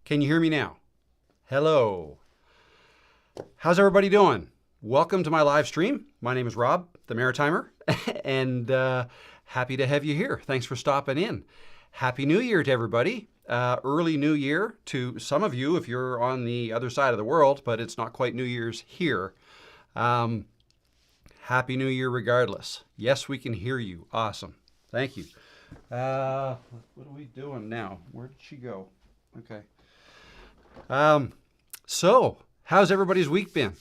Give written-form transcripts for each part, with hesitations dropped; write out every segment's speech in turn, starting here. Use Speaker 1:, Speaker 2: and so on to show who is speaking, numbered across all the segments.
Speaker 1: Can you hear me now? Hello. How's everybody doing? Welcome to my live stream. My name is Rob the Maritimer, and happy to have you here. Thanks for stopping in. Happy New Year to everybody. Early New Year to some of you if you're on the other side of the world, but it's not quite New Year's here. Happy New Year regardless. Yes, we can hear you. Awesome. Thank you. What are we doing now? Where did she go? Okay. So, how's everybody's week been?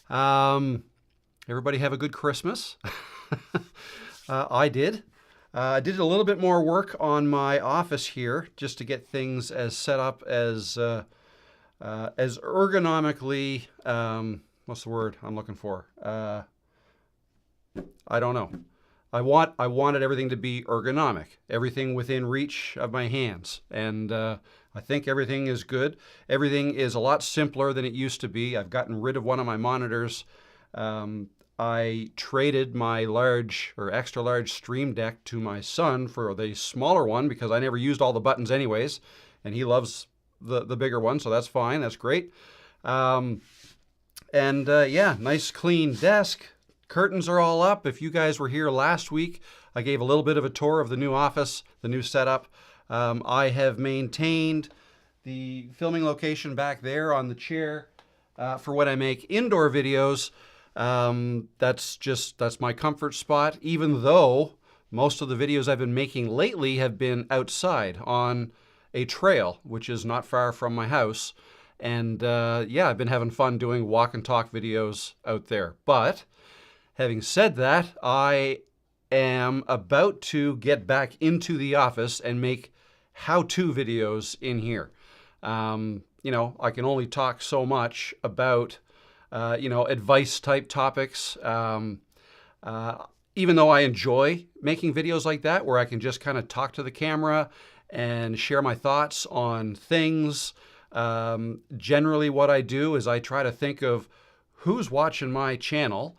Speaker 1: Everybody have a good Christmas? I did. I did a little bit more work on my office here just to get things as set up as ergonomically, what's the word I'm looking for? I don't know. I wanted everything to be ergonomic, everything within reach of my hands. And I think everything is good. Everything is a lot simpler than it used to be. I've gotten rid of one of my monitors. I traded my large or extra large Stream Deck to my son for the smaller one because I never used all the buttons anyways, and he loves the bigger one, so that's fine. That's great. Yeah, nice clean desk. Curtains are all up. If you guys were here last week, I gave a little bit of a tour of the new office, the new setup. I have maintained the filming location back there on the chair for when I make indoor videos. That's my comfort spot, even though most of the videos I've been making lately have been outside on a trail, which is not far from my house. And yeah, I've been having fun doing walk and talk videos out there. But having said that, I am about to get back into the office and make how-to videos in here. You know, I can only talk so much about advice type topics. Even though I enjoy making videos like that, where I can just kind of talk to the camera and share my thoughts on things. Generally what I do is I try to think of who's watching my channel.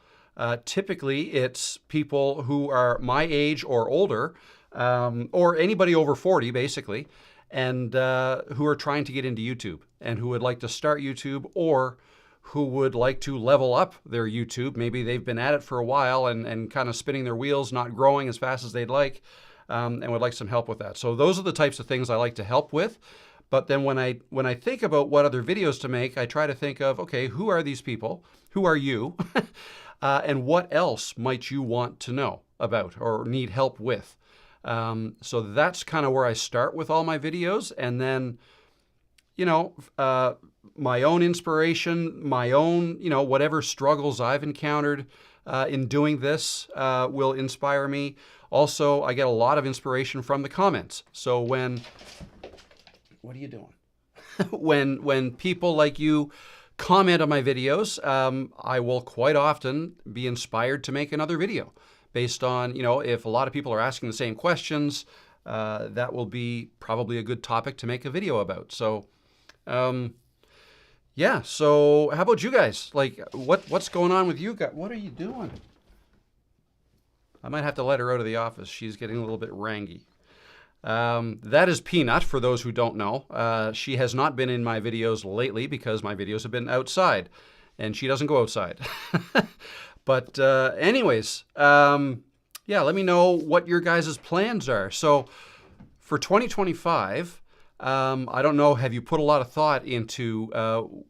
Speaker 1: Typically it's people who are my age or older, or anybody over 40 basically, and who are trying to get into YouTube and who would like to start YouTube or who would like to level up their YouTube. Maybe they've been at it for a while and kind of spinning their wheels, not growing as fast as they'd like, and would like some help with that. So those are the types of things I like to help with. But then when I think about what other videos to make, I try to think of, okay, who are these people? Who are you? And what else might you want to know about or need help with? So that's kind of where I start with all my videos. And then, my own inspiration, my own, whatever struggles I've encountered in doing this will inspire me. Also, I get a lot of inspiration from the comments. So what are you doing? when people like you comment on my videos, I will quite often be inspired to make another video based on, if a lot of people are asking the same questions, that will be probably a good topic to make a video about. So, yeah, so how about you guys? Like, what's going on with you guys? What are you doing? I might have to let her out of the office. She's getting a little bit rangy. That is Peanut, for those who don't know. She has not been in my videos lately because my videos have been outside, and she doesn't go outside. But anyways, yeah, let me know what your guys' plans are. So for 2025, I don't know, have you put a lot of thought into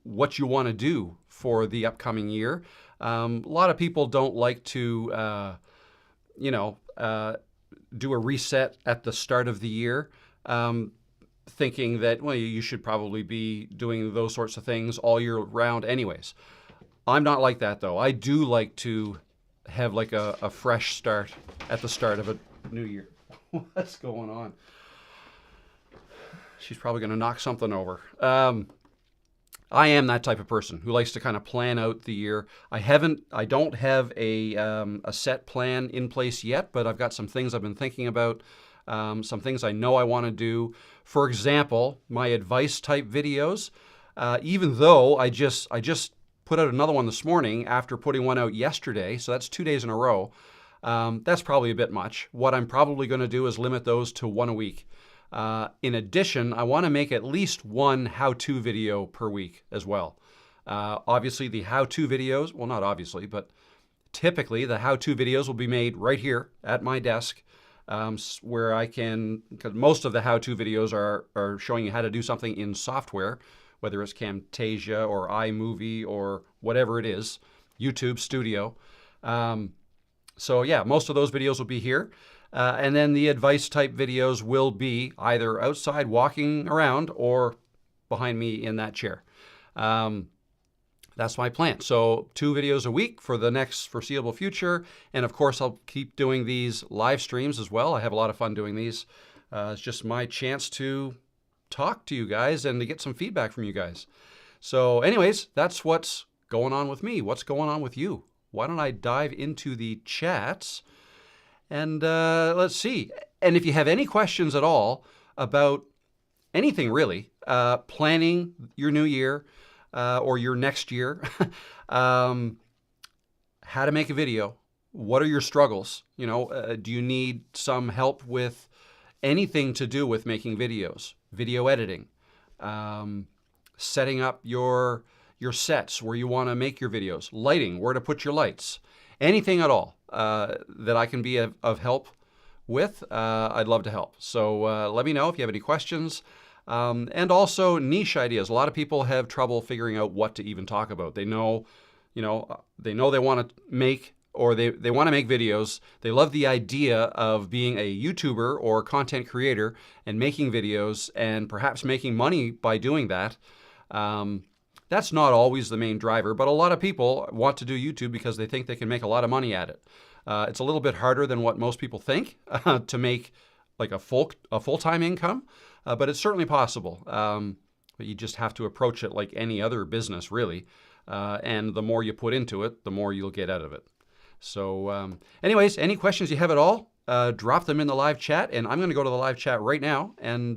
Speaker 1: what you want to do for the upcoming year? A lot of people don't like to, do a reset at the start of the year, thinking that, well, you should probably be doing those sorts of things all year round anyways. I'm not like that, though. I do like to have like a fresh start at the start of a new year. What's going on? She's probably going to knock something over. I am that type of person who likes to kind of plan out the year. I don't have a set plan in place yet, but I've got some things I've been thinking about, some things I know I want to do. For example, my advice type videos, even though I just put out another one this morning after putting one out yesterday, so that's 2 days in a row. That's probably a bit much. What I'm probably going to do is limit those to one a week. In addition, I want to make at least one how-to video per week as well. Obviously, the how-to videos, well, not obviously, but typically the how-to videos will be made right here at my desk, where I can, because most of the how-to videos are showing you how to do something in software, whether it's Camtasia or iMovie or whatever it is, YouTube Studio. So yeah, most of those videos will be here. And then the advice type videos will be either outside walking around or behind me in that chair. That's my plan. So 2 videos a week for the next foreseeable future. And of course, I'll keep doing these live streams as well. I have a lot of fun doing these. It's just my chance to talk to you guys and to get some feedback from you guys. So anyways, that's what's going on with me. What's going on with you? Why don't I dive into the chats and let's see. And if you have any questions at all about anything really, planning your new year, or your next year, how to make a video, what are your struggles? You know, do you need some help with anything to do with making videos, video editing, setting up your sets where you want to make your videos, lighting, where to put your lights, anything at all that I can be of help with, I'd love to help. So let me know if you have any questions. And also niche ideas. A lot of people have trouble figuring out what to even talk about. They know, they want to make, or they want to make videos. They love the idea of being a YouTuber or content creator and making videos and perhaps making money by doing that. That's not always the main driver, but a lot of people want to do YouTube because they think they can make a lot of money at it. It's a little bit harder than what most people think to make like a full-time income. But it's certainly possible. But you just have to approach it like any other business, really. And the more you put into it, the more you'll get out of it. So anyways, any questions you have at all, drop them in the live chat. And I'm going to go to the live chat right now and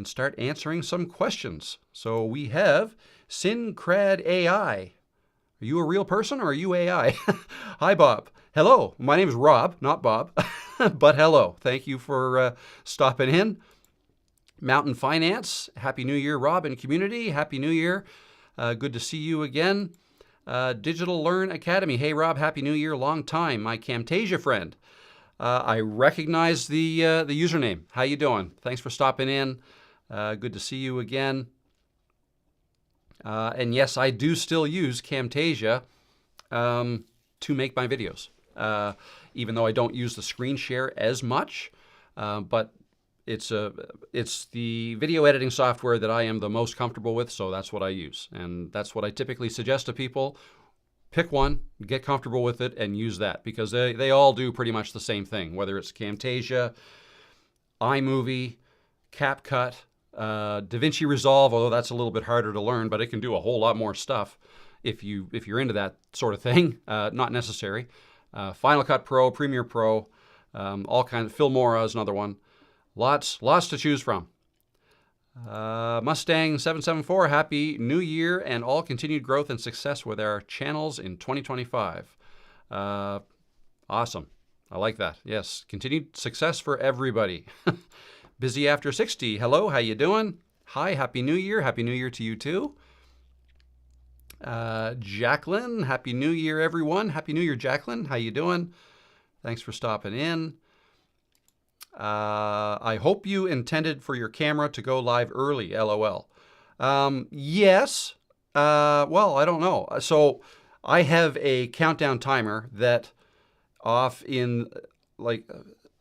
Speaker 1: start answering some questions. So we have Syncrad AI. Are you a real person or are you AI? Hi, Bob. Hello. My name is Rob, not Bob. But hello. Thank you for stopping in. Mountain Finance, Happy New Year, Rob and community. Happy New Year. Good to see you again. Digital Learn Academy. Hey, Rob, Happy New Year. Long time. My Camtasia friend. I recognize the username. How you doing? Thanks for stopping in. Good to see you again. And yes, I do still use Camtasia to make my videos, even though I don't use the screen share as much. But it's the video editing software that I am the most comfortable with, so that's what I use. And that's what I typically suggest to people. Pick one, get comfortable with it, and use that, because they all do pretty much the same thing, whether it's Camtasia, iMovie, CapCut, DaVinci Resolve, although that's a little bit harder to learn, but it can do a whole lot more stuff if you're into that sort of thing. Not necessary. Final Cut Pro, Premiere Pro, all kinds. Filmora is another one. Lots to choose from. Mustang 774, Happy New Year and all continued growth and success with our channels in 2025. Awesome. I like that. Yes, continued success for everybody. Busy After 60, hello, how you doing? Hi, Happy New Year. Happy New Year to you too. Jacqueline, Happy New Year, everyone. Happy New Year, Jacqueline. How you doing? Thanks for stopping in. I hope you intended for your camera to go live early, LOL. Yes. Well, I don't know. So I have a countdown timer that off in like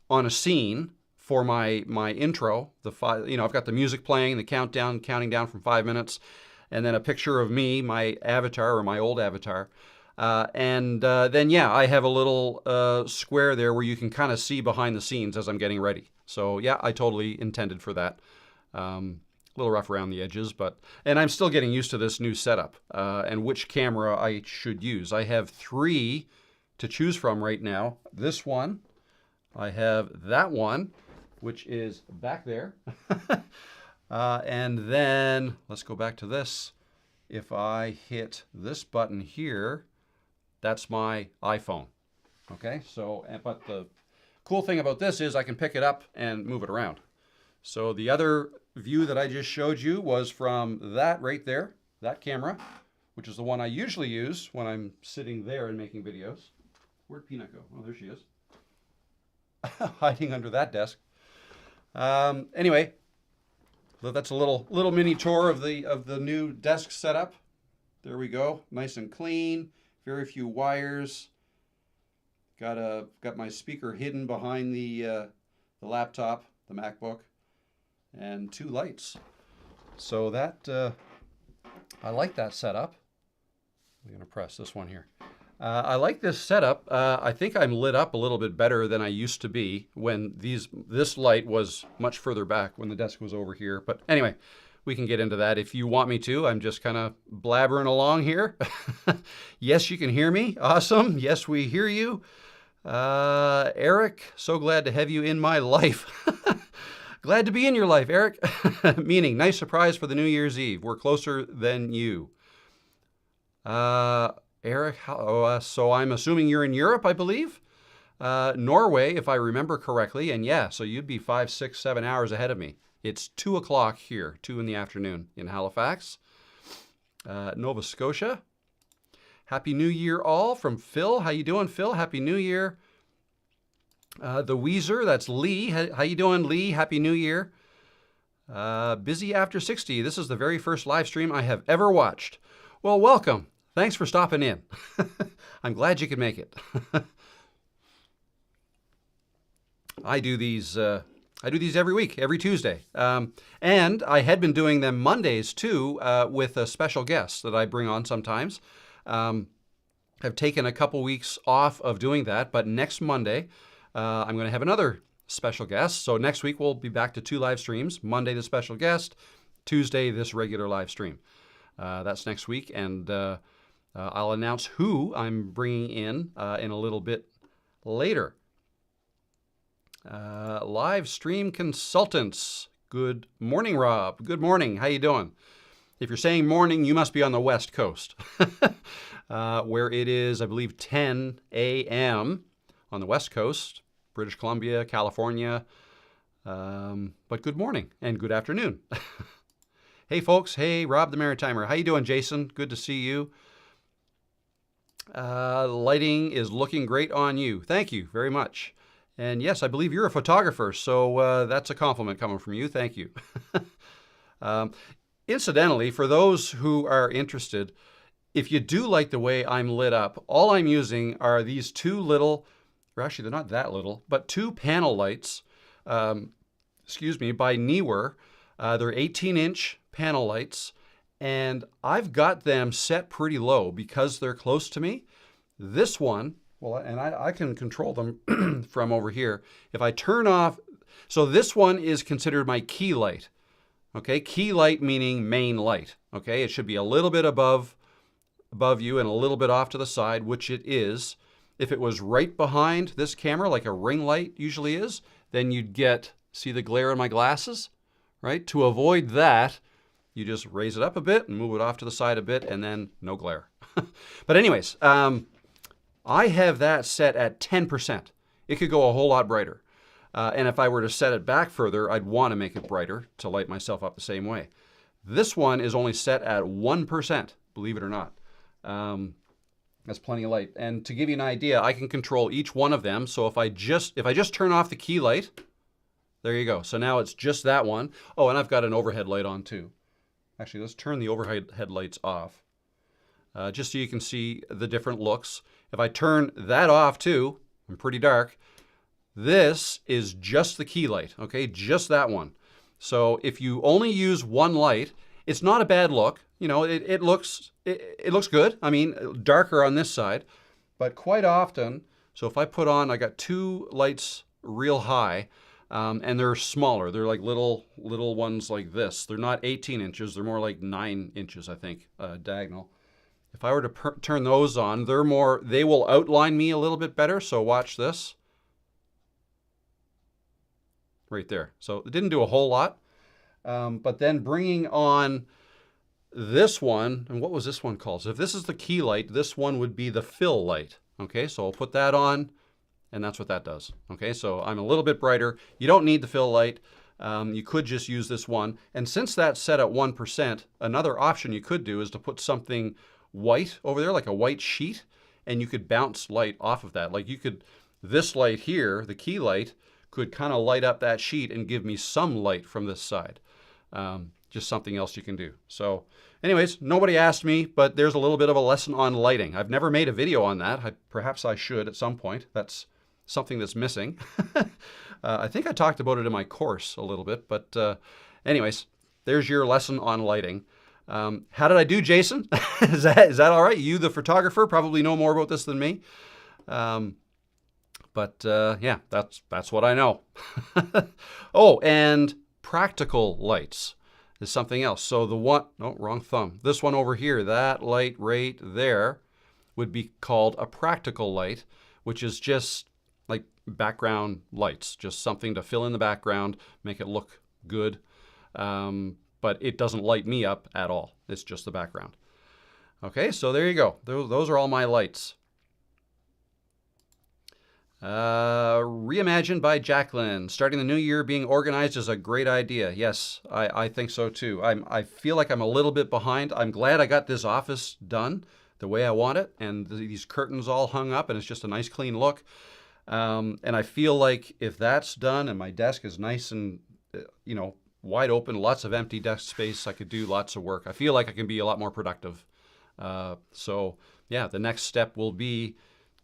Speaker 1: on a scene for my intro. I've got the music playing, the countdown, counting down from 5 minutes, and then a picture of me, my avatar or my old avatar. Then, yeah, I have a little square there where you can kind of see behind the scenes as I'm getting ready. So, yeah, I totally intended for that. A little rough around the edges, and I'm still getting used to this new setup and which camera I should use. I have 3 to choose from right now. This one, I have that one, which is back there. And then, let's go back to this. If I hit this button here, that's my iPhone. Okay, so, but the cool thing about this is I can pick it up and move it around. So the other view that I just showed you was from that right there, that camera, which is the one I usually use when I'm sitting there and making videos. Where'd Peanut go? Oh, there she is. Hiding under that desk. Anyway, that's a little mini tour of the new desk setup. There we go, nice and clean. Very few wires. Got my speaker hidden behind the laptop, the MacBook, and 2 lights. So that I like that setup. I'm gonna press this one here. I like this setup. I think I'm lit up a little bit better than I used to be when this light was much further back when the desk was over here. But anyway, we can get into that if you want me to. I'm just kind of blabbering along here. Yes, you can hear me. Awesome. Yes, we hear you. Eric, so glad to have you in my life. Glad to be in your life, Eric. Meaning, nice surprise for the New Year's Eve. We're closer than you. Eric, so I'm assuming you're in Europe, I believe. Norway, if I remember correctly. And yeah, so you'd be 5, 6, 7 hours ahead of me. It's 2 o'clock here, 2 in the afternoon in Halifax, Nova Scotia. Happy New Year all from Phil. How you doing, Phil? Happy New Year. The Weezer, that's Lee. How you doing, Lee? Happy New Year. Busy After 60. This is the very first live stream I have ever watched. Well, welcome. Thanks for stopping in. I'm glad you could make it. I do these every week, every Tuesday. And I had been doing them Mondays too, with a special guest that I bring on sometimes. I've taken a couple weeks off of doing that, but next Monday, I'm going to have another special guest. So next week we'll be back to 2 live streams. Monday, the special guest. Tuesday, this regular live stream. That's next week. And I'll announce who I'm bringing in a little bit later. Live stream consultants. Good morning, Rob. Good morning. How you doing? If you're saying morning, you must be on the West Coast, where it is, I believe, 10 a.m. on the West Coast, British Columbia, California. But good morning and good afternoon. Hey, folks. Hey, Rob the Maritimer. How you doing, Jason? Good to see you. Lighting is looking great on you. Thank you very much. And yes, I believe you're a photographer, so that's a compliment coming from you. Thank you. Incidentally, for those who are interested, if you do like the way I'm lit up, all I'm using are these 2 little, or actually they're not that little, but 2 panel lights, by Neewer. They're 18-inch panel lights, and I've got them set pretty low because they're close to me. This one, well, and I can control them from over here. If I turn off, so this one is considered my key light. Okay, key light meaning main light. Okay, it should be a little bit above you and a little bit off to the side, which it is. If it was right behind this camera, like a ring light usually is, then you'd see the glare in my glasses, right? To avoid that, you just raise it up a bit and move it off to the side a bit, and then no glare. But anyways, I have that set at 10%. It could go a whole lot brighter. And if I were to set it back further, I'd want to make it brighter to light myself up the same way. This one is only set at 1%, believe it or not. That's plenty of light. And to give you an idea, I can control each one of them. So if I just turn off the key light, there you go. So now it's just that one. Oh, and I've got an overhead light on too. Actually, let's turn the overhead lights off, just so you can see the different looks. If I turn that off too, I'm pretty dark. This is just the key light, okay? Just that one. So if you only use one light, it's not a bad look. You know, it looks good. I mean, darker on this side, but quite often, so if I put on, I got 2 lights real high, and they're smaller. They're like little ones like this. They're not 18 inches. They're more like 9 inches, I think, diagonal. If I were to turn those on, they will outline me a little bit better. So watch this. Right there. So it didn't do a whole lot. But then bringing on this one, and what was this one called? So if this is the key light, this one would be the fill light. Okay, so I'll put that on, and that's what that does. Okay, so I'm a little bit brighter. You don't need the fill light. You could just use this one. And since that's set at 1%, another option you could do is to put something white over there, like a white sheet, and you could bounce light off of that. Like you could, this light here, the key light, could kind of light up that sheet and give me some light from this side. Just something else you can do. So anyways, nobody asked me, but there's a little bit of a lesson on lighting. I've never made a video on that. Perhaps I should at some point. That's something that's missing. I think I talked about it in my course a little bit, but anyways, there's your lesson on lighting. How did I do, Jason? Is that all right? You, the photographer, probably know more about this than me. But yeah, that's what I know. Oh, and practical lights is something else. So the one, no, wrong thumb. This one over here, that light right there would be called a practical light, which is just like background lights, just something to fill in the background, make it look good. But it doesn't light me up at all. It's just the background. Okay, so there you go. Those are all my lights. Reimagined by Jacqueline. Starting the new year being organized is a great idea. Yes, I think so too. I feel like I'm a little bit behind. I'm glad I got this office done the way I want it, and these curtains all hung up, and it's just a nice clean look. And I feel like if that's done and my desk is nice and wide open, lots of empty desk space, I could do lots of work. I feel like I can be a lot more productive. So yeah, the next step will be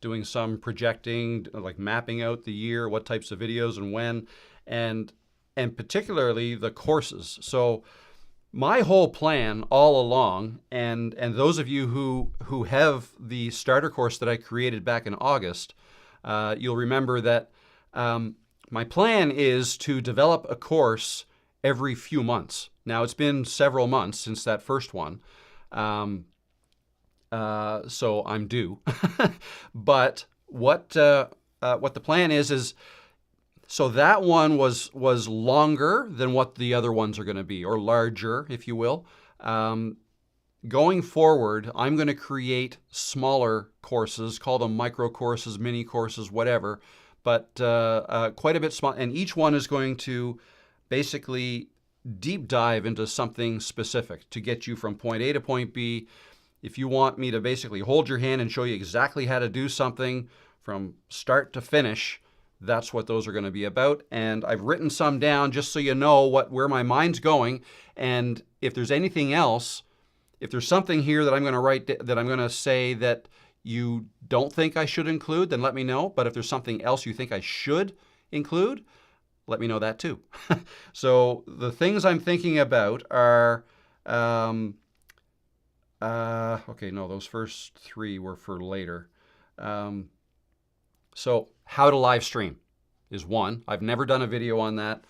Speaker 1: doing some projecting, like mapping out the year, what types of videos and when, and particularly the courses. So my whole plan all along, and those of you who have the starter course that I created back in August, you'll remember that my plan is to develop a course every few months. Now it's been several months since that first one. So I'm due. But what the plan is so that one was longer than what the other ones are going to be, or larger, if you will. Going forward, I'm going to create smaller courses, call them micro courses, mini courses, whatever, but quite a bit small. And each one is going to basically deep dive into something specific to get you from point A to point B. If you want me to basically hold your hand and show you exactly how to do something from start to finish, that's what those are going to be about. And I've written some down just so you know where my mind's going. And if there's anything else, if there's something here that I'm going to write, that I'm going to say that you don't think I should include, then let me know. But if there's something else you think I should include, let me know that too. So the things I'm thinking about are... okay, no, those first three were for later. So how to live stream is one. I've never done a video on that.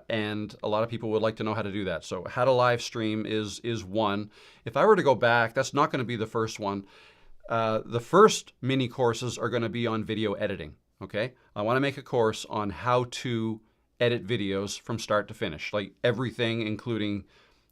Speaker 1: And a lot of people would like to know how to do that. So how to live stream is one. If I were to go back, that's not going to be the first one. The first mini courses are going to be on video editing. Okay. I want to make a course on how to edit videos from start to finish, like everything, including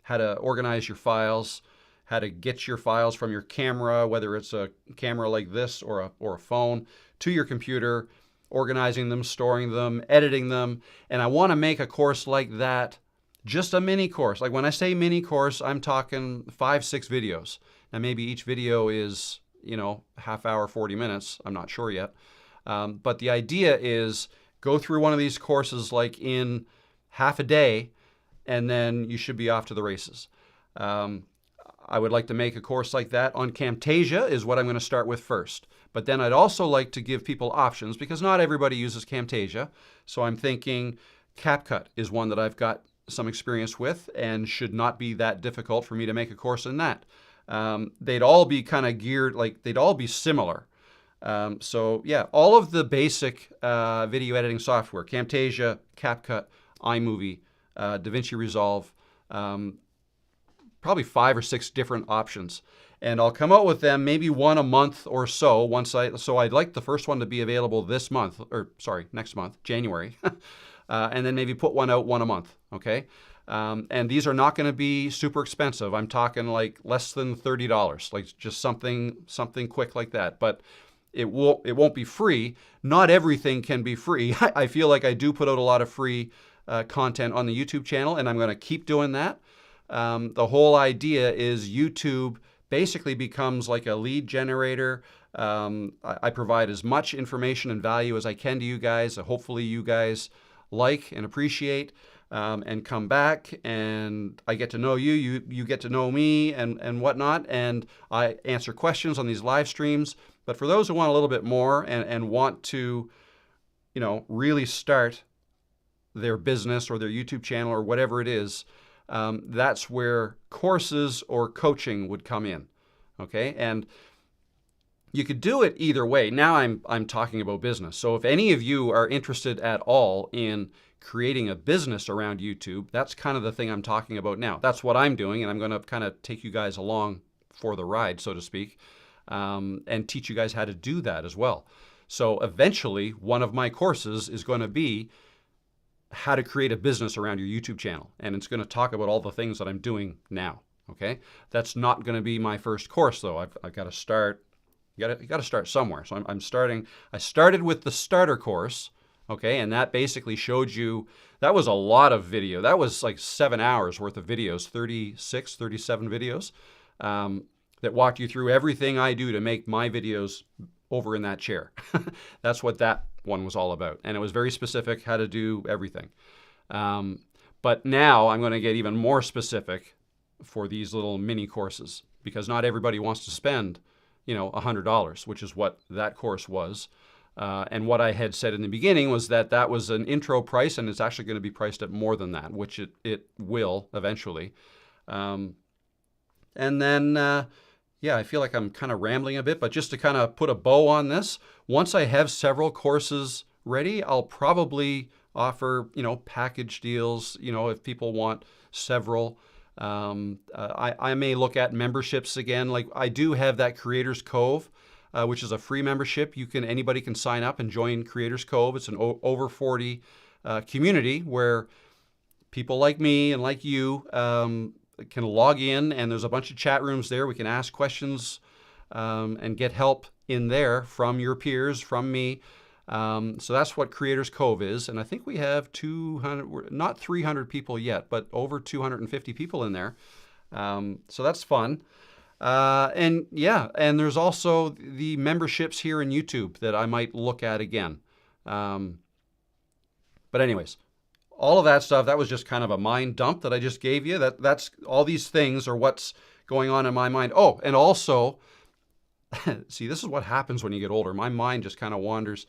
Speaker 1: how to organize your files, how to get your files from your camera, whether it's a camera like this or a phone, to your computer, organizing them, storing them, editing them. And I want to make a course like that, just a mini course. Like when I say mini course, I'm talking 5-6 videos. Now maybe each video is, half hour, 40 minutes. I'm not sure yet. But the idea is go through one of these courses like in half a day, and then you should be off to the races. I would like to make a course like that on Camtasia is what I'm going to start with first. But then I'd also like to give people options because not everybody uses Camtasia. So I'm thinking CapCut is one that I've got some experience with and should not be that difficult for me to make a course in that. They'd all be kind of geared, like they'd all be similar. So yeah, all of the basic video editing software, Camtasia, CapCut, iMovie, DaVinci Resolve, probably 5 or 6 different options. And I'll come out with them maybe one a month or so. So I'd like the first one to be available next month, January. And then maybe put one out one a month, okay? And these are not going to be super expensive. I'm talking like less than $30, like just something quick like that. But it won't be free. Not everything can be free. I feel like I do put out a lot of free content on the YouTube channel, and I'm going to keep doing that. The whole idea is YouTube basically becomes like a lead generator. I provide as much information and value as I can to you guys. Hopefully you guys like and appreciate and come back, and I get to know you, you get to know me and whatnot, and I answer questions on these live streams. But for those who want a little bit more and want to, really start their business or their YouTube channel or whatever it is, that's where courses or coaching would come in, okay? And you could do it either way. Now I'm talking about business. So if any of you are interested at all in creating a business around YouTube, that's kind of the thing I'm talking about now. That's what I'm doing, and I'm going to kind of take you guys along for the ride, so to speak, and teach you guys how to do that as well. So eventually, one of my courses is going to be how to create a business around your YouTube channel. And it's going to talk about all the things that I'm doing now, okay? That's not going to be my first course, though. I've got to start. You got to start somewhere. So I'm starting. I started with the starter course, okay? And that basically showed you, that was a lot of video. That was like 7 hours worth of videos, 36, 37 videos that walked you through everything I do to make my videos over in that chair. That's what that one was all about. And it was very specific how to do everything. But now I'm going to get even more specific for these little mini courses, because not everybody wants to spend, $100, which is what that course was. And what I had said in the beginning was that was an intro price, and it's actually going to be priced at more than that, which it will eventually. And then, I feel like I'm kind of rambling a bit, but just to kind of put a bow on this, once I have several courses ready, I'll probably offer, package deals, if people want several. I may look at memberships again. Like I do have that Creators Cove, which is a free membership. Anybody can sign up and join Creators Cove. It's an over 40 community where people like me and like you can log in, and there's a bunch of chat rooms there. We can ask questions and get help in there from your peers, from me. So that's what Creators Cove is. And I think we have 200, not 300 people yet, but over 250 people in there. So that's fun. And there's also the memberships here in YouTube that I might look at again. But anyways, all of that stuff, that was just kind of a mind dump that I just gave you. That's all these things are what's going on in my mind. Oh, and also, see, this is what happens when you get older. My mind just kind of wanders.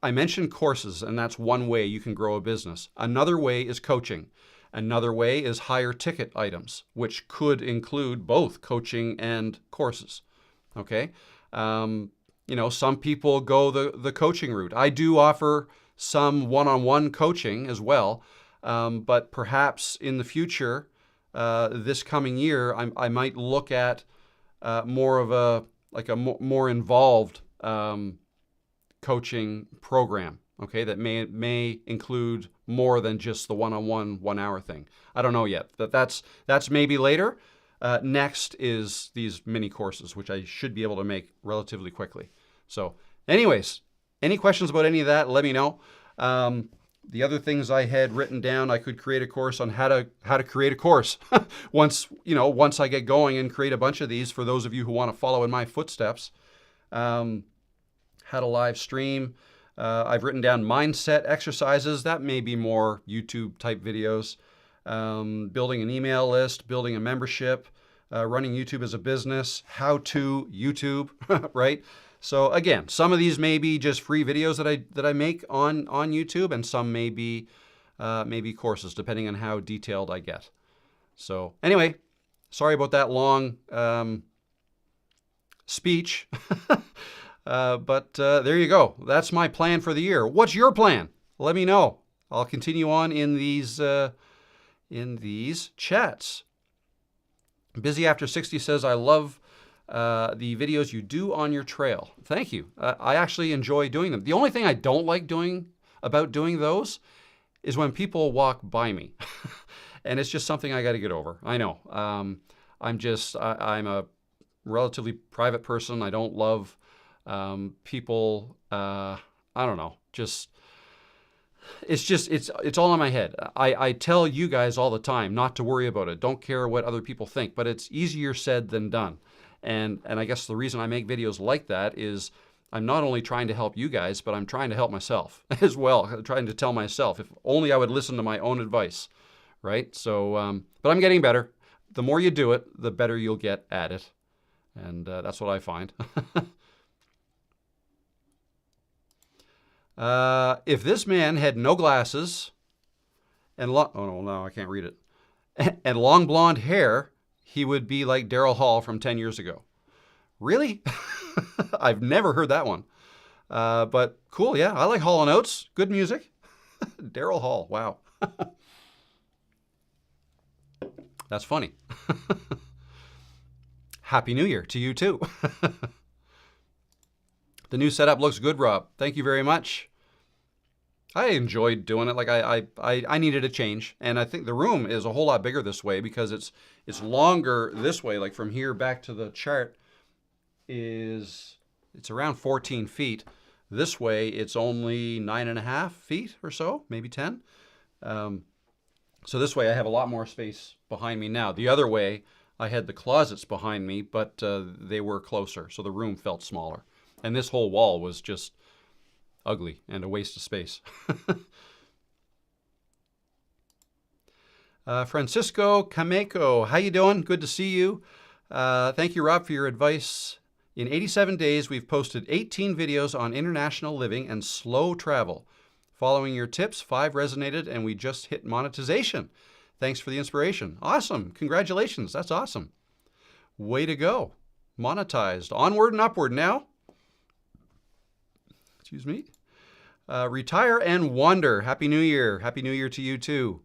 Speaker 1: I mentioned courses, and that's one way you can grow a business. Another way is coaching. Another way is higher ticket items, which could include both coaching and courses. Okay? Some people go the coaching route. I do offer some one-on-one coaching as well, but perhaps in the future, this coming year, I might look at more of a more involved coaching program. Okay, that may include more than just the one-on-one 1 hour thing. I don't know yet. That's maybe later. Next is these mini courses, which I should be able to make relatively quickly. So, anyways. Any questions about any of that, let me know. The other things I had written down, I could create a course on how to create a course. once I get going and create a bunch of these for those of you who want to follow in my footsteps. How to live stream. I've written down mindset exercises. That may be more YouTube type videos. Building an email list, building a membership, running YouTube as a business, how to YouTube, right? So again, some of these may be just free videos that I make on YouTube, and some may be courses, depending on how detailed I get. So anyway, sorry about that long speech, but there you go. That's my plan for the year. What's your plan? Let me know. I'll continue on in these chats. Busy After 60 says, I love the videos you do on your trail. Thank you. I actually enjoy doing them. The only thing I don't like about doing those is when people walk by me. And it's just something I got to get over. I know. I'm a relatively private person. I don't love People, I don't know, it's all in my head. I tell you guys all the time not to worry about it. Don't care what other people think, but it's easier said than done. And I guess the reason I make videos like that is I'm not only trying to help you guys, but I'm trying to help myself as well. I'm trying to tell myself, if only I would listen to my own advice, right? So, but I'm getting better. The more you do it, the better you'll get at it. And that's what I find. If this man had no glasses and oh no, I can't read it, and long blonde hair, he would be like Daryl Hall from 10 years ago. Really? I've never heard that one. But cool, yeah. I like Hall & Oates. Good music. Daryl Hall, wow. That's funny. Happy New Year to you too. The new setup looks good, Rob. Thank you very much. I enjoyed doing it. Like I needed a change, and I think the room is a whole lot bigger this way because it's longer this way. Like from here back to the chart it's around 14 feet. This way it's only 9.5 feet or so, maybe 10. So this way I have a lot more space behind me now. The other way I had the closets behind me, but they were closer, so the room felt smaller. And this whole wall was just ugly and a waste of space. Francisco Cameco, how you doing? Good to see you. Thank you, Rob, for your advice. In 87 days, we've posted 18 videos on international living and slow travel. Following your tips, 5 resonated, and we just hit monetization. Thanks for the inspiration. Awesome. Congratulations. That's awesome. Way to go. Monetized. Onward and upward now. Excuse me. Retire and wander. Happy New Year. Happy New Year to you too.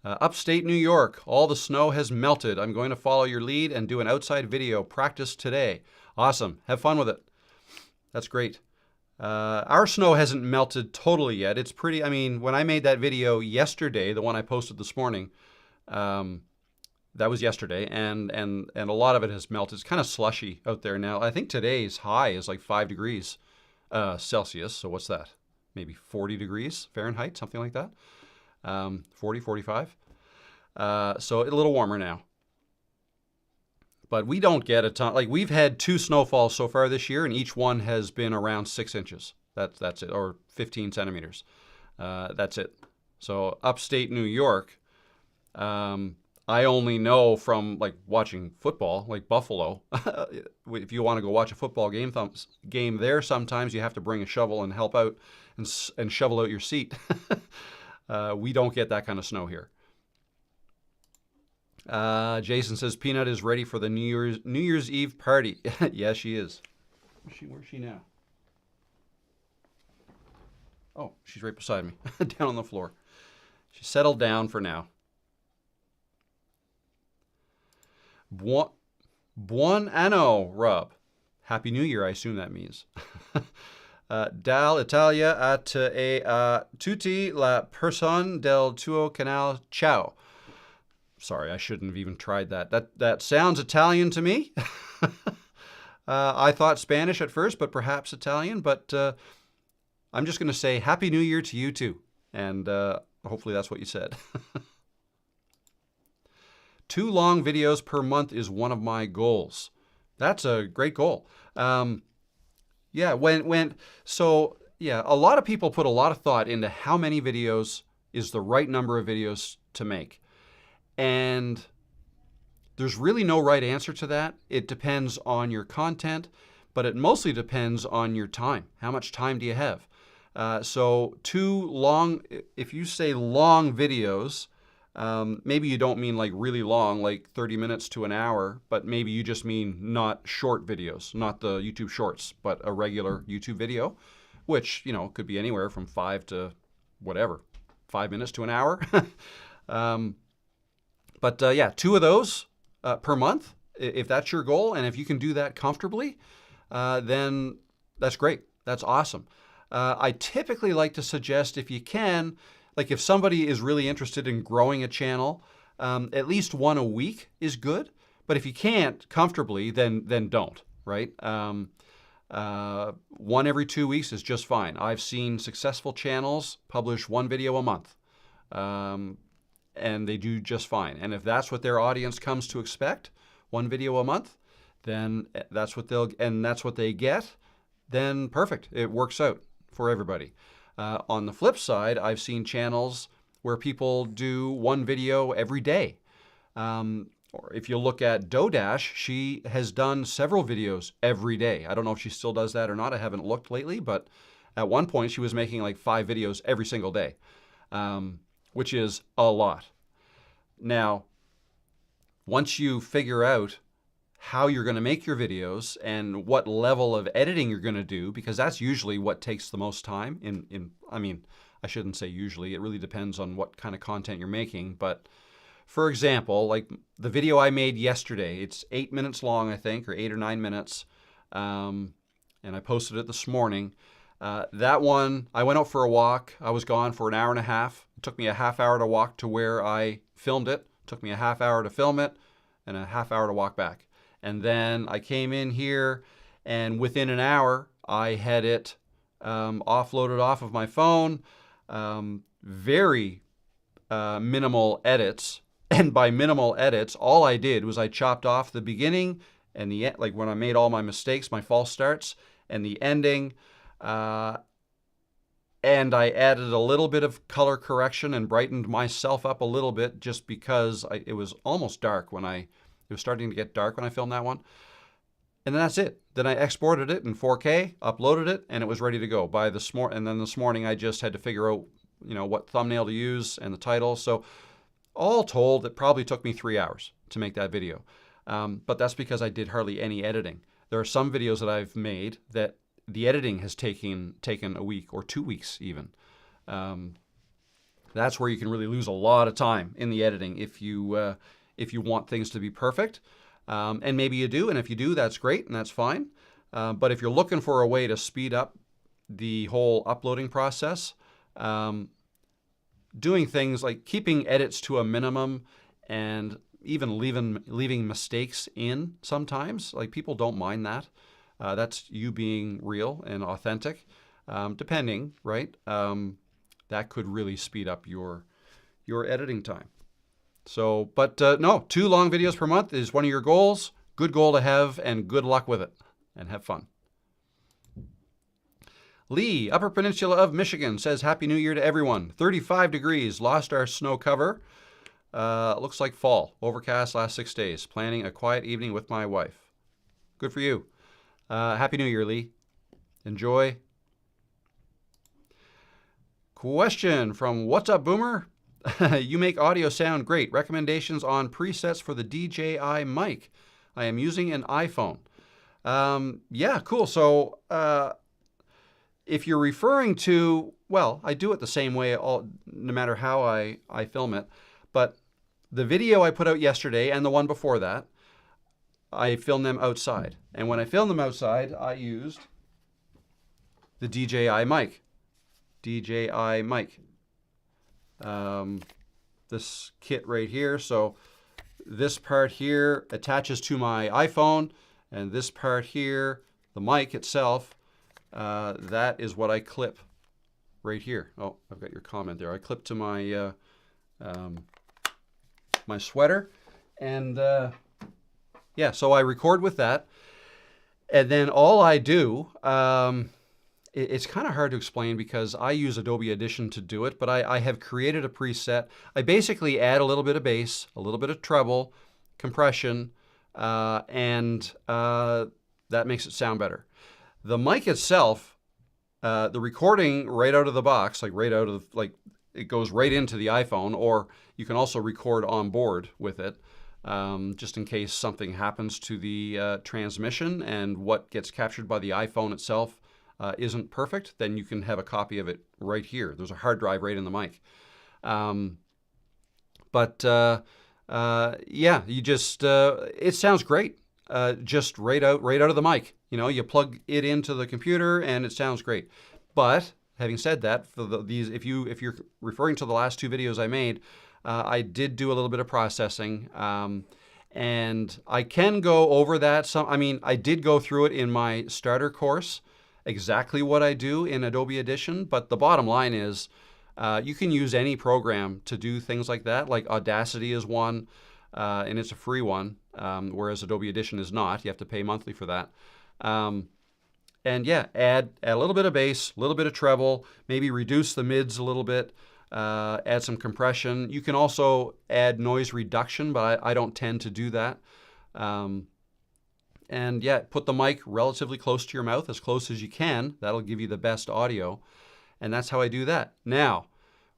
Speaker 1: Upstate New York. All the snow has melted. I'm going to follow your lead and do an outside video practice today. Awesome. Have fun with it. That's great. Our snow hasn't melted totally yet. It's pretty, I mean, when I made that video yesterday, the one I posted this morning, that was yesterday, and a lot of it has melted. It's kind of slushy out there now. I think today's high is like 5 degrees Celsius. So what's that? Maybe 40 degrees Fahrenheit, something like that. 40, 45. So a little warmer now. But we don't get a ton. Like we've had 2 snowfalls so far this year, and each one has been around 6 inches. That's it, or 15 centimeters. That's it. So upstate New York, I only know from like watching football, like Buffalo. If you want to go watch a football game there, sometimes you have to bring a shovel and help out and shovel out your seat. We don't get that kind of snow here. Jason says Peanut is ready for the New Year's Eve party. Yeah, she is. Where's she now? Oh, she's right beside me, down on the floor. She's settled down for now. Buon anno, Rob. Happy New Year, I assume that means. Dal Italia a tutti la persone del tuo canale. Ciao. Sorry, I shouldn't have even tried that. That sounds Italian to me. I thought Spanish at first, but perhaps Italian. But I'm just going to say Happy New Year to you too. And hopefully that's what you said. 2 long videos per month is one of my goals. That's a great goal. Yeah, a lot of people put a lot of thought into how many videos is the right number of videos to make. And there's really no right answer to that. It depends on your content, but it mostly depends on your time. How much time do you have? So 2 long, if you say long videos, maybe you don't mean like really long, like 30 minutes to an hour, but maybe you just mean not short videos, not the YouTube shorts, but a regular YouTube video, which, could be anywhere from 5 to whatever, 5 minutes to an hour. But 2 of those per month, if that's your goal, and if you can do that comfortably, then that's great. That's awesome. I typically like to suggest, if you can, like if somebody is really interested in growing a channel, at least 1 a week is good. But if you can't comfortably, then don't, right? One every 2 weeks is just fine. I've seen successful channels publish one video a month, and they do just fine. And if that's what their audience comes to expect, one video a month, then that's what they get, then perfect. It works out for everybody. On the flip side, I've seen channels where people do one video every day. Or if you look at Dodash, she has done several videos every day. I don't know if she still does that or not. I haven't looked lately, but at one point she was making like 5 videos every single day, which is a lot. Now, once you figure out how you're going to make your videos and what level of editing you're going to do, because that's usually what takes the most time I mean, I shouldn't say usually, it really depends on what kind of content you're making, but for example, like the video I made yesterday, it's 8 minutes long, I think, or 8 or 9 minutes, and I posted it this morning. That one, I went out for a walk. I was gone for an hour and a half. It took me a half hour to walk to where I filmed it. It took me a half hour to film it and a half hour to walk back. And then I came in here, and within an hour, I had it offloaded off of my phone. Very minimal edits. And by minimal edits, all I did was I chopped off the beginning and the end, like when I made all my mistakes, my false starts, and the ending. And I added a little bit of color correction and brightened myself up a little bit just because it was almost dark it was starting to get dark when I filmed that one. And then that's it. Then I exported it in 4K, uploaded it, and it was ready to go. And then this morning I just had to figure out, what thumbnail to use and the title. So all told, it probably took me 3 hours to make that video. But that's because I did hardly any editing. There are some videos that I've made that the editing has taken a week or 2 weeks even. That's where you can really lose a lot of time in the editing if you want things to be perfect. And maybe you do, and if you do, that's great and that's fine. But if you're looking for a way to speed up the whole uploading process, doing things like keeping edits to a minimum and even leaving mistakes in sometimes, like people don't mind that. That's you being real and authentic, depending, right? That could really speed up your editing time. So, but no, 2 long videos per month is one of your goals. Good goal to have, and good luck with it, and have fun. Lee, Upper Peninsula of Michigan, says Happy New Year to everyone. 35 degrees, lost our snow cover. Looks like fall. Overcast last 6 days. Planning a quiet evening with my wife. Good for you. Happy New Year, Lee. Enjoy. Question from What's Up, Boomer? You make audio sound great. Recommendations on presets for the DJI mic. I am using an iPhone. Yeah, cool. So if you're referring to, well, I do it the same way no matter how I film it. But the video I put out yesterday and the one before that, I filmed them outside. And when I filmed them outside, I used the DJI mic. DJI mic. This kit right here. So this part here attaches to my iPhone, and this part here, the mic itself, that is what I clip right here. Oh, I've got your comment there. I clip to my my sweater, and yeah, so I record with that, and then all I do, it's kind of hard to explain because I use Adobe Audition to do it, but I have created a preset. I basically add a little bit of bass, a little bit of treble, compression, and that makes it sound better. The mic itself, the recording right out of the box, it goes right into the iPhone, or you can also record on board with it, just in case something happens to the transmission and what gets captured by the iPhone itself isn't perfect, then you can have a copy of it right here. There's a hard drive right in the mic. Yeah, you just, it sounds great. Just right out of the mic. You plug it into the computer and it sounds great. But having said that, for these, if you're referring to the last 2 videos I made, I did do a little bit of processing, And I can go over that. I did go through it in my starter course, exactly what I do in Adobe Audition. But the bottom line is you can use any program to do things like that. Like Audacity is one, and it's a free one, whereas Adobe Audition is not. You have to pay monthly for that. And yeah, add a little bit of bass, a little bit of treble, maybe reduce the mids a little bit, add some compression. You can also add noise reduction, but I don't tend to do that. And yeah, put the mic relatively close to your mouth, as close as you can. That'll give you the best audio. And that's how I do that. Now,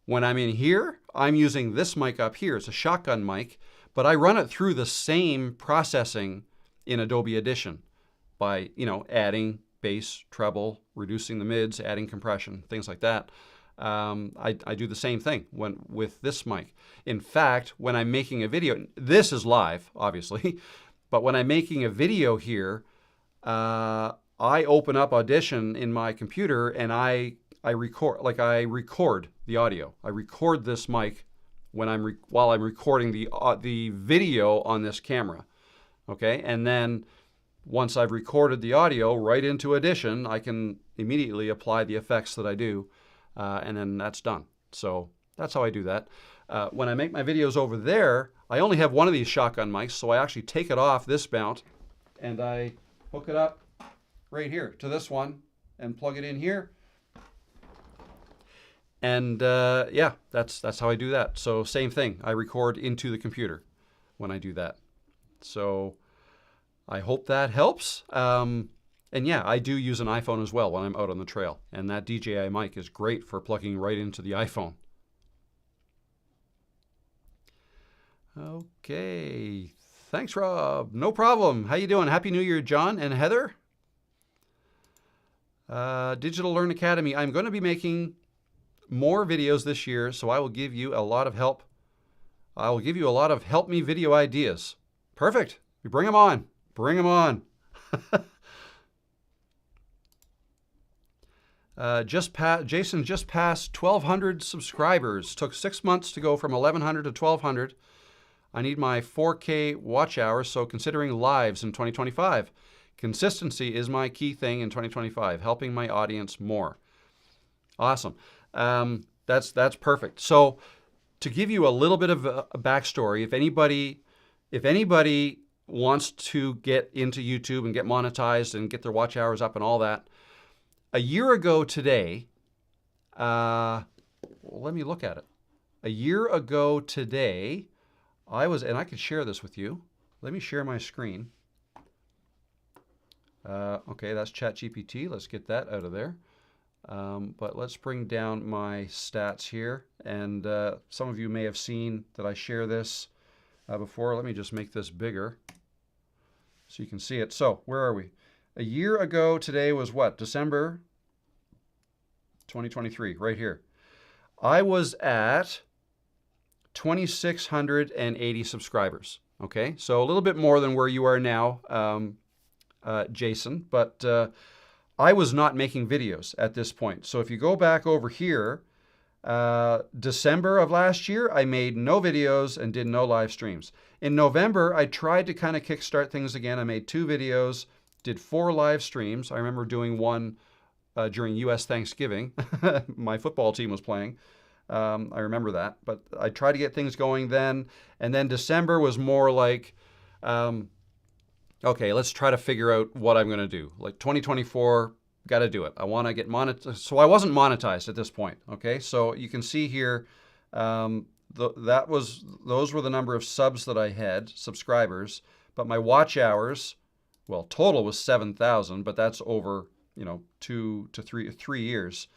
Speaker 1: when I'm in here, I'm using this mic up here. It's a shotgun mic, but I run it through the same processing in Adobe Audition by, adding bass, treble, reducing the mids, adding compression, things like that. I do the same thing with this mic. In fact, when I'm making a video, this is live, obviously, but when I'm making a video here, I open up Audition in my computer and I record the audio. I record this mic while I'm recording the video on this camera. Okay, and then once I've recorded the audio right into Audition, I can immediately apply the effects that I do, and then that's done. So that's how I do that. When I make my videos over there, I only have one of these shotgun mics, so I actually take it off this mount, and I hook it up right here to this one and plug it in here. And yeah, that's how I do that. So same thing, I record into the computer when I do that. So I hope that helps. And yeah, I do use an iPhone as well when I'm out on the trail. And that DJI mic is great for plugging right into the iPhone. Okay. Thanks, Rob. No problem. How you doing? Happy New Year, John and Heather. Digital Learn Academy. I'm going to be making more videos this year, so I will give you a lot of help. I will give you a lot of help me video ideas. Perfect. We bring them on. Bring them on. Jason just passed 1,200 subscribers. Took 6 months to go from 1,100 to 1,200. I need my 4K watch hours, so considering lives in 2025. Consistency is my key thing in 2025, helping my audience more. Awesome. That's perfect. So to give you a little bit of a backstory, if anybody wants to get into YouTube and get monetized and get their watch hours up and all that, a year ago today, let me look at it. A year ago today, and I could share this with you. Let me share my screen. Okay, that's ChatGPT. Let's get that out of there. But let's bring down my stats here. And some of you may have seen that I share this before. Let me just make this bigger so you can see it. So where are we? A year ago today was what? December 2023, right here. I was at 2,680 subscribers. Okay, so a little bit more than where you are now, Jason, but I was not making videos at this point. So if you go back over here, December of last year, I made no videos and did no live streams. In November, I tried to kind of kickstart things again. I made 2 videos, did 4 live streams. I remember doing one during U.S. Thanksgiving. My football team was playing. I remember that. But I tried to get things going then. And then December was more like, okay, let's try to figure out what I'm going to do. Like 2024, got to do it. I want to get monetized. So I wasn't monetized at this point. Okay, so you can see here, those were the number of subs that I had, subscribers. But my watch hours, well, total was 7,000, but that's over 2 to 3 years.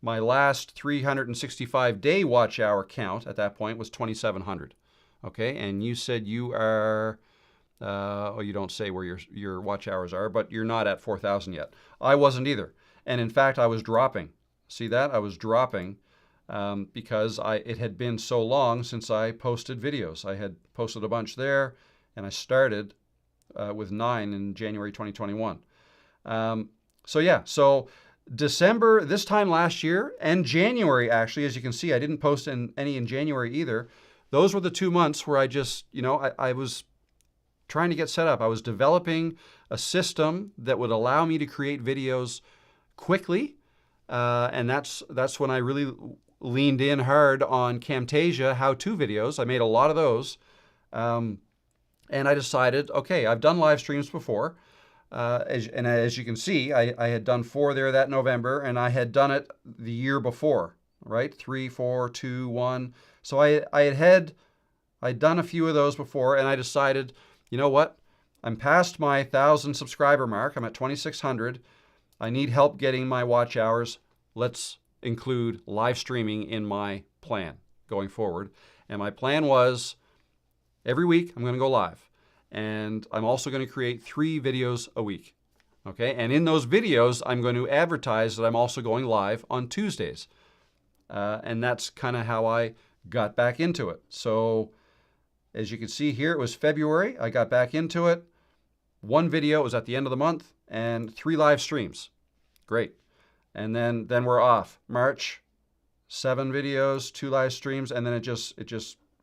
Speaker 1: My last 365-day watch hour count at that point was 2,700. Okay, and you said you are. You don't say where your watch hours are, but you're not at 4,000 yet. I wasn't either. And in fact, I was dropping. See that? I was dropping because it had been so long since I posted videos. I had posted a bunch there, and I started with 9 in January 2021. So December, this time last year, and January, actually, as you can see, I didn't post any in January either. Those were the 2 months where I just, trying to get set up. I was developing a system that would allow me to create videos quickly, and that's when I really leaned in hard on Camtasia how-to videos. I made a lot of those, and I decided, okay, I've done live streams before, as you can see, I had done 4 there that November, and I had done it the year before, right? 3, 4, 2, 1. So I'd done a few of those before, and I decided, you know what? I'm past my 1,000 subscriber mark. I'm at 2,600. I need help getting my watch hours. Let's include live streaming in my plan going forward. And my plan was every week I'm going to go live. And I'm also going to create 3 videos a week. Okay? And in those videos, I'm going to advertise that I'm also going live on Tuesdays. And that's kind of how I got back into it. So as you can see here, it was February. I got back into it. 1 video was at the end of the month and 3 live streams. Great. And then we're off. March, 7 videos, 2 live streams, and then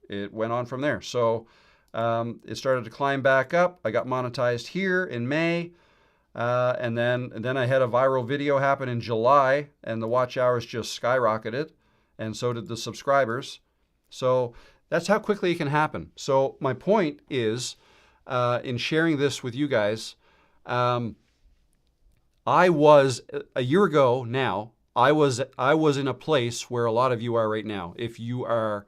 Speaker 1: it went on from there. So it started to climb back up. I got monetized here in May, and then I had a viral video happen in July, and the watch hours just skyrocketed, and so did the subscribers. So that's how quickly it can happen. So my point is, in sharing this with you guys, I was a year ago now, I was in a place where a lot of you are right now. If you are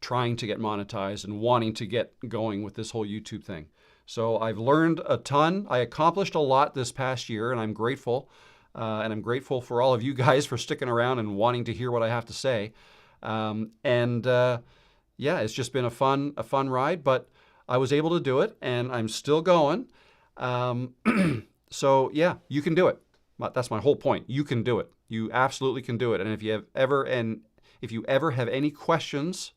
Speaker 1: trying to get monetized and wanting to get going with this whole YouTube thing. So I've learned a ton. I accomplished a lot this past year, and I'm grateful. And I'm grateful for all of you guys for sticking around and wanting to hear what I have to say. Yeah, it's just been a fun ride, but I was able to do it, and I'm still going. So yeah, you can do it. That's my whole point. You can do it. You absolutely can do it. And if you ever have any questions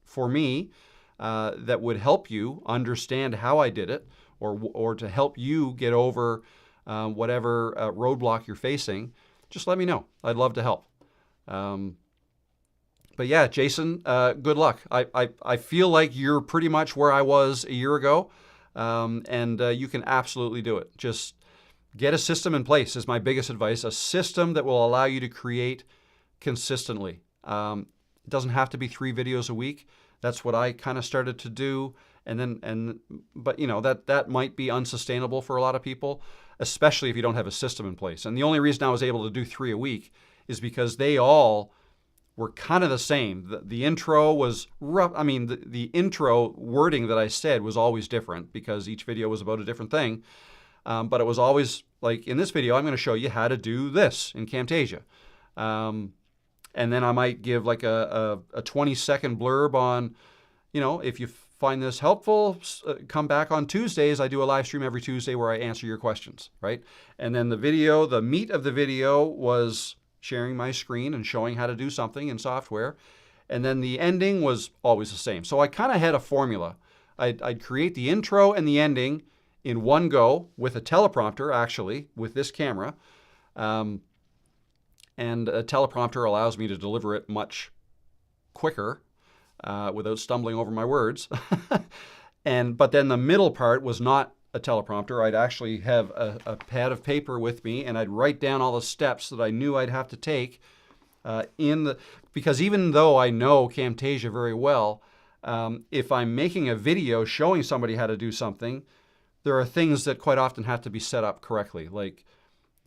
Speaker 1: for me that would help you understand how I did it, or to help you get over whatever roadblock you're facing, just let me know. I'd love to help. But yeah, Jason, good luck. I feel like you're pretty much where I was a year ago, and you can absolutely do it. Just get a system in place is my biggest advice, a system that will allow you to create consistently. It doesn't have to be 3 videos a week. That's what I kind of started to do. But you know, that might be unsustainable for a lot of people, especially if you don't have a system in place. And the only reason I was able to do 3 a week is because they all were kind of the same. The intro was rough. I mean, the intro wording that I said was always different because each video was about a different thing. But it was always like, in this video, I'm going to show you how to do this in Camtasia. And then I might give like a 20-second blurb on, you know, if you find this helpful, come back on Tuesdays. I do a live stream every Tuesday where I answer your questions, right? And then the meat of the video was sharing my screen and showing how to do something in software. And then the ending was always the same. So I kind of had a formula. I'd create the intro and the ending in one go with a teleprompter, actually, with this camera. And a teleprompter allows me to deliver it much quicker without stumbling over my words. But then the middle part was not a teleprompter. I'd actually have a pad of paper with me, and I'd write down all the steps that I knew I'd have to take because even though I know Camtasia very well, if I'm making a video showing somebody how to do something, there are things that quite often have to be set up correctly. Like,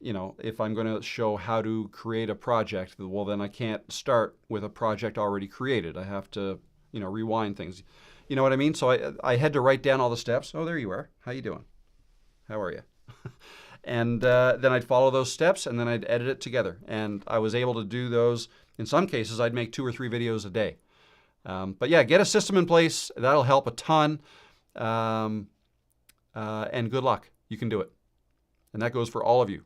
Speaker 1: you know, if I'm going to show how to create a project, well, then I can't start with a project already created. I have to, you know, rewind things. You know what I mean? So I had to write down all the steps. Oh, there you are. How you doing? How are you? And then I'd follow those steps, and then I'd edit it together. And I was able to do those. In some cases, I'd make 2 or 3 videos a day. But yeah, get a system in place. That'll help a ton. And good luck. You can do it. And that goes for all of you.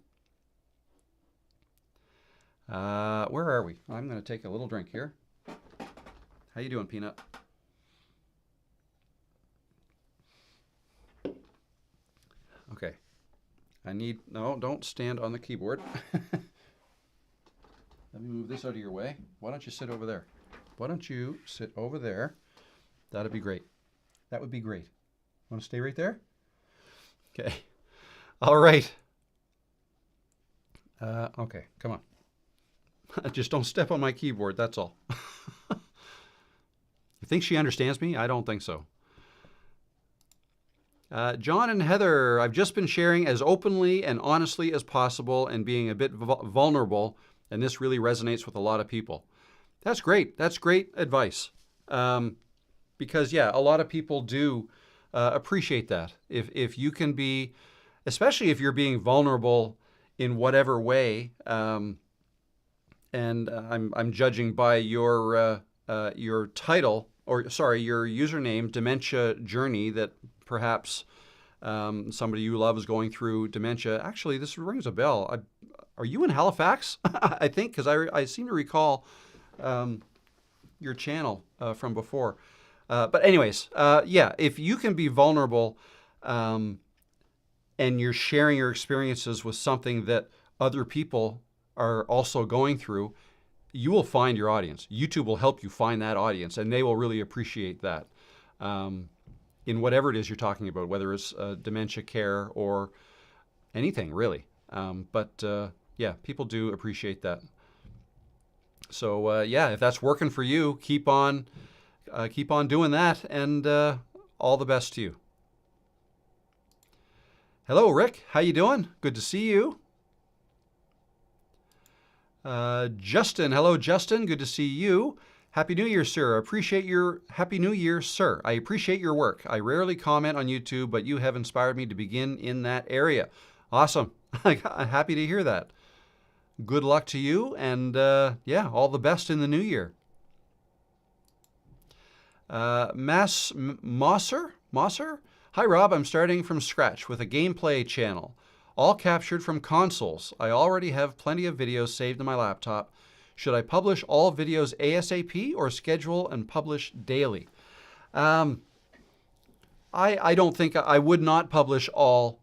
Speaker 1: Where are we? I'm going to take a little drink here. How you doing, Peanut? Okay. No, don't stand on the keyboard. Let me move this out of your way. Why don't you sit over there? Why don't you sit over there? That'd be great. That would be great. Want to stay right there? Okay. All right. Okay, come on. Just don't step on my keyboard, that's all. You think she understands me? I don't think so. John and Heather, I've just been sharing as openly and honestly as possible and being a bit vulnerable, and this really resonates with a lot of people. That's great. That's great advice. Because, yeah, a lot of people do appreciate that. If you can be, especially if you're being vulnerable in whatever way, and I'm judging by your title, or sorry, your username, Dementia Journey, that perhaps somebody you love is going through dementia. Actually, this rings a bell. Are you in Halifax? I think, because I seem to recall your channel from before. But anyways, yeah, if you can be vulnerable and you're sharing your experiences with something that other people are also going through, you will find your audience. YouTube will help you find that audience, and they will really appreciate that in whatever it is you're talking about, whether it's dementia care or anything, really. But yeah, people do appreciate that. So yeah, if that's working for you, keep on doing that, and all the best to you. Hello, Rick. How you doing? Good to see you. Justin. Hello, Justin. Good to see you. Happy New Year, sir. Happy New Year, sir. I appreciate your work. I rarely comment on YouTube, but you have inspired me to begin in that area. Awesome. I'm happy to hear that. Good luck to you, and yeah, all the best in the new year. Mosser? Hi, Rob. I'm starting from scratch with a gameplay channel, all captured from consoles. I already have plenty of videos saved on my laptop. Should I publish all videos ASAP or schedule and publish daily? I don't think I would not publish all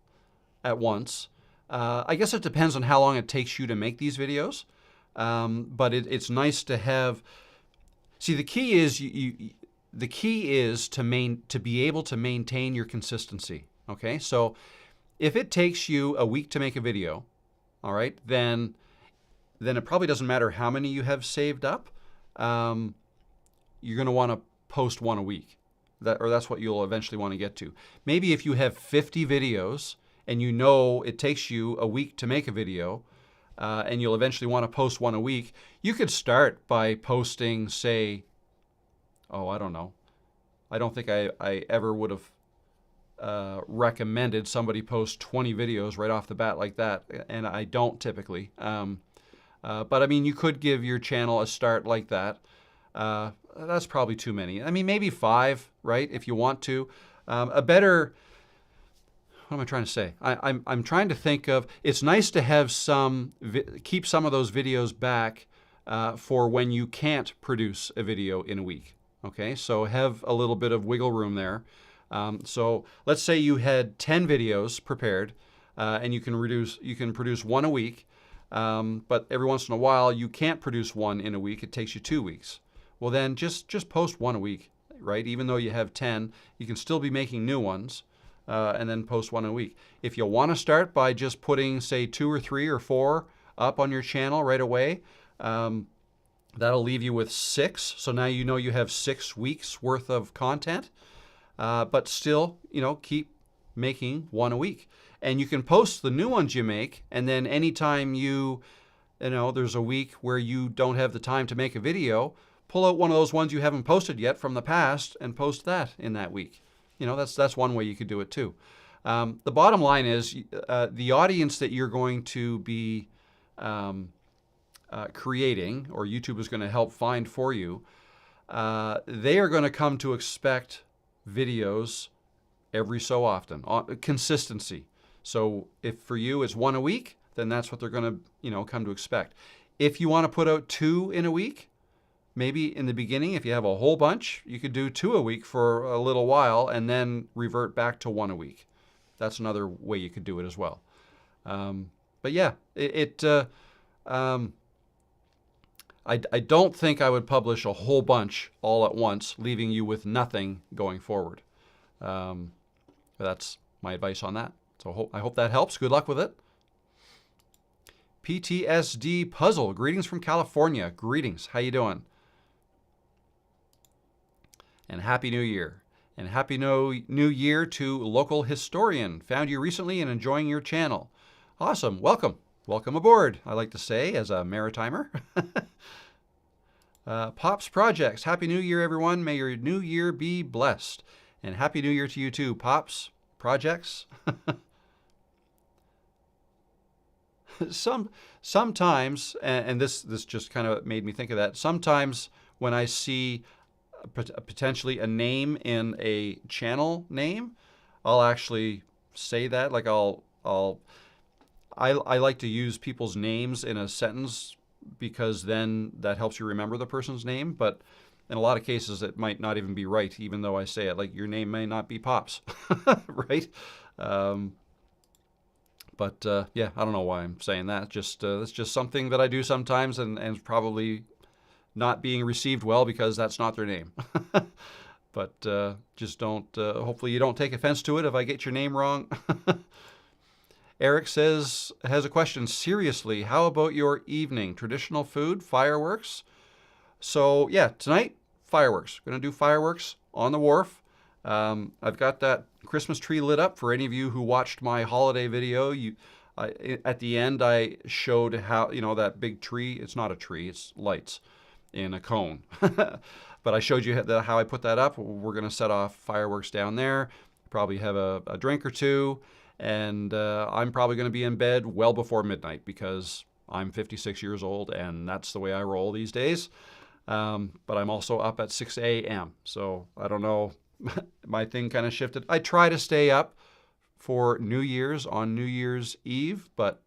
Speaker 1: at once. I guess it depends on how long it takes you to make these videos. But it's nice to have. See, the key is to be able to maintain your consistency. Okay, so if it takes you a week to make a video, all right, then it probably doesn't matter how many you have saved up. You're going to want to post one a week. That's what you'll eventually want to get to. Maybe if you have 50 videos and you know it takes you a week to make a video, and you'll eventually want to post one a week, you could start by posting, say, I don't know. I don't think I ever would have recommended somebody post 20 videos right off the bat like that, and I don't typically. But I mean, you could give your channel a start like that. That's probably too many. I mean, maybe 5, right? If you want to. What am I trying to say? I'm trying to think of, it's nice to have keep some of those videos back for when you can't produce a video in a week. Okay, so have a little bit of wiggle room there. So let's say you had 10 videos prepared, and you can produce one a week. But every once in a while you can't produce one in a week. It takes you 2 weeks. Well, then just post one a week, right? Even though you have 10, you can still be making new ones, and then post one a week. If you want to start by just putting, say, 2 or 3 or 4 up on your channel right away, that'll leave you with 6. So now you know you have 6 weeks worth of content, but still, keep making one a week. And you can post the new ones you make, and then anytime there's a week where you don't have the time to make a video, pull out one of those ones you haven't posted yet from the past and post that in that week. That's one way you could do it too. The bottom line is the audience that you're going to be creating, or YouTube is going to help find for you, they are going to come to expect videos every so often. Consistency. So if for you it's one a week, then that's what they're going to, come to expect. If you want to put out 2 in a week, maybe in the beginning, if you have a whole bunch, you could do 2 a week for a little while and then revert back to 1 a week. That's another way you could do it as well. But yeah, I don't think I would publish a whole bunch all at once, leaving you with nothing going forward. That's my advice on that. So I hope that helps. Good luck with it. PTSD Puzzle. Greetings from California. Greetings. How you doing? And Happy New Year. And Happy New Year to Local Historian. Found you recently and enjoying your channel. Awesome. Welcome. Welcome aboard, I like to say, as a Maritimer. Pops Projects. Happy New Year, everyone. May your new year be blessed. And Happy New Year to you too, Pops Projects. Sometimes, and this just kind of made me think of that, sometimes when I see potentially a name in a channel name, I'll actually say that. Like I like to use people's names in a sentence because then that helps you remember the person's name. But in a lot of cases, it might not even be right, even though I say it. Like your name may not be Pops, right? But yeah, I don't know why I'm saying that. Just it's just something that I do sometimes, and probably not being received well because that's not their name. But just don't. Hopefully, you don't take offense to it if I get your name wrong. Eric has a question. Seriously, how about your evening? Traditional food, fireworks? So yeah, tonight fireworks. Going to do fireworks on the wharf. I've got that Christmas tree lit up for any of you who watched my holiday video. At the end, I showed how, that big tree, it's not a tree, it's lights in a cone. But I showed you how I put that up. We're going to set off fireworks down there, probably have a drink or two, and I'm probably going to be in bed well before midnight because I'm 56 years old and that's the way I roll these days. But I'm also up at 6 a.m. So I don't know. My thing kind of shifted. I try to stay up for New Year's on New Year's Eve, but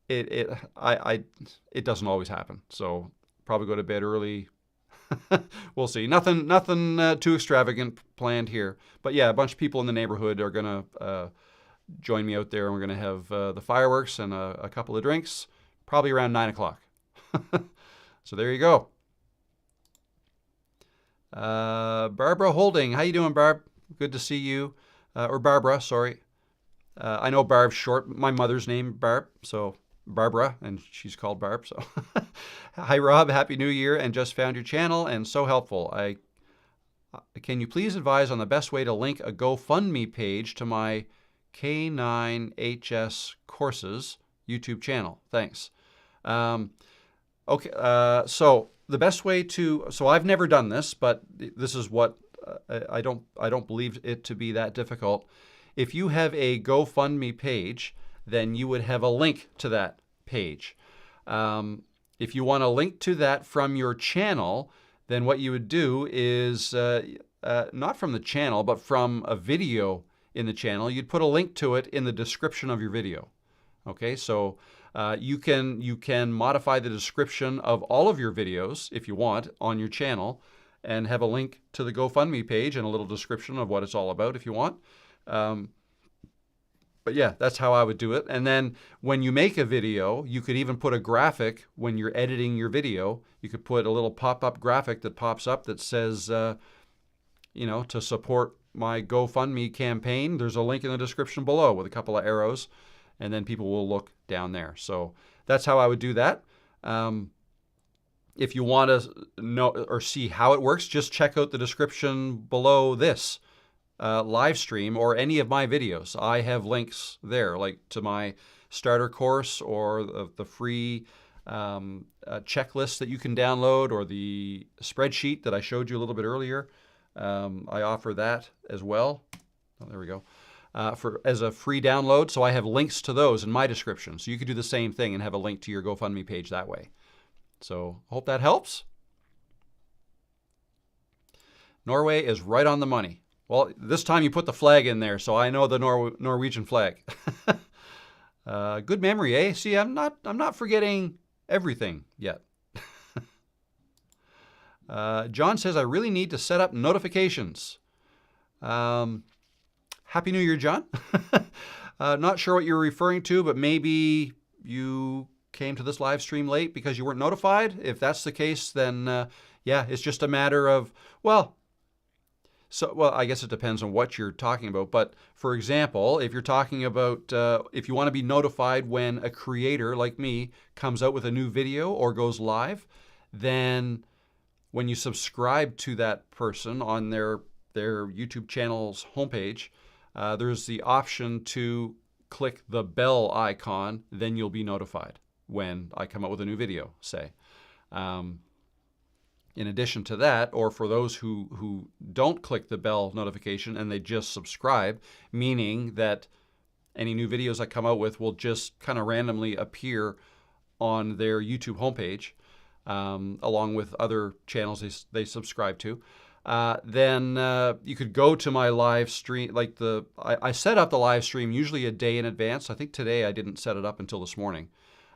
Speaker 1: it doesn't always happen. So probably go to bed early. We'll see. Nothing too extravagant planned here. But yeah, a bunch of people in the neighborhood are gonna join me out there, and we're gonna have the fireworks and a couple of drinks, probably around 9 o'clock. So there you go. Barbara Holding. How you doing, Barb? Good to see you. Or Barbara, sorry. I know Barb's short. My mother's name, Barb, so Barbara, and she's called Barb. So, hi, Rob. Happy New Year, and just found your channel, and so helpful. Can you please advise on the best way to link a GoFundMe page to my K9HS Courses YouTube channel? Thanks. Okay, so the best way so I've never done this, but this is what I don't believe it to be that difficult. If you have a GoFundMe page, then you would have a link to that page. If you want a link to that from your channel, then what you would do is not from the channel, but from a video in the channel, you'd put a link to it in the description of your video. Okay, so you can modify the description of all of your videos if you want on your channel and have a link to the GoFundMe page and a little description of what it's all about if you want. But yeah, that's how I would do it. And then when you make a video, you could even put a graphic when you're editing your video. You could put a little pop-up graphic that pops up that says, to support my GoFundMe campaign. There's a link in the description below with a couple of arrows, and then people will look down there. So that's how I would do that. If you want to know or see how it works, just check out the description below this live stream or any of my videos. I have links there, like to my starter course or the free checklist that you can download, or the spreadsheet that I showed you a little bit earlier. I offer that as well. Oh, there we go. As a free download. So I have links to those in my description. So you could do the same thing and have a link to your GoFundMe page that way. So hope that helps. Norway is right on the money. Well, this time you put the flag in there, so I know the Norwegian flag. Good memory, eh? See, I'm not forgetting everything yet. John says, I really need to set up notifications. Happy New Year, John. Not sure what you're referring to, but maybe you came to this live stream late because you weren't notified. If that's the case, then yeah, it's just a matter of, well, So, well, I guess it depends on what you're talking about. But for example, if you're talking about if you want to be notified when a creator like me comes out with a new video or goes live, then when you subscribe to that person on their YouTube channel's homepage, there's the option to click the bell icon. Then you'll be notified when I come out with a new video, say. In addition to that, or for those who don't click the bell notification and they just subscribe, meaning that any new videos I come out with will just kind of randomly appear on their YouTube homepage, along with other channels they subscribe to, then you could go to my live stream. Like I set up the live stream usually a day in advance. I think today I didn't set it up until this morning.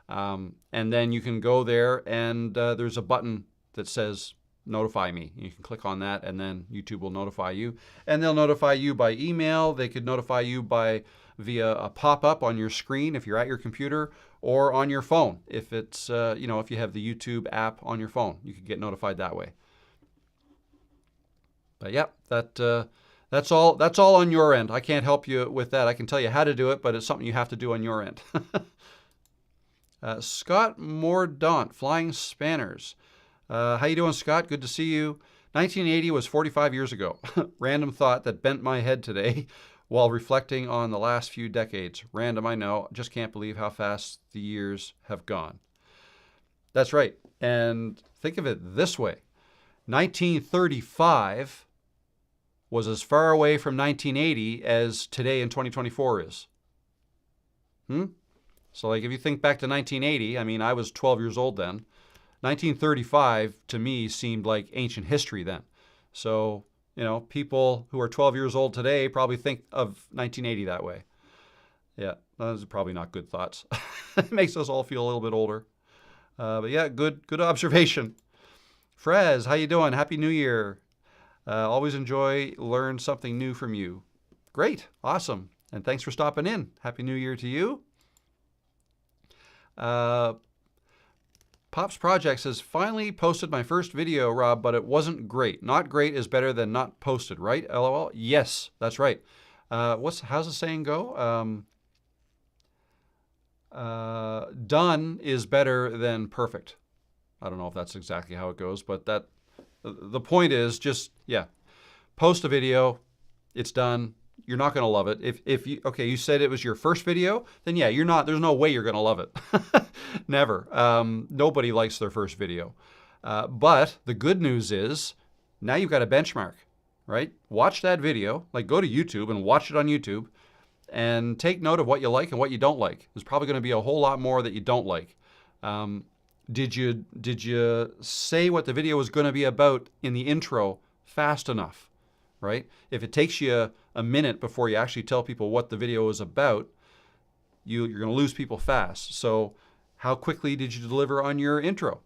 Speaker 1: And then you can go there and there's a button that says notify me. You can click on that and then YouTube will notify you. And they'll notify you by email. They could notify you via a pop-up on your screen if you're at your computer, or on your phone. If it's, if you have the YouTube app on your phone, you could get notified that way. But yeah, that's all on your end. I can't help you with that. I can tell you how to do it, but it's something you have to do on your end. Scott Mordaunt, Flying Spanners. How you doing, Scott? Good to see you. 1980 was 45 years ago. Random thought that bent my head today while reflecting on the last few decades. Random, I know. Just can't believe how fast the years have gone. That's right. And think of it this way. 1935 was as far away from 1980 as today in 2024 is. So like if you think back to 1980, I mean, I was 12 years old then. 1935 to me seemed like ancient history then. So, people who are 12 years old today probably think of 1980 that way. Yeah, those are probably not good thoughts. It makes us all feel a little bit older. But yeah, good observation. Frez, how you doing? Happy New Year. Always learn something new from you. Great, awesome. And thanks for stopping in. Happy New Year to you. Pops Project says, finally posted my first video, Rob, but it wasn't great. Not great is better than not posted, right? LOL. Yes, that's right. How's the saying go? Done is better than perfect. I don't know if that's exactly how it goes, but the point is just, post a video, it's done. You're not going to love it. If you said it was your first video, then there's no way you're going to love it. Never. Nobody likes their first video. But the good news is now you've got a benchmark, right? Watch that video, like go to YouTube and watch it on YouTube and take note of what you like and what you don't like. There's probably going to be a whole lot more that you don't like. Did you say what the video was going to be about in the intro fast enough, right? If it takes you a minute before you actually tell people what the video is about, you're going to lose people fast. So how quickly did you deliver on your intro?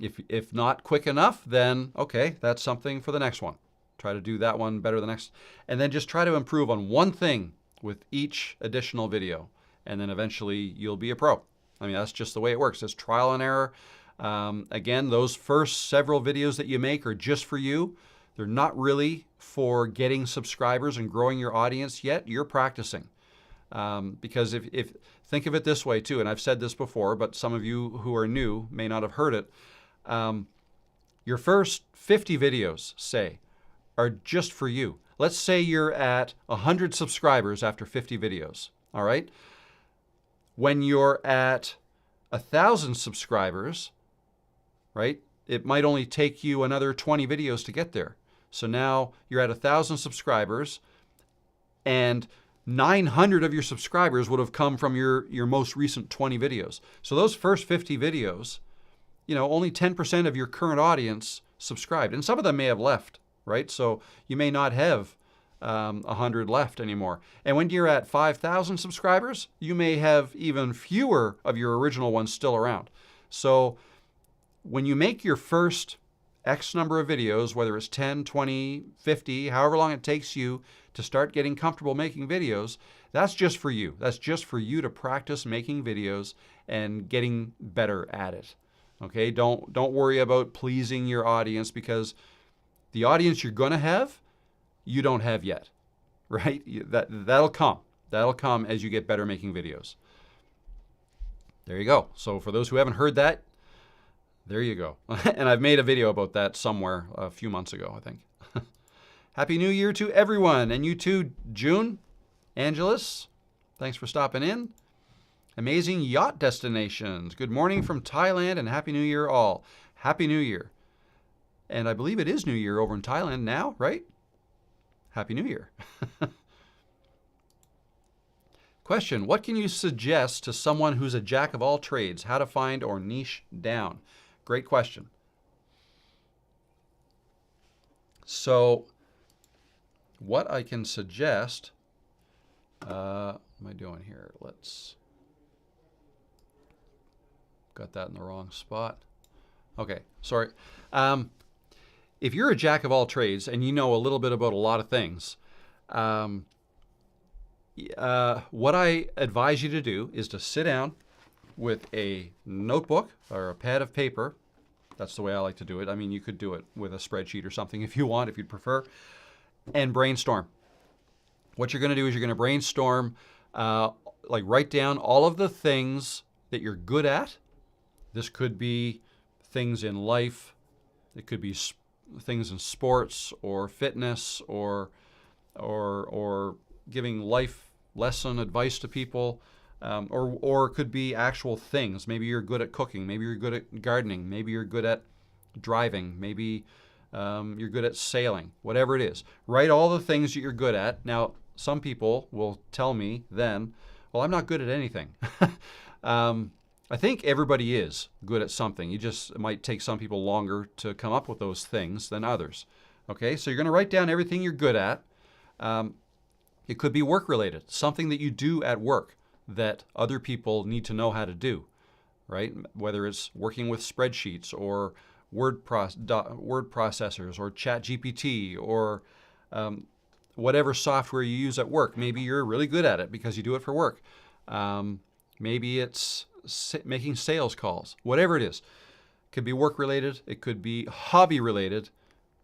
Speaker 1: If not quick enough, then okay, that's something for the next one. Try to do that one better the next. And then just try to improve on one thing with each additional video. And then eventually you'll be a pro. I mean, that's just the way it works. It's trial and error. Again, those first several videos that you make are just for you. They're not really for getting subscribers and growing your audience yet. You're practicing. Because if think of it this way too, and I've said this before, but some of you who are new may not have heard it. Your first 50 videos, say, are just for you. Let's say you're at 100 subscribers after 50 videos, all right? When you're at 1,000 subscribers, right, it might only take you another 20 videos to get there. So now you're at 1,000 subscribers, and 900 of your subscribers would have come from your most recent 20 videos. So those first 50 videos, only 10% of your current audience subscribed. And some of them may have left, right? So you may not have 100 left anymore. And when you're at 5,000 subscribers, you may have even fewer of your original ones still around. So when you make your first X number of videos, whether it's 10, 20, 50, however long it takes you to start getting comfortable making videos, that's just for you. That's just for you to practice making videos and getting better at it. Okay, don't worry about pleasing your audience, because The audience you're going to have, you don't have yet, right? That'll come. That'll come as you get better making videos. There you go. So for those who haven't heard that, there you go. And I've made a video about that somewhere a few months ago, I think. Happy New Year to everyone. And you too, June, Angeles. Thanks for stopping in. Amazing yacht destinations. Good morning from Thailand and Happy New Year all. Happy New Year. And I believe it is New Year over in Thailand now, right? Happy New Year. Question, what can you suggest to someone who's a jack of all trades? How to find or niche down? Great question. So what I can suggest, what am I doing here? Got that in the wrong spot. Okay, sorry. If you're a jack of all trades and you know a little bit about a lot of things, what I advise you to do is to sit down with a notebook or a pad of paper. That's the way I like to do it. I mean, you could do it with a spreadsheet or something if you want, if you'd prefer, and brainstorm. What you're going to do is you're going to brainstorm, like write down all of the things that you're good at. This could be things in life. It could be things in sports or fitness or giving life lesson advice to people, or it could be actual things. Maybe you're good at cooking. Maybe you're good at gardening. Maybe you're good at driving. Maybe you're good at sailing. Whatever it is, write all the things that you're good at. Now, some people will tell me then, well, I'm not good at anything. I think everybody is good at something. It might take some people longer to come up with those things than others. Okay, so you're going to write down everything you're good at. It could be work-related, something that you do at work that other people need to know how to do, right? Whether it's working with spreadsheets or word processors or ChatGPT or whatever software you use at work. Maybe you're really good at it because you do it for work. Maybe it's making sales calls, whatever it is. It could be work-related. It could be hobby-related,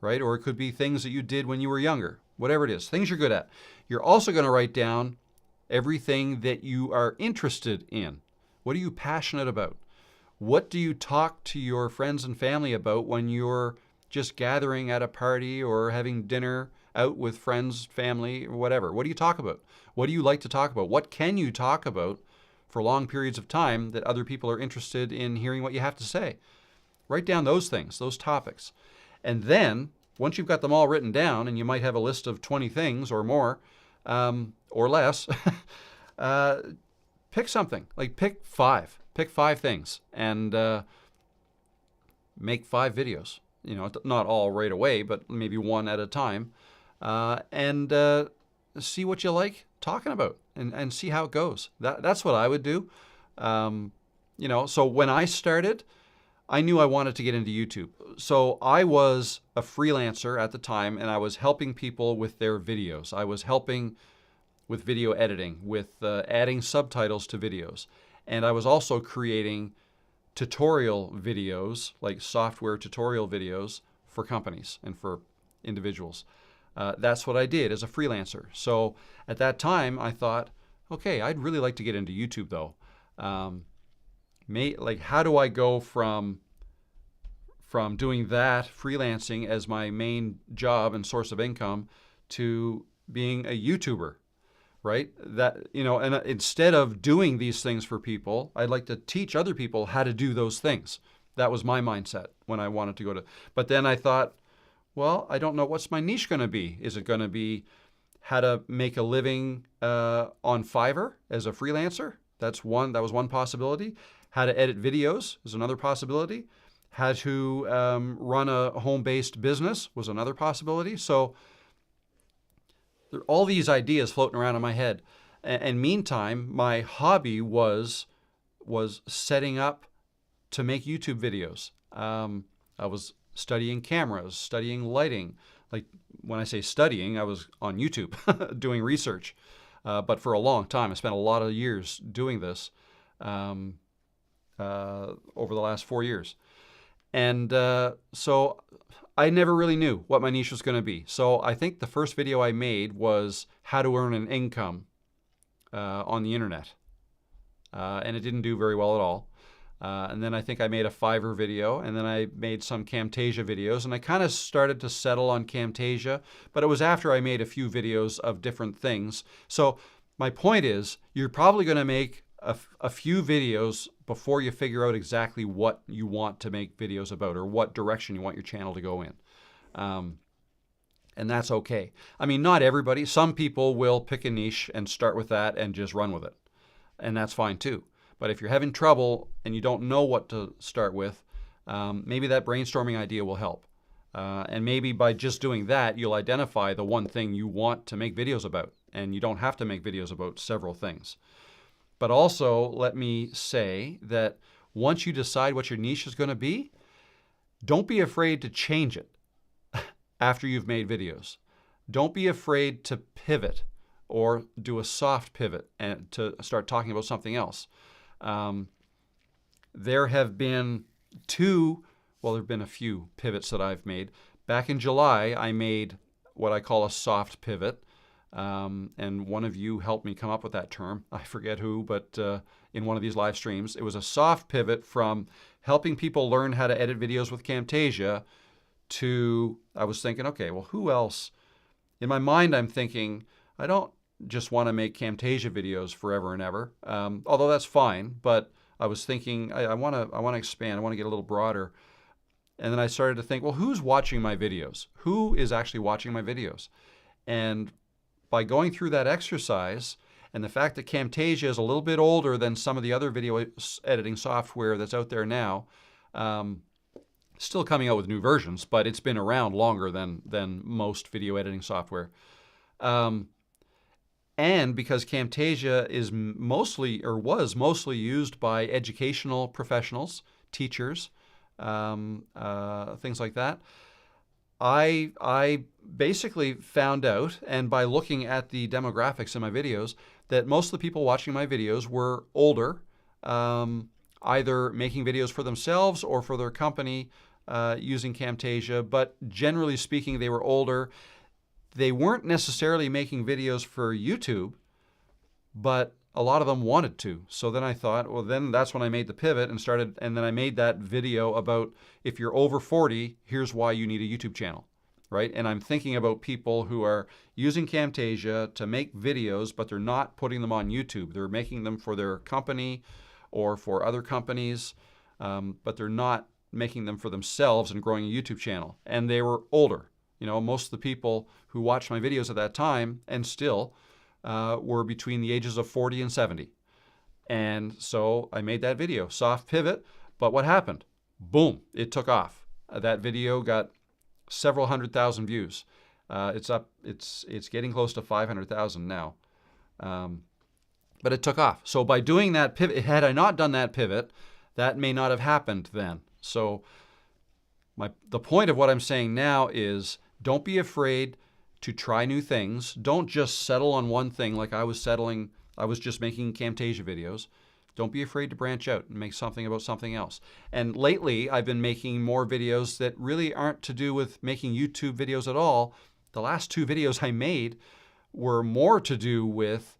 Speaker 1: right? Or it could be things that you did when you were younger. Whatever it is, things you're good at. You're also going to write down everything that you are interested in. What are you passionate about? What do you talk to your friends and family about when you're just gathering at a party or having dinner out with friends, family, or whatever? What do you talk about? What do you like to talk about? What can you talk about for long periods of time that other people are interested in hearing what you have to say? Write down those things, those topics. And then, once you've got them all written down, and you might have a list of 20 things or more, or less, pick something. Like pick 5. Pick 5 things and make 5 videos. You know, not all right away, but maybe one at a time. And see what you like talking about and see how it goes. That's what I would do. You know, so when I started, I knew I wanted to get into YouTube. So I was a freelancer at the time, and I was helping people with their videos. I was helping with video editing, with adding subtitles to videos. And I was also creating tutorial videos, like software tutorial videos for companies and for individuals. That's what I did as a freelancer. So at that time, I thought, okay, I'd really like to get into YouTube though. How do I go from doing that, freelancing as my main job and source of income, to being a YouTuber, right? That, you know, and instead of doing these things for people, I'd like to teach other people how to do those things. That was my mindset when I wanted to go to, but then I thought, well, I don't know what's my niche going to be. Is it going to be how to make a living on Fiverr as a freelancer? That was one possibility. How to edit videos is another possibility. How to run a home-based business was another possibility. So there are all these ideas floating around in my head. And meantime, my hobby was setting up to make YouTube videos. I was studying cameras, studying lighting. Like when I say studying, I was on YouTube doing research. But for a long time, I spent a lot of years doing this over the last 4 years. And so I never really knew what my niche was going to be. So I think the first video I made was how to earn an income on the internet. And it didn't do very well at all. And then I think I made a Fiverr video, and then I made some Camtasia videos, and I kind of started to settle on Camtasia, but it was after I made a few videos of different things. So my point is, you're probably going to make a few videos before you figure out exactly what you want to make videos about or what direction you want your channel to go in. And that's okay. I mean, not everybody. Some people will pick a niche and start with that and just run with it. And that's fine too. But if you're having trouble and you don't know what to start with, maybe that brainstorming idea will help. And maybe by just doing that, you'll identify the one thing you want to make videos about. And you don't have to make videos about several things. But also, let me say that once you decide what your niche is going to be, don't be afraid to change it after you've made videos. Don't be afraid to pivot or do a soft pivot and to start talking about something else. There have been a few pivots that I've made. Back in July, I made what I call a soft pivot. And one of you helped me come up with that term. I forget who, but in one of these live streams, it was a soft pivot from helping people learn how to edit videos with Camtasia to, I was thinking, okay, well, who else? In my mind, I'm thinking, I don't just want to make Camtasia videos forever and ever, although that's fine, but I was thinking, I want to expand, I want to get a little broader. And then I started to think, well, who's watching my videos? Who is actually watching my videos? And by going through that exercise, and the fact that Camtasia is a little bit older than some of the other video editing software that's out there now, still coming out with new versions, but it's been around longer than most video editing software. And because Camtasia is was mostly used by educational professionals, teachers, things like that, I basically found out, and by looking at the demographics in my videos, that most of the people watching my videos were older, either making videos for themselves or for their company using Camtasia, but generally speaking, they were older. They weren't necessarily making videos for YouTube, but a lot of them wanted to. So then I thought, well, then that's when I made the pivot and then I made that video about if you're over 40, here's why you need a YouTube channel, right? And I'm thinking about people who are using Camtasia to make videos, but they're not putting them on YouTube. They're making them for their company or for other companies, but they're not making them for themselves and growing a YouTube channel. And they were older. You know, most of the people who watched my videos at that time and still were between the ages of 40 and 70. And so I made that video, soft pivot. But what happened? Boom, it took off. That video got several 100,000 views. It's getting close to 500,000 now. But it took off. So by doing that pivot, had I not done that pivot, that may not have happened then. So the point of what I'm saying now is don't be afraid to try new things. Don't just settle on one thing like I was settling. I was just making Camtasia videos. Don't be afraid to branch out and make something about something else. And lately, I've been making more videos that really aren't to do with making YouTube videos at all. The last 2 videos I made were more to do with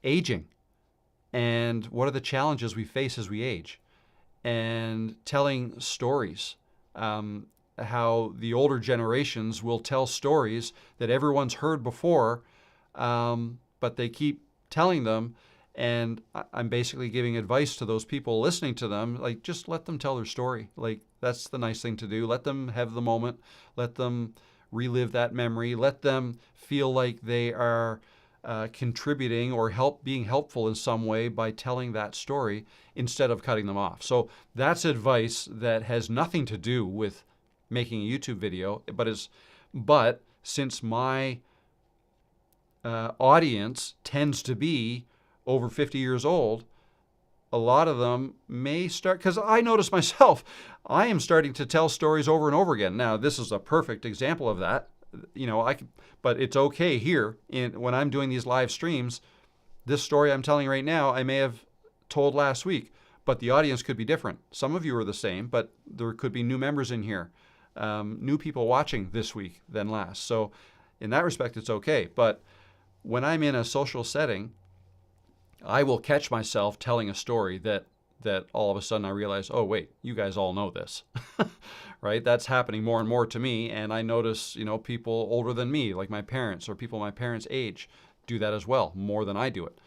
Speaker 1: aging and what are the challenges we face as we age, and telling stories. How the older generations will tell stories that everyone's heard before, but they keep telling them, and I'm basically giving advice to those people listening to them, like just let them tell their story. Like that's the nice thing to do. Let them have the moment. Let them relive that memory. Let them feel like they are contributing or being helpful in some way by telling that story instead of cutting them off. So that's advice that has nothing to do with making a YouTube video, but since my audience tends to be over 50 years old, a lot of them may start, because I notice myself, I am starting to tell stories over and over again. Now, this is a perfect example of that. You know, but it's okay here when I'm doing these live streams. This story I'm telling right now, I may have told last week, but the audience could be different. Some of you are the same, but there could be new members in here, new people watching this week than last. So in that respect, it's okay. But when I'm in a social setting, I will catch myself telling a story that all of a sudden I realize, oh wait, you guys all know this, right? That's happening more and more to me, and I notice, people older than me, like my parents or people my parents' age, do that as well, more than I do it.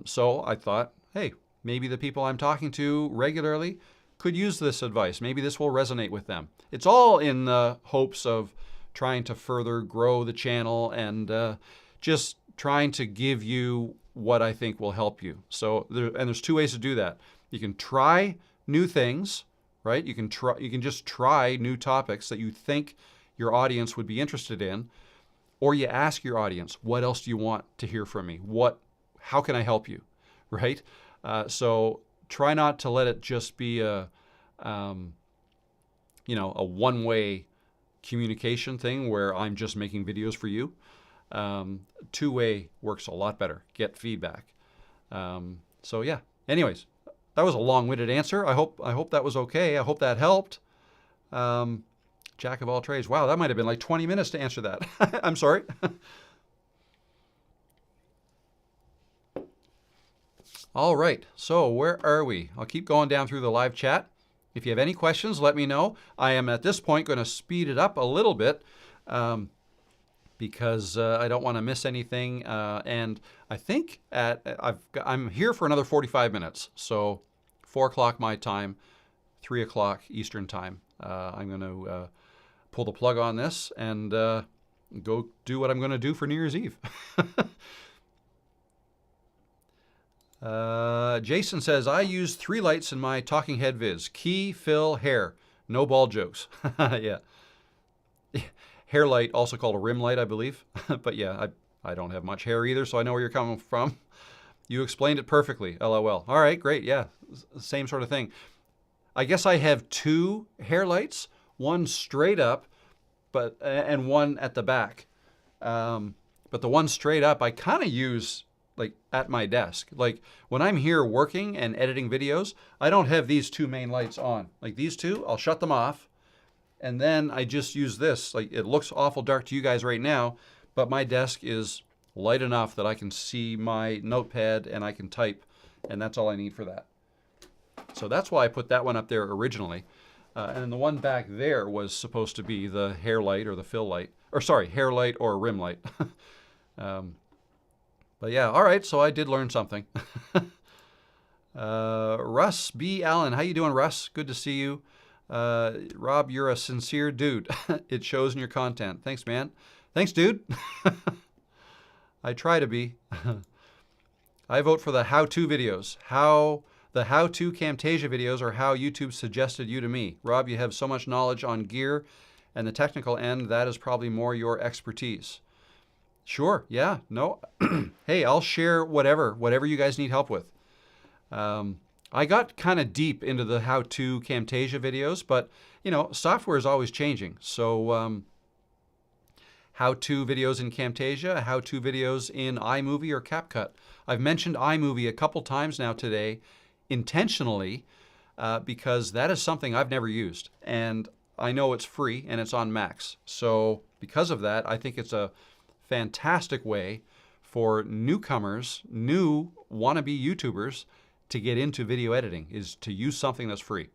Speaker 1: So I thought, hey, maybe the people I'm talking to regularly could use this advice. Maybe this will resonate with them. It's all in the hopes of trying to further grow the channel and just trying to give you what I think will help you. So there's two ways to do that. You can try new things, right? You can just try new topics that you think your audience would be interested in, or you ask your audience, what else do you want to hear from me? How can I help you, right? So try not to let it just be a one-way communication thing where I'm just making videos for you. Two-way works a lot better. Get feedback. So yeah. Anyways, that was a long-winded answer. I hope that was okay. I hope that helped. Jack of all trades. Wow, that might have been like 20 minutes to answer that. I'm sorry. All right, so where are we? I'll keep going down through the live chat. If you have any questions, let me know. I am at this point going to speed it up a little bit because I don't want to miss anything. And I think I'm here for another 45 minutes. So 4 o'clock my time, 3 o'clock Eastern time. I'm going to pull the plug on this and go do what I'm going to do for New Year's Eve. Jason says, I use 3 lights in my talking head vids. Key, fill, hair. No ball jokes. Yeah. Hair light, also called a rim light, I believe. But yeah, I don't have much hair either, so I know where you're coming from. You explained it perfectly. LOL. All right, great. Yeah, same sort of thing. I guess I have 2 hair lights, one straight up, and one at the back. But the one straight up, I kind of use like at my desk. Like when I'm here working and editing videos, I don't have these 2 main lights on. Like these 2, I'll shut them off. And then I just use this. Like it looks awful dark to you guys right now, but my desk is light enough that I can see my notepad and I can type, and that's all I need for that. So that's why I put that one up there originally. And then the one back there was supposed to be the hair light or the fill light. Or sorry, hair light or rim light. But yeah, all right, so I did learn something. Russ B. Allen, how you doing, Russ? Good to see you. Rob, you're a sincere dude. It shows in your content. Thanks, man. Thanks, dude. I try to be. I vote for the how-to videos. The how-to Camtasia videos are how YouTube suggested you to me. Rob, you have so much knowledge on gear and the technical end, that is probably more your expertise. Sure, yeah, no. Hey, I'll share whatever you guys need help with. I got kind of deep into the how-to Camtasia videos, but, software is always changing. So how-to videos in Camtasia, how-to videos in iMovie or CapCut. I've mentioned iMovie a couple times now today intentionally because that is something I've never used. And I know it's free and it's on Macs. So because of that, I think it's a fantastic way for newcomers, new wannabe YouTubers to get into video editing is to use something that's free.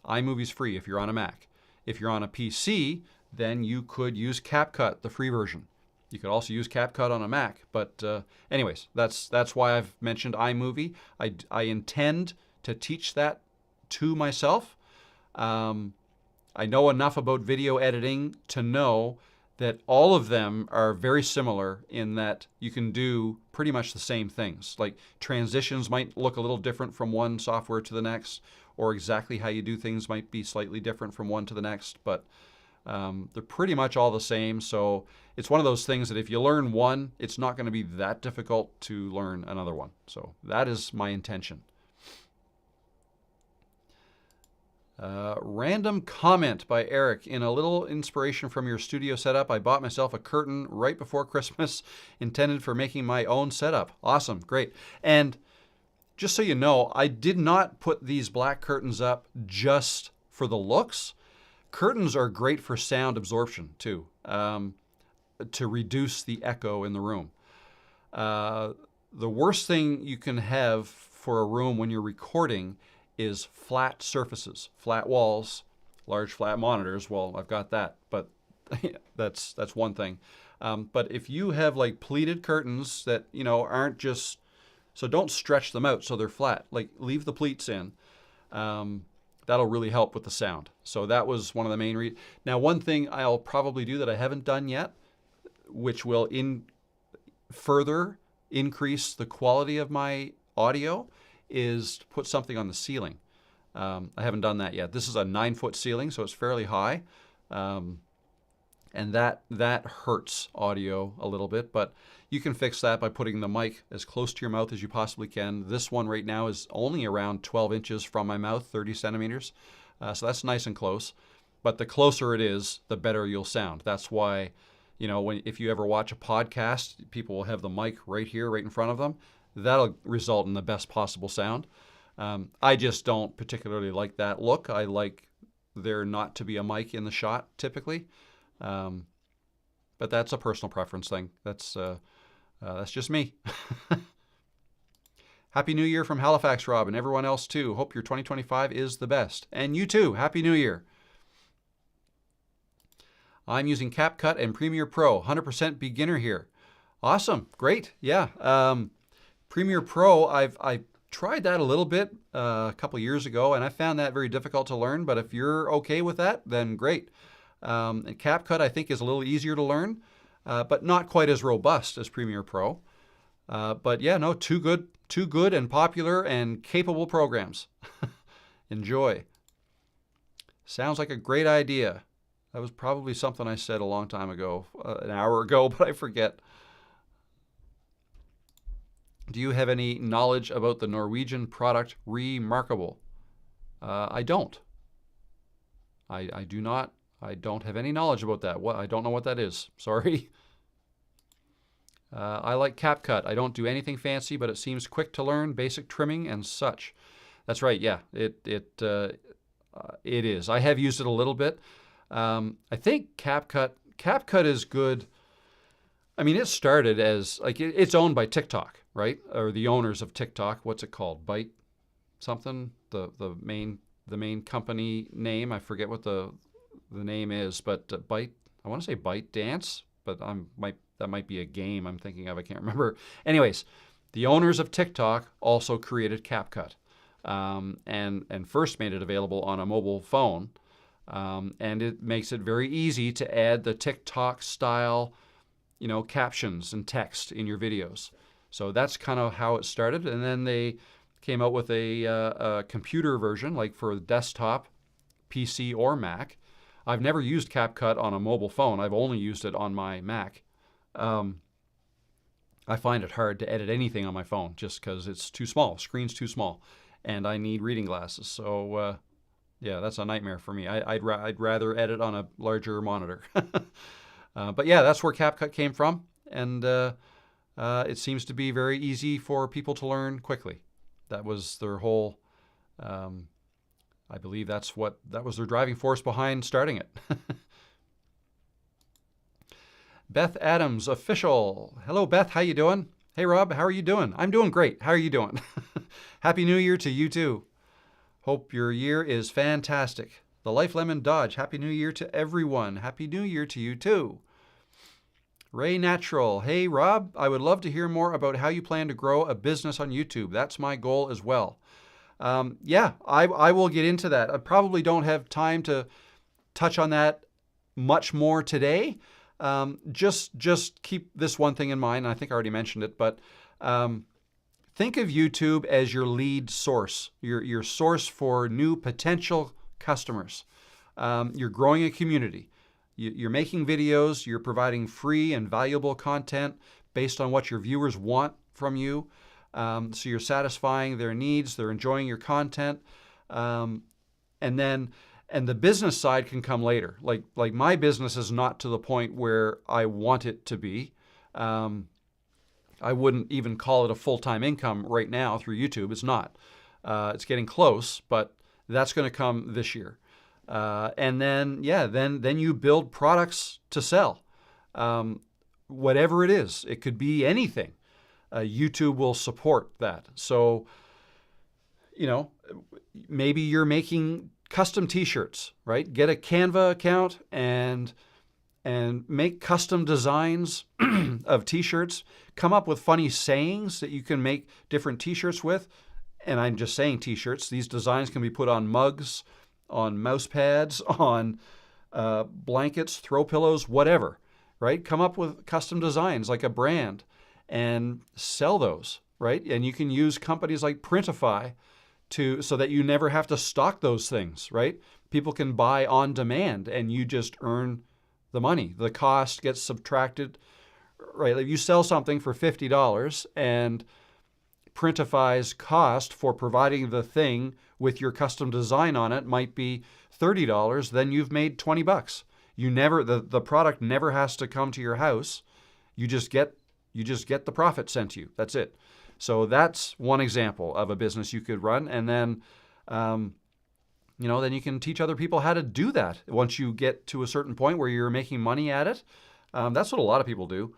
Speaker 1: iMovie's free if you're on a Mac. If you're on a PC, then you could use CapCut, the free version. You could also use CapCut on a Mac. But anyways, that's why I've mentioned iMovie. I intend to teach that to myself. I know enough about video editing to know that all of them are very similar in that you can do pretty much the same things. Like transitions might look a little different from one software to the next, or exactly how you do things might be slightly different from one to the next, but they're pretty much all the same. So it's one of those things that if you learn one, it's not going to be that difficult to learn another one. So that is my intention. Random comment by Eric. In a little inspiration from your studio setup, I bought myself a curtain right before Christmas intended for making my own setup. Awesome. Great. And just so you know, I did not put these black curtains up just for the looks. Curtains are great for sound absorption too, to reduce the echo in the room. The worst thing you can have for a room when you're recording is flat surfaces, flat walls, large flat monitors. Well, I've got that, but that's one thing. But if you have like pleated curtains that, aren't just, so don't stretch them out so they're flat. Like leave the pleats in. That'll really help with the sound. So that was one of the main reasons. Now, one thing I'll probably do that I haven't done yet, which will further increase the quality of my audio, is to put something on the ceiling. I haven't done that yet. This is a 9-foot ceiling, so it's fairly high. And that hurts audio a little bit, but you can fix that by putting the mic as close to your mouth as you possibly can. This one right now is only around 12 inches from my mouth, 30 centimeters. So that's nice and close. But the closer it is, the better you'll sound. That's why, if you ever watch a podcast, people will have the mic right here, right in front of them. That'll result in the best possible sound. I just don't particularly like that look. I like there not to be a mic in the shot typically. But that's a personal preference thing. That's just me. Happy New Year from Halifax, Rob, and everyone else too. Hope your 2025 is the best. And you too. Happy New Year. I'm using CapCut and Premiere Pro. 100% beginner here. Awesome. Great. Yeah. Premiere Pro, I tried that a little bit a couple years ago, and I found that very difficult to learn. But if you're okay with that, then great. And CapCut, I think, is a little easier to learn, but not quite as robust as Premiere Pro. But yeah, no, two good and popular and capable programs. Enjoy. Sounds like a great idea. That was probably something I said a long time ago, an hour ago, but I forget. Do you have any knowledge about the Norwegian product Remarkable? I don't. I do not. I don't have any knowledge about that. I don't know what that is. Sorry. I like CapCut. I don't do anything fancy, but it seems quick to learn, basic trimming and such. That's right. Yeah, it is. I have used it a little bit. I think CapCut is good. I mean, it started as it's owned by TikTok, right? Or the owners of TikTok. What's it called? Byte something. The main company name. I forget what the name is, but Byte. I want to say Byte Dance, but that might be a game I'm thinking of. I can't remember. Anyways, the owners of TikTok also created CapCut, and first made it available on a mobile phone, and it makes it very easy to add the TikTok style, captions and text in your videos. So that's kind of how it started, and then they came out with a computer version, like for the desktop, PC or Mac. I've never used CapCut on a mobile phone. I've only used it on my Mac. I find it hard to edit anything on my phone just because it's too small. Screen's too small, and I need reading glasses. So yeah, that's a nightmare for me. I'd rather edit on a larger monitor. But yeah, that's where CapCut came from, and it seems to be very easy for people to learn quickly. That was their whole. I believe that was their driving force behind starting it. Beth Adams, official. Hello, Beth. How you doing? Hey, Rob. How are you doing? I'm doing great. How are you doing? Happy New Year to you too. Hope your year is fantastic. The Life Lemon Dodge. Happy New Year to everyone. Happy New Year to you too. Ray Natural. Hey, Rob. I would love to hear more about how you plan to grow a business on YouTube. That's my goal as well. Yeah, I will get into that. I probably don't have time to touch on that much more today. Just keep this one thing in mind. And I think I already mentioned it, but think of YouTube as your lead source, your source for new potential customers. You're growing a community. You're making videos. You're providing free and valuable content based on what your viewers want from you. So you're satisfying their needs, they're enjoying your content, and the business side can come later. Like my business is not to the point where I want it to be. I wouldn't even call it a full-time income right now through YouTube. It's not. It's getting close, but that's going to come this year. And then, then you build products to sell. Whatever it is, it could be anything. YouTube will support that. So, maybe you're making custom t-shirts, right? Get a Canva account and make custom designs of t-shirts. Come up with funny sayings that you can make different t-shirts with. And I'm just saying t-shirts. These designs can be put on mugs, on mouse pads, on blankets, throw pillows, whatever, right? Come up with custom designs like a brand and sell those, right? And you can use companies like Printify so that you never have to stock those things, right? People can buy on demand and you just earn the money. The cost gets subtracted, right? If you sell something for $50 and Printify's cost for providing the thing with your custom design on it might be $30, then you've made $20. The product never has to come to your house. You just get the profit sent to you. That's it. So that's one example of a business you could run. And then, then you can teach other people how to do that once you get to a certain point where you're making money at it. That's what a lot of people do.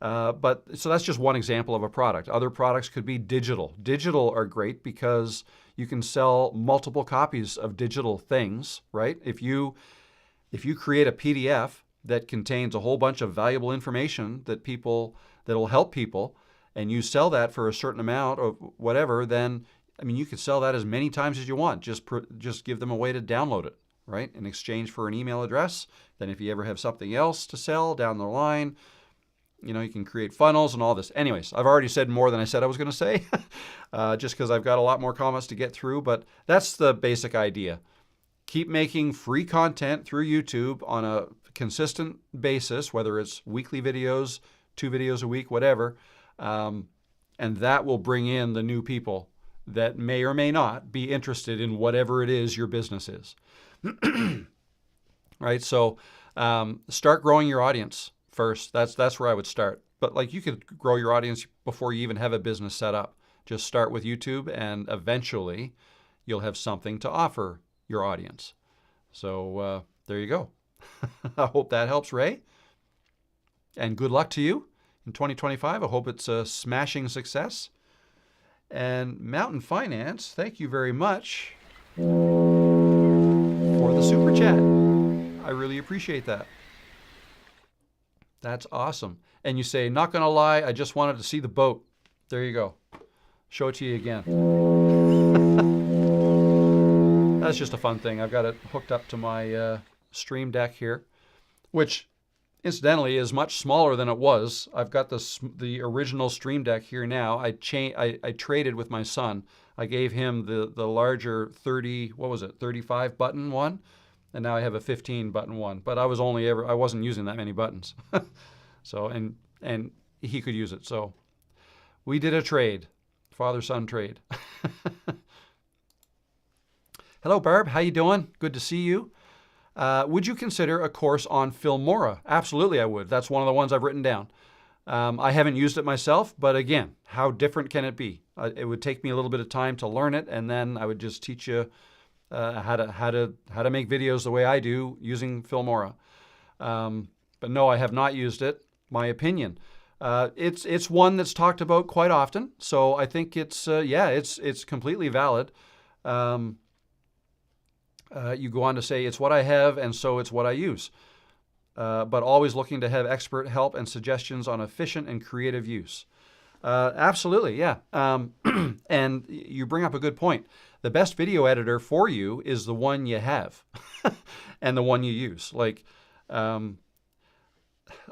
Speaker 1: So that's just one example of a product. Other products could be digital. Digital are great because you can sell multiple copies of digital things, right? If you create a PDF that contains a whole bunch of valuable information that'll help people, and you sell that for a certain amount or whatever, then you could sell that as many times as you want. Just give them a way to download it, right? In exchange for an email address. Then if you ever have something else to sell down the line, you can create funnels and all this. Anyways, I've already said more than I said I was going to say, just because I've got a lot more comments to get through. But that's the basic idea. Keep making free content through YouTube on a consistent basis, whether it's weekly videos, 2 videos a week, whatever. And that will bring in the new people that may or may not be interested in whatever it is your business is. Right? So start growing your audience first. That's where I would start. But you could grow your audience before you even have a business set up. Just start with YouTube and eventually you'll have something to offer your audience. So there you go. I hope that helps, Ray. And good luck to you in 2025. I hope it's a smashing success. And Mountain Finance, thank you very much for the super chat. I really appreciate that. That's awesome. And you say, not going to lie, I just wanted to see the boat. There you go. Show it to you again. That's just a fun thing. I've got it hooked up to my Stream Deck here, which incidentally is much smaller than it was. I've got the original Stream Deck here now. I traded with my son. I gave him the larger 35 button one, and now I have a 15 button one. But I wasn't using that many buttons. So and he could use it. So we did a trade, father-son trade. Hello, Barb. How you doing? Good to see you. Would you consider a course on Filmora? Absolutely, I would. That's one of the ones I've written down. I haven't used it myself, but again, how different can it be? It would take me a little bit of time to learn it, and then I would just teach you how to make videos the way I do using Filmora. But no, I have not used it. My opinion. It's one that's talked about quite often, so I think it's completely valid. You go on to say, it's what I have, and so it's what I use. But always looking to have expert help and suggestions on efficient and creative use. Absolutely, yeah. And you bring up a good point. The best video editor for you is the one you have and the one you use.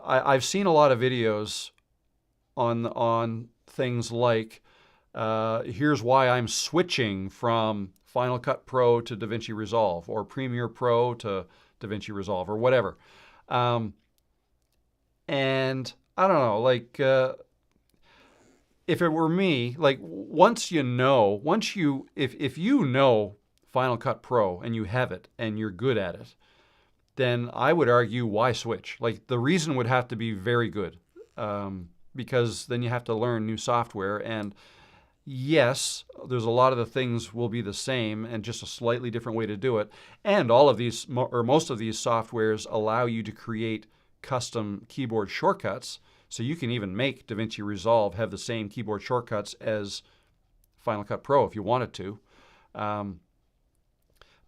Speaker 1: I've seen a lot of videos on things like, here's why I'm switching from Final Cut Pro to DaVinci Resolve, or Premiere Pro to DaVinci Resolve, or whatever. And I don't know, if it were me, if you know Final Cut Pro and you have it and you're good at it, then I would argue, why switch? The reason would have to be very good. because then you have to learn new software. And yes, there's a lot of the things will be the same and just a slightly different way to do it. And all of these, or most of these softwares allow you to create custom keyboard shortcuts. So you can even make DaVinci Resolve have the same keyboard shortcuts as Final Cut Pro if you wanted to.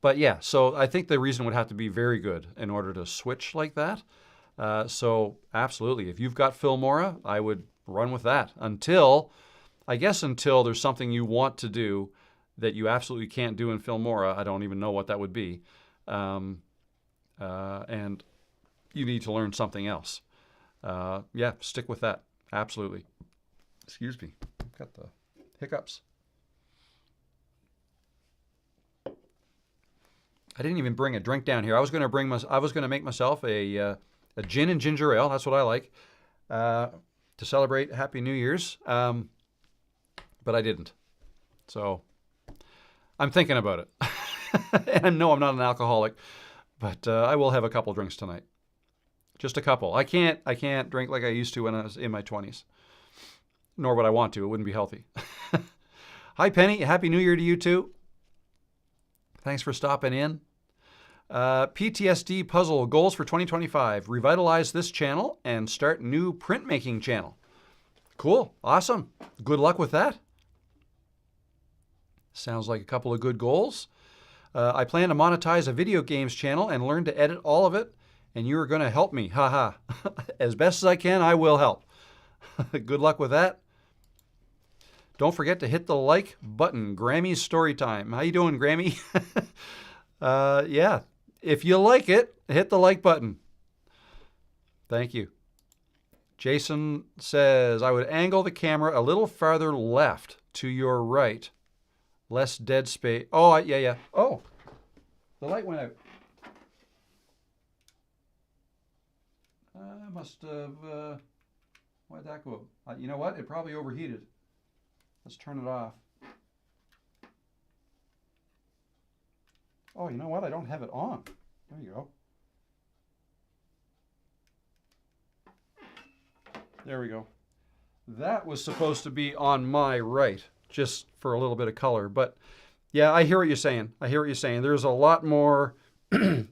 Speaker 1: But yeah, so I think the reason would have to be very good in order to switch like that. So absolutely, if you've got Filmora, I would run with that until there's something you want to do that you absolutely can't do in Filmora. I don't even know what that would be. And you need to learn something else. Yeah, stick with that. Absolutely. Excuse me. I've got the hiccups. I didn't even bring a drink down here. I was going to make myself a gin and ginger ale. That's what I like to celebrate Happy New Year's. But I didn't. So I'm thinking about it. And no, I'm not an alcoholic, but I will have a couple drinks tonight. Just a couple. I can't drink like I used to when I was in my 20s. Nor would I want to. It wouldn't be healthy. Hi, Penny. Happy New Year to you too. Thanks for stopping in. PTSD puzzle goals for 2025. Revitalize this channel and start new printmaking channel. Cool. Awesome. Good luck with that. Sounds like a couple of good goals. I plan to monetize a video games channel and learn to edit all of it, and you are going to help me. Haha. As best as I can, I will help. Good luck with that. Don't forget to hit the like button. Grammy's story time. How you doing, Grammy? Yeah. If you like it, hit the like button. Thank you. Jason says, I would angle the camera a little farther left to your right. Less dead space. Oh, yeah. Oh, the light went out. I must have, why'd that go? You know what? It probably overheated. Let's turn it off. Oh, you know what? I don't have it on. There you go. There we go. That was supposed to be on my right, just for a little bit of color. But yeah, I hear what you're saying. There's a lot more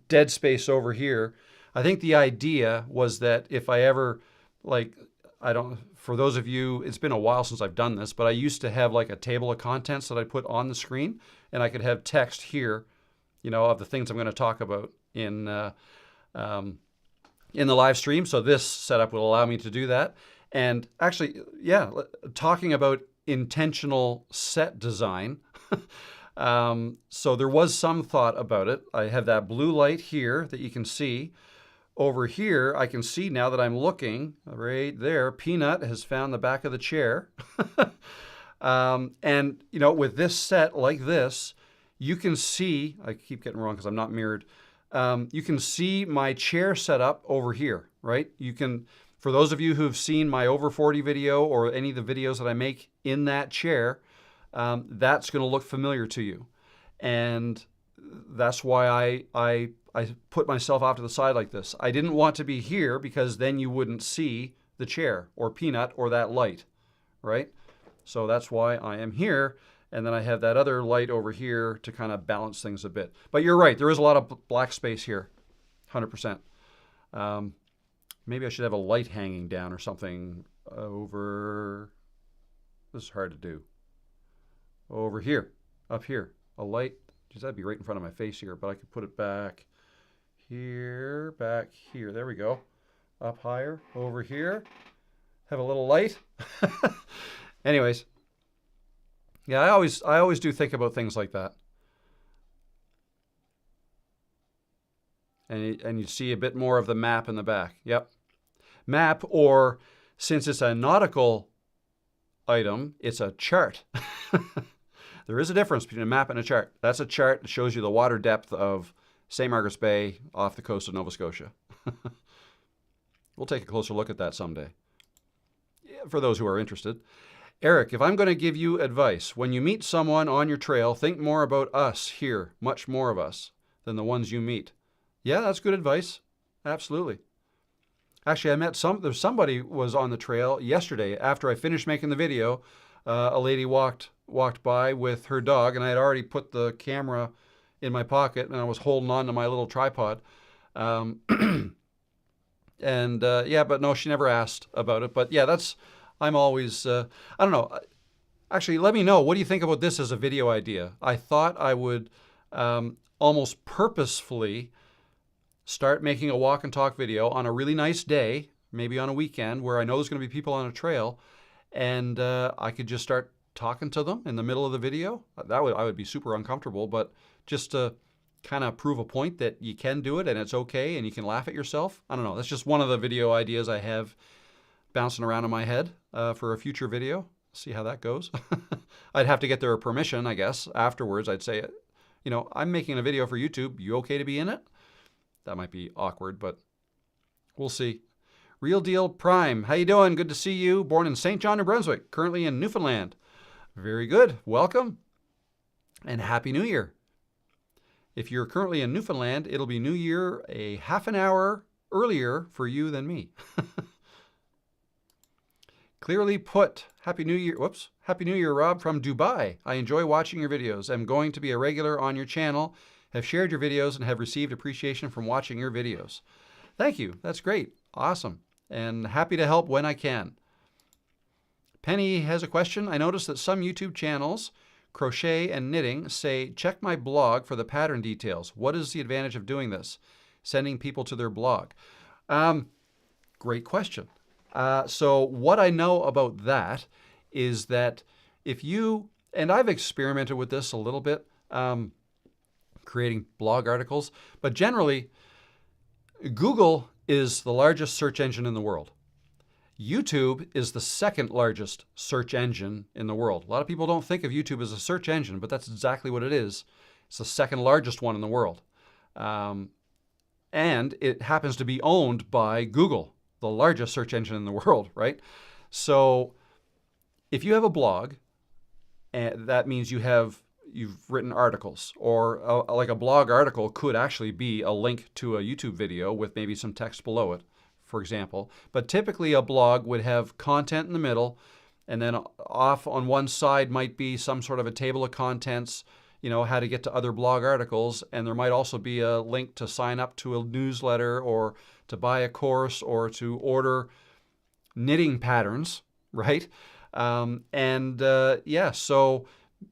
Speaker 1: dead space over here. I think the idea was that if I ever, for those of you, it's been a while since I've done this, but I used to have like a table of contents that I put on the screen, and I could have text here, of the things I'm going to talk about in the live stream. So this setup will allow me to do that. And actually, yeah, talking about intentional set design. So there was some thought about it. I have that blue light here that you can see. Over here, I can see now that I'm looking right there, Peanut has found the back of the chair. And, with this set like this, you can see, I keep getting wrong because I'm not mirrored. You can see my chair set up over here, right? You can, for those of you who've seen my over 40 video or any of the videos that I make in that chair, that's going to look familiar to you. And that's why I put myself off to the side like this. I didn't want to be here because then you wouldn't see the chair or Peanut or that light, right? So that's why I am here. And then I have that other light over here to kind of balance things a bit. But you're right, there is a lot of black space here, 100%. Maybe I should have a light hanging down or something over, this is hard to do. Over here, up here, a light, geez, that'd be right in front of my face here, but I could put it back here, there we go. Up higher, over here, have a little light. Anyways. Yeah, I always do think about things like that. And you see a bit more of the map in the back. Yep. Map, or since it's a nautical item, it's a chart. There is a difference between a map and a chart. That's a chart that shows you the water depth of St. Margaret's Bay off the coast of Nova Scotia. We'll take a closer look at that someday, for those who are interested. Eric, if I'm going to give you advice, when you meet someone on your trail, think more about us here, much more of us, than the ones you meet. Yeah, that's good advice. Absolutely. Actually, I met somebody was on the trail yesterday after I finished making the video. A lady walked by with her dog, and I had already put the camera in my pocket, and I was holding on to my little tripod. Um, and yeah, but no, she never asked about it. But yeah, I'm always, I don't know. Actually, let me know. What do you think about this as a video idea? I thought I would almost purposefully start making a walk and talk video on a really nice day, maybe on a weekend where I know there's going to be people on a trail, and I could just start talking to them in the middle of the video. I would be super uncomfortable, but just to kind of prove a point that you can do it and it's okay and you can laugh at yourself. I don't know. That's just one of the video ideas I have bouncing around in my head for a future video. See how that goes. I'd have to get their permission, I guess. Afterwards, I'd say, I'm making a video for YouTube. You okay to be in it? That might be awkward, but we'll see. Real Deal Prime. How you doing? Good to see you. Born in St. John, New Brunswick, currently in Newfoundland. Very good. Welcome. And Happy New Year. If you're currently in Newfoundland, it'll be New Year a half an hour earlier for you than me. Clearly put. Happy New Year. Whoops. Happy New Year, Rob from Dubai. I enjoy watching your videos. I'm going to be a regular on your channel. Have shared your videos and have received appreciation from watching your videos. Thank you. That's great. Awesome. And happy to help when I can. Penny has a question. I noticed that some YouTube channels, crochet and knitting, say, check my blog for the pattern details. What is the advantage of doing this? Sending people to their blog. Great question. So what I know about that is that if you, and I've experimented with this a little bit, creating blog articles, but generally, Google is the largest search engine in the world. YouTube is the second largest search engine in the world. A lot of people don't think of YouTube as a search engine, but that's exactly what it is. It's the second largest one in the world. And it happens to be owned by Google, the largest search engine in the world, right? So if you have a blog, that means you've written articles, or like a blog article could actually be a link to a YouTube video with maybe some text below it, for example. But typically a blog would have content in the middle, and then off on one side might be some sort of a table of contents, how to get to other blog articles, and there might also be a link to sign up to a newsletter or to buy a course or to order knitting patterns, right? So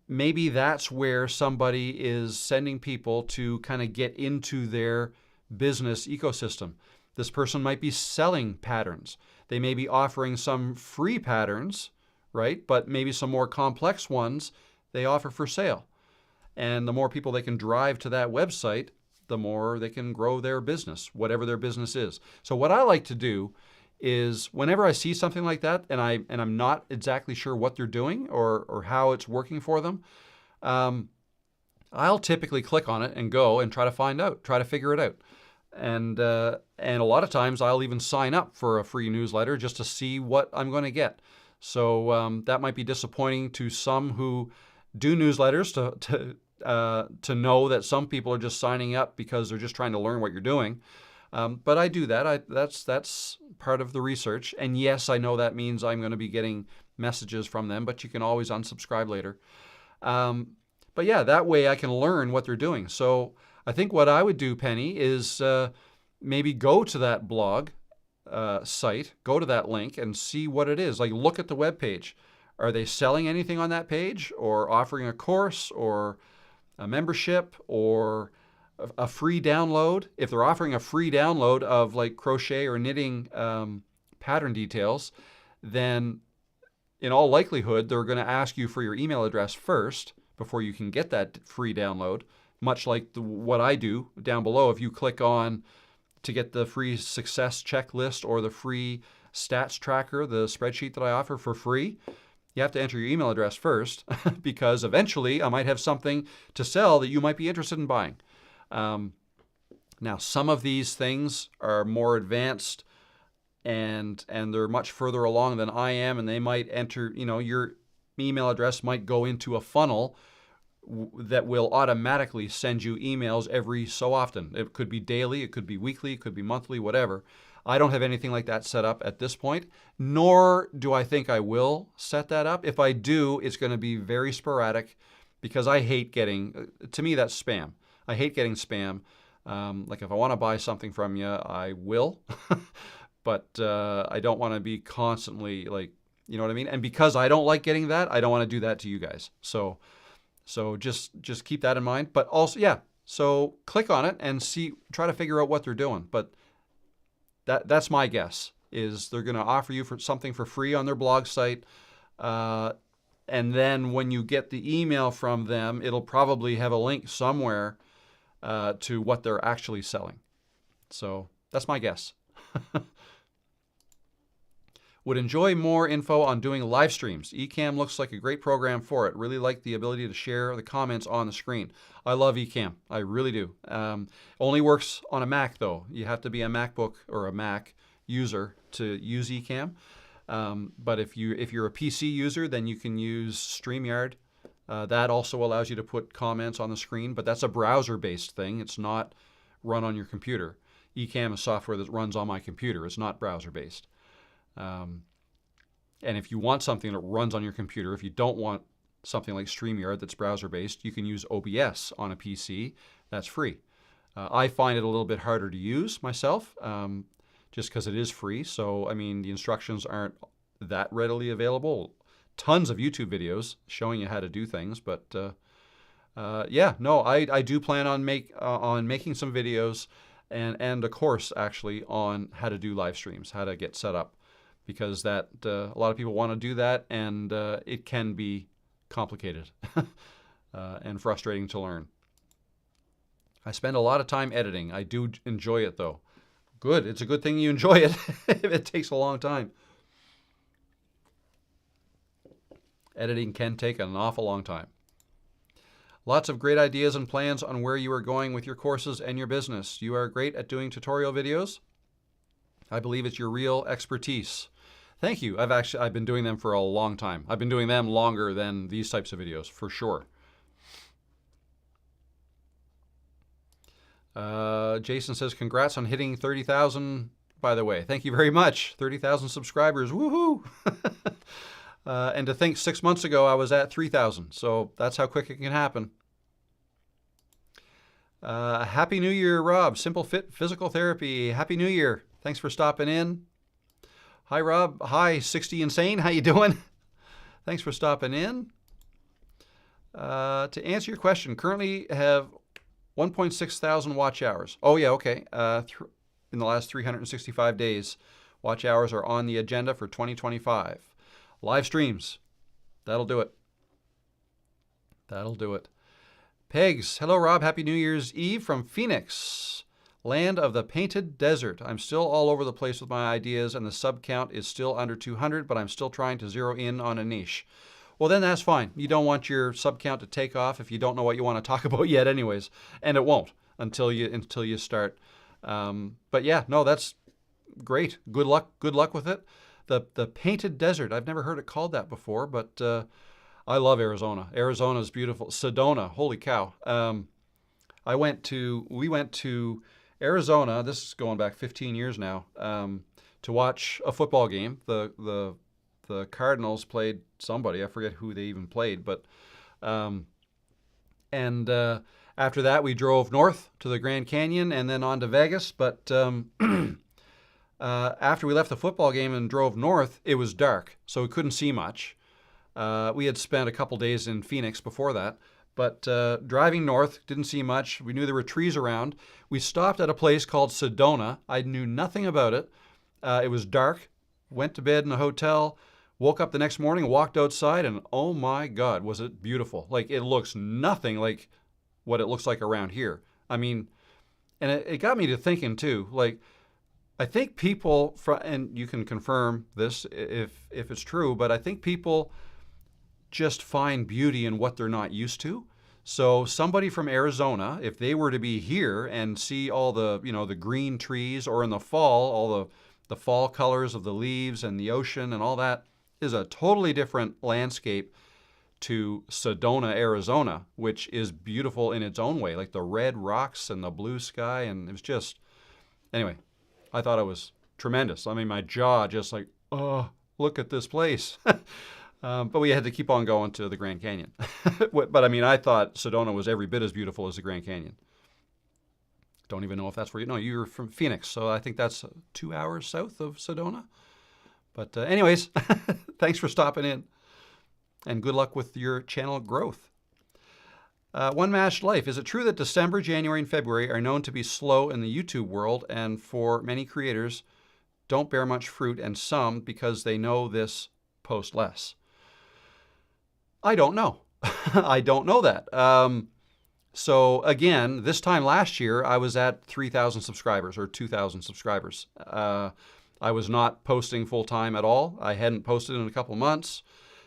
Speaker 1: maybe that's where somebody is sending people to kind of get into their business ecosystem. This person might be selling patterns. They may be offering some free patterns, right? But maybe some more complex ones they offer for sale. And the more people they can drive to that website, the more they can grow their business, whatever their business is. So what I like to do is whenever I see something like that and I'm not exactly sure what they're doing or how it's working for them, I'll typically click on it and go and try to figure it out. And a lot of times I'll even sign up for a free newsletter just to see what I'm going to get. So that might be disappointing to some who do newsletters to know that some people are just signing up because they're just trying to learn what you're doing. But I do that. That's part of the research. And yes, I know that means I'm going to be getting messages from them, but you can always unsubscribe later. But yeah, that way I can learn what they're doing. So I think what I would do, Penny, is maybe go to that blog site, go to that link and see what it is. Like, look at the web page. Are they selling anything on that page, or offering a course or a membership or a free download? If they're offering a free download of like crochet or knitting pattern details, then in all likelihood, they're going to ask you for your email address first before you can get that free download, much like what I do down below. If you click on to get the free success checklist or the free stats tracker, the spreadsheet that I offer for free, you have to enter your email address first because eventually I might have something to sell that you might be interested in buying. Now, some of these things are more advanced and they're much further along than I am, and they might enter, your email address might go into a funnel that will automatically send you emails every so often. It could be daily, it could be weekly, it could be monthly, whatever. I don't have anything like that set up at this point, nor do I think I will set that up. If I do, it's going to be very sporadic because I hate getting, to me, that's spam. I hate getting spam. Like if I want to buy something from you, I will, but I don't want to be constantly like, you know what I mean? And because I don't like getting that, I don't want to do that to you guys. So just keep that in mind. But also, yeah, so click on it and try to figure out what they're doing. But that's my guess, is they're going to offer you something for free on their blog site. And then when you get the email from them, it'll probably have a link somewhere to what they're actually selling. So that's my guess. Would enjoy more info on doing live streams. Ecamm looks like a great program for it. Really like the ability to share the comments on the screen. I love Ecamm. I really do. Only works on a Mac though. You have to be a MacBook or a Mac user to use Ecamm. But if you're a PC user, then you can use StreamYard. That also allows you to put comments on the screen, but that's a browser-based thing. It's not run on your computer. Ecamm is software that runs on my computer. It's not browser-based. And if you want something that runs on your computer, if you don't want something like StreamYard that's browser-based, you can use OBS on a PC. That's free. I find it a little bit harder to use myself, just because it is free. So, I mean, the instructions aren't that readily available. Tons of YouTube videos showing you how to do things, but yeah, no, I do plan on making some videos and a course actually on how to do live streams, how to get set up, because that a lot of people want to do that, and it can be complicated and frustrating to learn. I spend a lot of time editing. I do enjoy it though. Good. It's a good thing you enjoy it if it takes a long time. Editing can take an awful long time. Lots of great ideas and plans on where you are going with your courses and your business. You are great at doing tutorial videos. I believe it's your real expertise. Thank you. I've been doing them for a long time. I've been doing them longer than these types of videos, for sure. Jason says, congrats on hitting 30,000, by the way. Thank you very much. 30,000 subscribers. Woohoo! And to think 6 months ago I was at 3,000. So that's how quick it can happen. Happy New Year, Rob. Simple Fit Physical Therapy. Happy New Year. Thanks for stopping in. Hi, Rob. Hi, 60 Insane. How you doing? Thanks for stopping in. To answer your question, currently have 1.6 thousand watch hours. Oh, yeah, okay. In the last 365 days, watch hours are on the agenda for 2025. Live streams. That'll do it. That'll do it. Pegs. Hello, Rob. Happy New Year's Eve from Phoenix, land of the painted desert. I'm still all over the place with my ideas, and the sub count is still under 200, but I'm still trying to zero in on a niche. Well, then that's fine. You don't want your sub count to take off if you don't know what you want to talk about yet anyways, and it won't until you start. But yeah, no, that's great. Good luck with it. The painted desert. I've never heard it called that before, but I love Arizona. Arizona is beautiful. Sedona, holy cow. We went to Arizona. This is going back 15 years now. To watch a football game. The Cardinals played somebody. I forget who they even played, but after that we drove north to the Grand Canyon and then on to Vegas. But after we left the football game and drove north, it was dark, so we couldn't see much. We had spent a couple days in Phoenix before that, but driving north, didn't see much. We knew there were trees around. We stopped at a place called Sedona. I knew nothing about it. It was dark, went to bed in a hotel, woke up the next morning, walked outside, and oh my God, was it beautiful. Like, it looks nothing like what it looks like around here. I mean, and it got me to thinking too, like, I think people, and you can confirm this if it's true, but I think people just find beauty in what they're not used to. So somebody from Arizona, if they were to be here and see all the, the green trees, or in the fall, all the fall colors of the leaves and the ocean and all that, is a totally different landscape to Sedona, Arizona, which is beautiful in its own way, like the red rocks and the blue sky, and it was just, anyway, I thought it was tremendous. I mean, my jaw just like, oh, look at this place. But we had to keep on going to the Grand Canyon. But I mean, I thought Sedona was every bit as beautiful as the Grand Canyon. Don't even know if that's where no, you're from Phoenix, so I think that's 2 hours south of Sedona. But anyways, thanks for stopping in, and good luck with your channel growth. One Mashed Life. Is it true that December, January, and February are known to be slow in the YouTube world, and for many creators don't bear much fruit, and some, because they know this, post less? I don't know. I don't know that. So again, this time last year, I was at 3,000 subscribers or 2,000 subscribers. I was not posting full time at all. I hadn't posted in a couple months.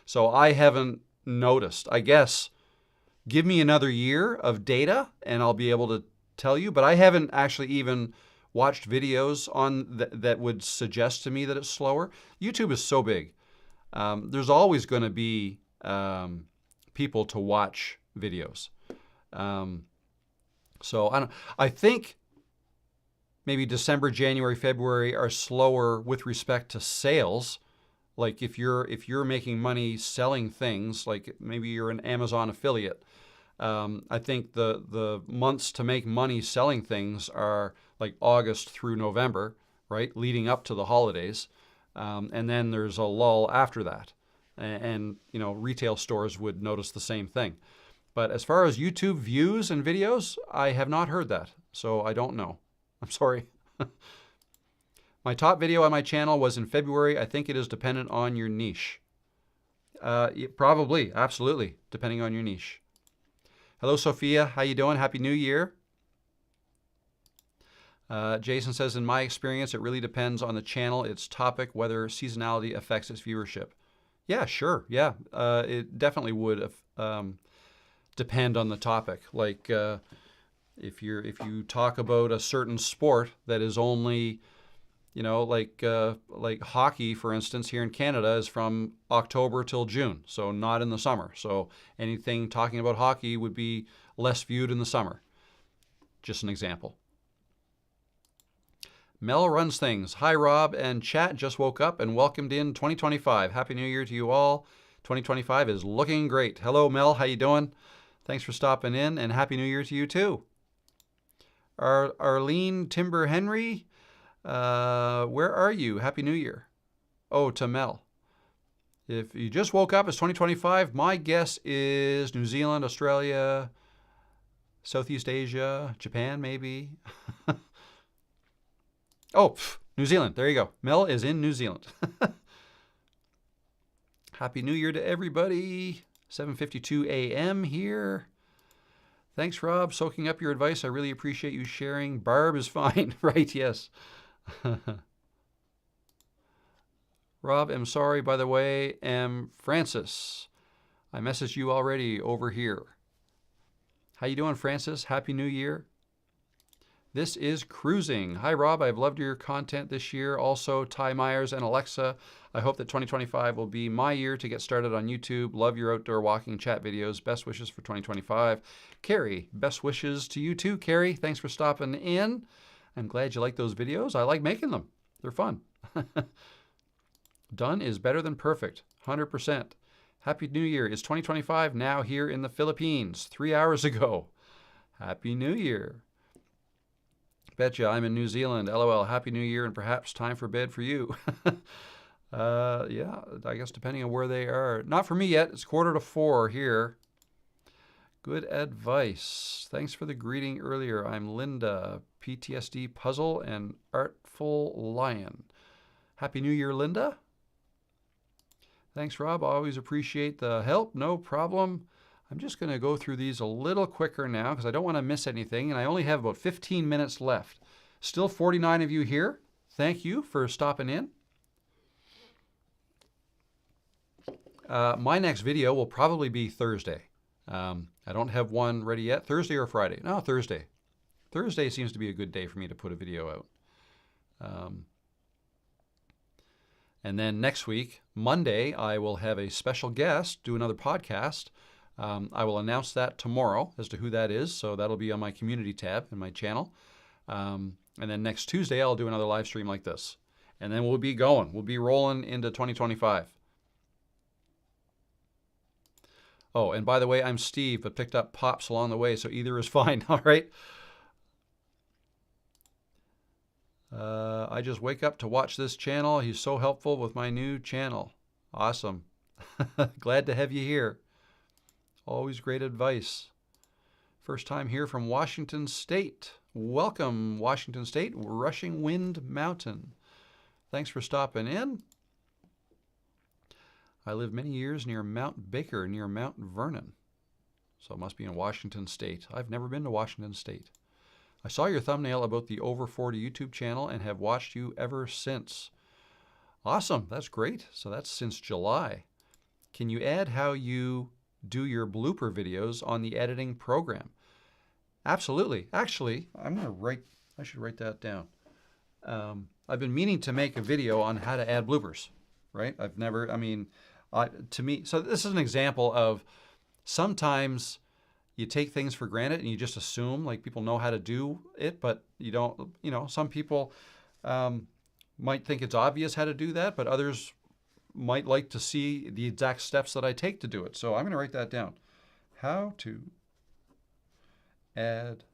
Speaker 1: So I haven't noticed. I guess give me another year of data and I'll be able to tell you. But I haven't actually even watched videos on that would suggest to me that it's slower. YouTube is so big. There's always going to be people to watch videos. So I think maybe December, January, February are slower with respect to sales. Like if you're making money selling things, like maybe you're an Amazon affiliate. I think the months to make money selling things are like August through November, right? Leading up to the holidays. And then there's a lull after that. And you know, retail stores would notice the same thing. But as far as YouTube views and videos, I have not heard that. So I don't know. I'm sorry. My top video on my channel was in February. I think it is dependent on your niche. Probably, absolutely, depending on your niche. Hello, Sophia. How you doing? Happy New Year. Jason says, in my experience, it really depends on the channel, its topic, whether seasonality affects its viewership. Yeah, sure. Yeah, it definitely would depend on the topic. Like if you talk about a certain sport that is only, you know, like hockey, for instance, here in Canada is from October till June, so not in the summer. So anything talking about hockey would be less viewed in the summer. Just an example. Mel runs things. Hi, Rob and chat. Just woke up and welcomed in 2025. Happy New Year to you all. 2025 is looking great. Hello, Mel. How you doing? Thanks for stopping in, and Happy New Year to you too. Arlene Timber Henry, where are you? Happy New Year. Oh, to Mel. If you just woke up, it's 2025. My guess is New Zealand, Australia, Southeast Asia, Japan, maybe. Oh, New Zealand. There you go. Mel is in New Zealand. Happy New Year to everybody. 7:52 a.m. here. Thanks, Rob. Soaking up your advice. I really appreciate you sharing. Barb is fine. Right, yes. Rob, I'm sorry, by the way, am Francis. I messaged you already over here. How you doing, Francis? Happy New Year. This is Cruising. Hi, Rob. I've loved your content this year. Also, Ty Myers and Alexa. I hope that 2025 will be my year to get started on YouTube. Love your outdoor walking chat videos. Best wishes for 2025. Carrie, best wishes to you too, Carrie. Thanks for stopping in. I'm glad you like those videos. I like making them. They're fun. Done is better than perfect. 100%. Happy New Year. Is 2025 now here in the Philippines? 3 hours ago. Happy New Year. Betcha, I'm in New Zealand. LOL, Happy New Year, and perhaps time for bed for you. Yeah, I guess depending on where they are. Not for me yet. It's 3:45 here. Good advice. Thanks for the greeting earlier. I'm Linda, PTSD Puzzle and Artful Lion. Happy New Year, Linda. Thanks, Rob. Always appreciate the help. No problem. I'm just going to go through these a little quicker now because I don't want to miss anything, and I only have about 15 minutes left. Still 49 of you here. Thank you for stopping in. My next video will probably be Thursday. I don't have one ready yet. Thursday or Friday? No, Thursday. Thursday seems to be a good day for me to put a video out. And then next week, Monday, I will have a special guest do another podcast. I will announce that tomorrow as to who that is, so that'll be on my community tab in my channel. And then next Tuesday, I'll do another live stream like this. And then we'll be going. We'll be rolling into 2025. Oh, and by the way, I'm Steve, but picked up Pops along the way, so either is fine. All right. I just wake up to watch this channel. He's so helpful with my new channel. Awesome. Glad to have you here. Always great advice. First time here from Washington State. Welcome, Washington State, Rushing Wind Mountain. Thanks for stopping in. I lived many years near Mount Baker, near Mount Vernon. So it must be in Washington State. I've never been to Washington State. I saw your thumbnail about the Over 40 YouTube channel and have watched you ever since. Awesome, that's great. So that's since July. Can you add how you do your blooper videos on the editing program? Absolutely. Actually, I should write that down. I've been meaning to make a video on how to add bloopers, right? To me, so this is an example of sometimes you take things for granted and you just assume like people know how to do it, but you don't, some people might think it's obvious how to do that, but others might like to see the exact steps that I take to do it. So I'm going to write that down. How to add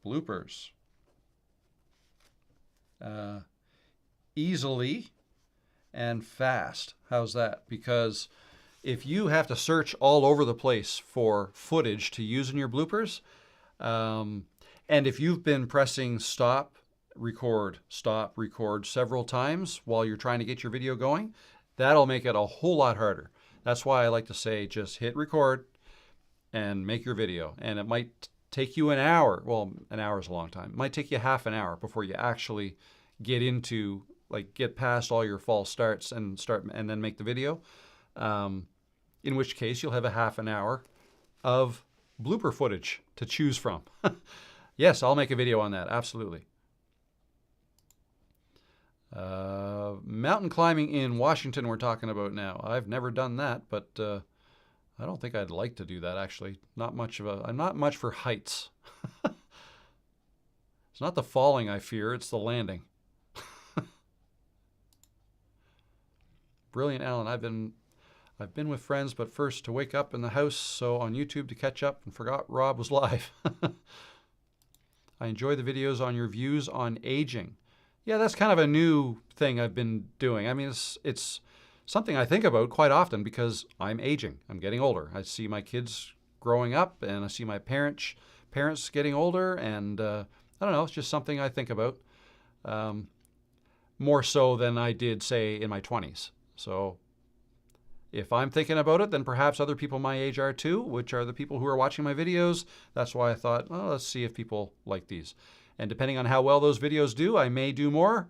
Speaker 1: bloopers easily and fast. How's that? Because if you have to search all over the place for footage to use in your bloopers, and if you've been pressing stop, record several times while you're trying to get your video going, that'll make it a whole lot harder. That's why I like to say just hit record and make your video. And it might take you an hour. Well, an hour is a long time. It might take you half an hour before you actually get past all your false starts and then make the video. In which case you'll have a half an hour of blooper footage to choose from. Yes, I'll make a video on that. Absolutely. Mountain climbing in Washington we're talking about now. I've never done that, but I don't think I'd like to do that, actually. I'm not much for heights. It's not the falling I fear, it's the landing. Brilliant, Alan. I've been with friends, but first to wake up in the house, so on YouTube to catch up and forgot Rob was live. I enjoy the videos on your views on aging. Yeah, that's kind of a new thing I've been doing. I mean, it's something I think about quite often because I'm aging. I'm getting older. I see my kids growing up, and I see my parents getting older, and I don't know, it's just something I think about more so than I did, say, in my 20s. So if I'm thinking about it, then perhaps other people my age are too, which are the people who are watching my videos. That's why I thought, well, let's see if people like these. And depending on how well those videos do, I may do more.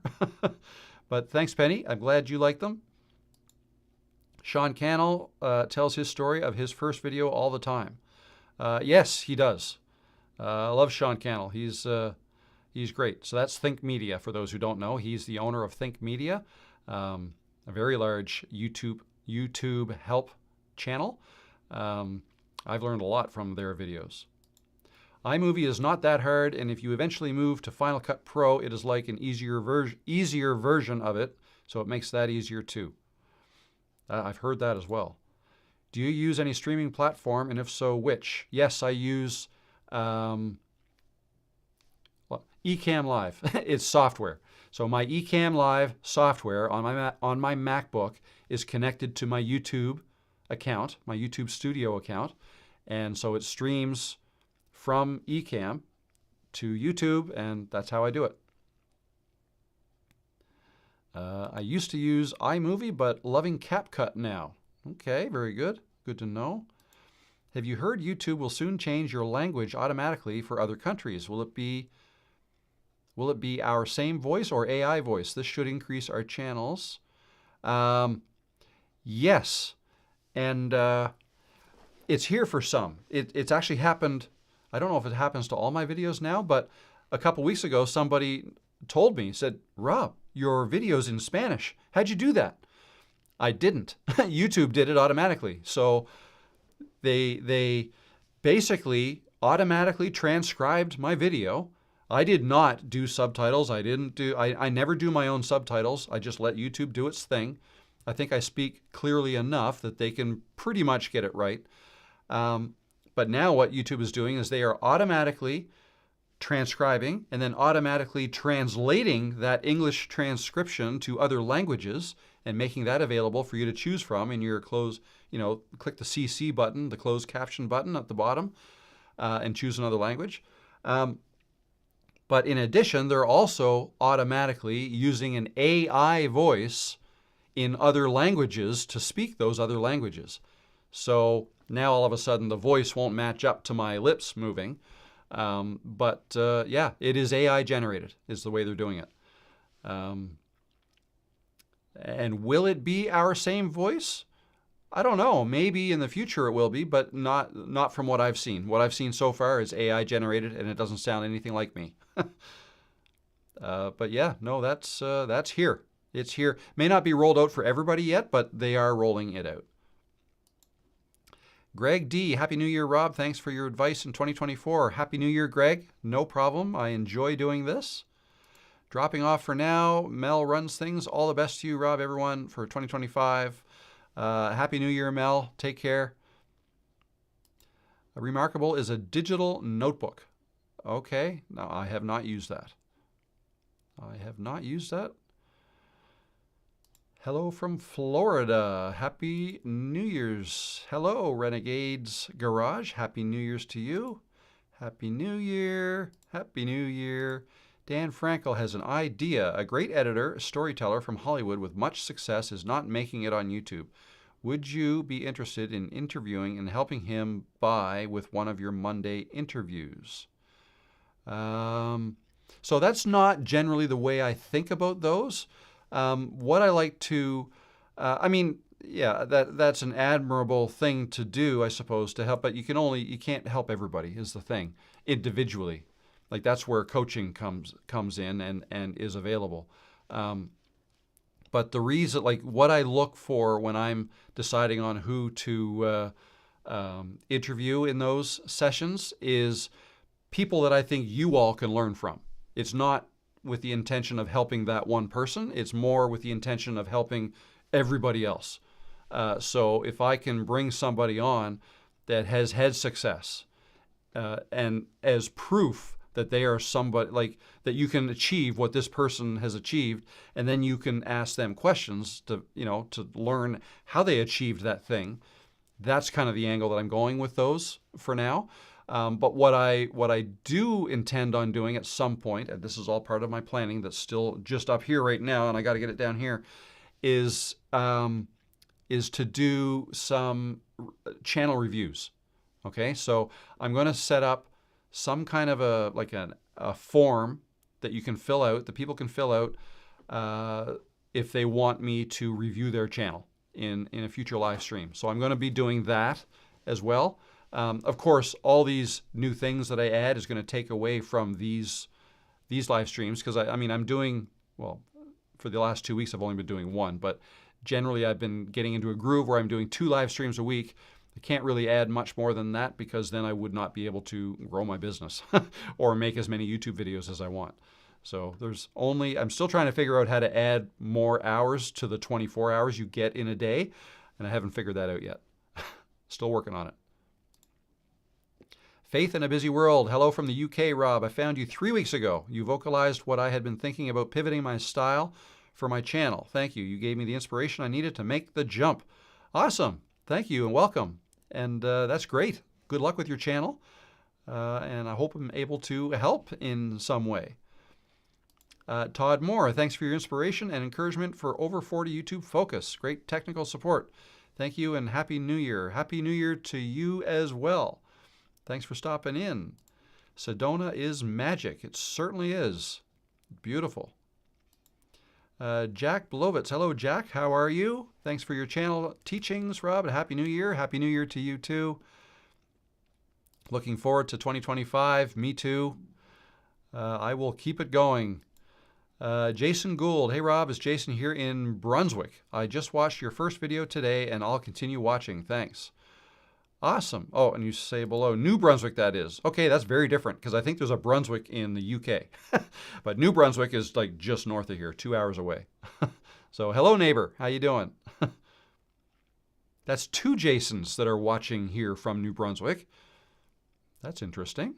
Speaker 1: But thanks, Penny. I'm glad you like them. Sean Cannell tells his story of his first video all the time. Yes, he does. I love Sean Cannell. He's great. So that's Think Media, for those who don't know. He's the owner of Think Media, a very large YouTube help channel. I've learned a lot from their videos. iMovie is not that hard, and if you eventually move to Final Cut Pro, it is like an easier version of it, so it makes that easier too. I've heard that as well. Do you use any streaming platform, and if so, which? Yes, I use Ecamm Live. It's software. So my Ecamm Live software on my MacBook is connected to my YouTube account, my YouTube Studio account, and so it streams from Ecamm to YouTube, and that's how I do it. I used to use iMovie, but loving CapCut now. Okay, very good. Good to know. Have you heard YouTube will soon change your language automatically for other countries? Will it be our same voice or AI voice? This should increase our channels. Yes, and it's here for some. It's actually happened. I don't know if it happens to all my videos now, but a couple weeks ago, somebody told me, said, Rob, your video's in Spanish. How'd you do that? I didn't. YouTube did it automatically. So they basically automatically transcribed my video I did not do subtitles. I never do my own subtitles. I just let YouTube do its thing. I think I speak clearly enough that they can pretty much get it right. But now what YouTube is doing is they are automatically transcribing and then automatically translating that English transcription to other languages and making that available for you to choose from in your closed, click the CC button, the closed caption button at the bottom, and choose another language. But in addition, they're also automatically using an AI voice in other languages to speak those other languages. So now all of a sudden the voice won't match up to my lips moving. Yeah, it is AI generated is the way they're doing it. And will it be our same voice? I don't know. Maybe in the future it will be, but not from what I've seen. What I've seen so far is AI generated, and it doesn't sound anything like me. But yeah, no, that's here. It's here. May not be rolled out for everybody yet, but they are rolling it out. Greg D, Happy New Year, Rob. Thanks for your advice in 2024. Happy New Year, Greg. No problem. I enjoy doing this. Dropping off for now. Mel runs things. All the best to you, Rob, everyone, for 2025. Happy New Year, Mel. Take care. Remarkable is a digital notebook. Okay. No, I have not used that. I have not used that. Hello from Florida. Happy New Year's. Hello, Renegades Garage. Happy New Year's to you. Happy New Year. Happy New Year. Dan Frankel has an idea. A great editor, storyteller from Hollywood with much success is not making it on YouTube. Would you be interested in interviewing and helping him by with one of your Monday interviews? So that's not generally the way I think about those. What I like to, that's an admirable thing to do, I suppose, to help, but you can't help everybody is the thing, individually. Like that's where coaching comes in and is available. But the reason, like what I look for when I'm deciding on who to interview in those sessions is people that I think you all can learn from. It's not with the intention of helping that one person. It's more with the intention of helping everybody else. So if I can bring somebody on that has had success and as proof that they are somebody, like that you can achieve what this person has achieved, and then you can ask them questions to learn how they achieved that thing. That's kind of the angle that I'm going with those for now. But what I do intend on doing at some point, and this is all part of my planning that's still just up here right now, and I got to get it down here, is to do some channel reviews. Okay, so I'm going to set up some kind of a form that you can fill out, that people can fill out if they want me to review their channel in a future live stream. So I'm going to be doing that as well. Of course, all these new things that I add is going to take away from these live streams because I'm doing, well, for the last 2 weeks I've only been doing one, but generally I've been getting into a groove where I'm doing 2 live streams a week. I can't really add much more than that because then I would not be able to grow my business or make as many YouTube videos as I want. So I'm still trying to figure out how to add more hours to the 24 hours you get in a day, and I haven't figured that out yet. Still working on it. Faith in a Busy World. Hello from the UK, Rob. I found you 3 weeks ago. You vocalized what I had been thinking about pivoting my style for my channel. Thank you. You gave me the inspiration I needed to make the jump. Awesome. Thank you and welcome. And that's great. Good luck with your channel. And I hope I'm able to help in some way. Todd Moore, thanks for your inspiration and encouragement for over 40 YouTube focus. Great technical support. Thank you and Happy New Year. Happy New Year to you as well. Thanks for stopping in. Sedona is magic. It certainly is. Beautiful. Jack Blovitz. Hello, Jack. How are you? Thanks for your channel teachings, Rob, and Happy New Year. Happy New Year to you, too. Looking forward to 2025. Me, too. I will keep it going. Jason Gould. Hey, Rob. It's Jason here in Brunswick. I just watched your first video today, and I'll continue watching. Thanks. Awesome. Oh, and you say below, New Brunswick that is. Okay, that's very different because I think there's a Brunswick in the UK. But New Brunswick is like just north of here, 2 hours away. So hello neighbor, how you doing? That's 2 Jasons that are watching here from New Brunswick. That's interesting.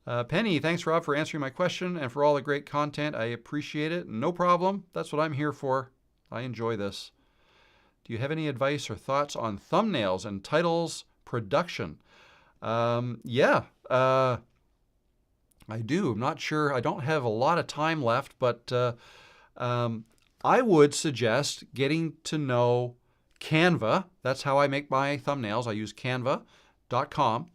Speaker 1: Penny, thanks Rob for answering my question and for all the great content. I appreciate it. No problem. That's what I'm here for. I enjoy this. Do you have any advice or thoughts on thumbnails and titles production? Yeah, I do. I'm not sure. I don't have a lot of time left, but I would suggest getting to know Canva. That's how I make my thumbnails. I use canva.com,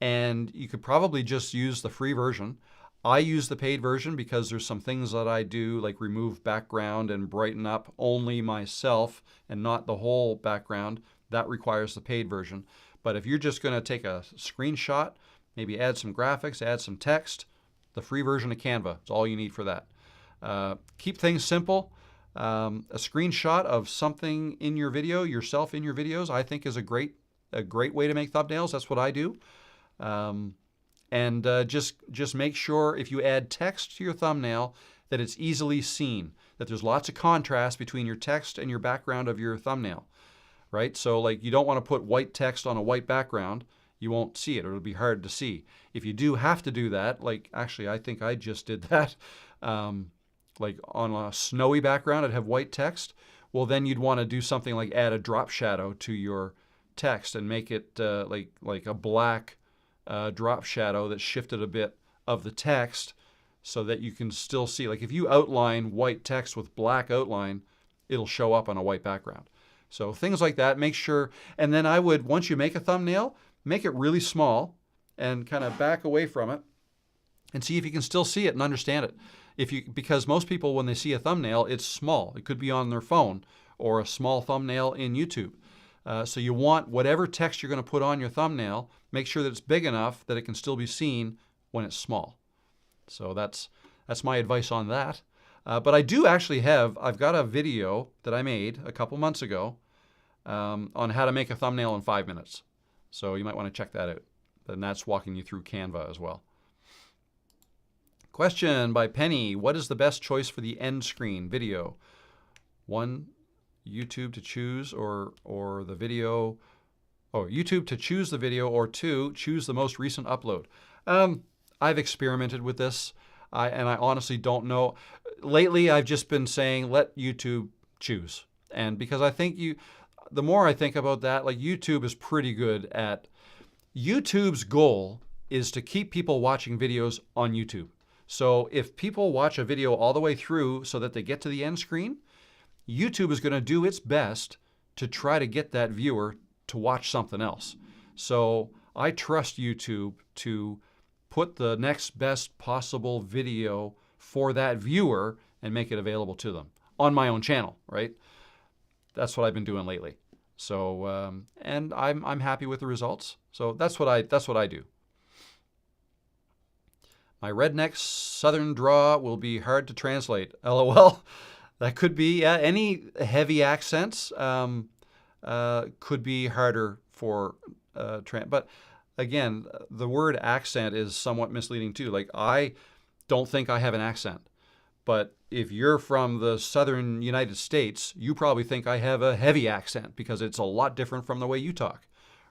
Speaker 1: and you could probably just use the free version. I use the paid version because there's some things that I do, like remove background and brighten up only myself and not the whole background. That requires the paid version. But if you're just going to take a screenshot, maybe add some graphics, add some text, the free version of Canva is all you need for that. Keep things simple. A screenshot of something in your video, yourself in your videos, I think is a great way to make thumbnails. That's what I do. And just make sure if you add text to your thumbnail that it's easily seen, that there's lots of contrast between your text and your background of your thumbnail, right? So like you don't want to put white text on a white background. You won't see it, or it'll be hard to see. If you do have to do that, like actually I think I just did that, like on a snowy background, I'd have white text. Well, then you'd want to do something like add a drop shadow to your text and make it like a black drop shadow that shifted a bit of the text so that you can still see. Like if you outline white text with black outline, it'll show up on a white background. So things like that, make sure. And then I would, once you make a thumbnail, make it really small and kind of back away from it and see if you can still see it and understand it. Because most people, when they see a thumbnail, it's small. It could be on their phone or a small thumbnail in YouTube. So you want whatever text you're going to put on your thumbnail, make sure that it's big enough that it can still be seen when it's small. So that's my advice on that. But I do actually I've got a video that I made a couple months ago on how to make a thumbnail in 5 minutes. So you might want to check that out. And that's walking you through Canva as well. Question by Penny, what is the best choice for the end screen video? 1, YouTube to choose or the video, YouTube to choose the video, or 2, choose the most recent upload. I've experimented with this, and I honestly don't know. Lately, I've just been saying, let YouTube choose. And because I think the more I think about that, like YouTube is pretty good at, YouTube's goal is to keep people watching videos on YouTube. So if people watch a video all the way through so that they get to the end screen, YouTube is going to do its best to try to get that viewer to watch something else. So I trust YouTube to put the next best possible video for that viewer and make it available to them on my own channel, right? That's what I've been doing lately. So, and I'm happy with the results. So that's what I do. My redneck southern draw will be hard to translate. LOL. That could be, any heavy accents could be harder for but again, the word accent is somewhat misleading too. Like I don't think I have an accent, but if you're from the southern United States, you probably think I have a heavy accent because it's a lot different from the way you talk,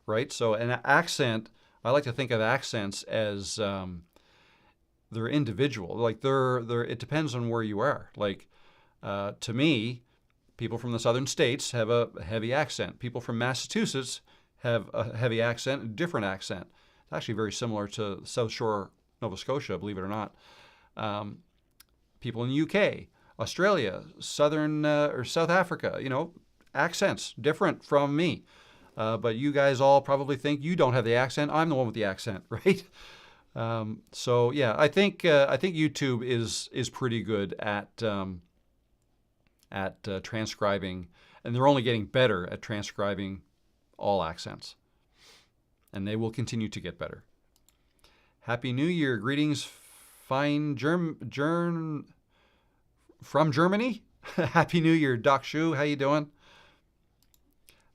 Speaker 1: right? So an accent, I like to think of accents as they're individual. Like it depends on where you are. Like to me, people from the southern states have a heavy accent. People from Massachusetts have a heavy accent, a different accent. It's actually very similar to South Shore, Nova Scotia, believe it or not. People in the UK, Australia, Southern or South Africa, accents different from me. But you guys all probably think you don't have the accent. I'm the one with the accent, right? So yeah, I think YouTube is pretty good at transcribing, and they're only getting better at transcribing all accents, and they will continue to get better. Happy New Year! Greetings, fine from Germany. Happy New Year, Doc Shu. How you doing?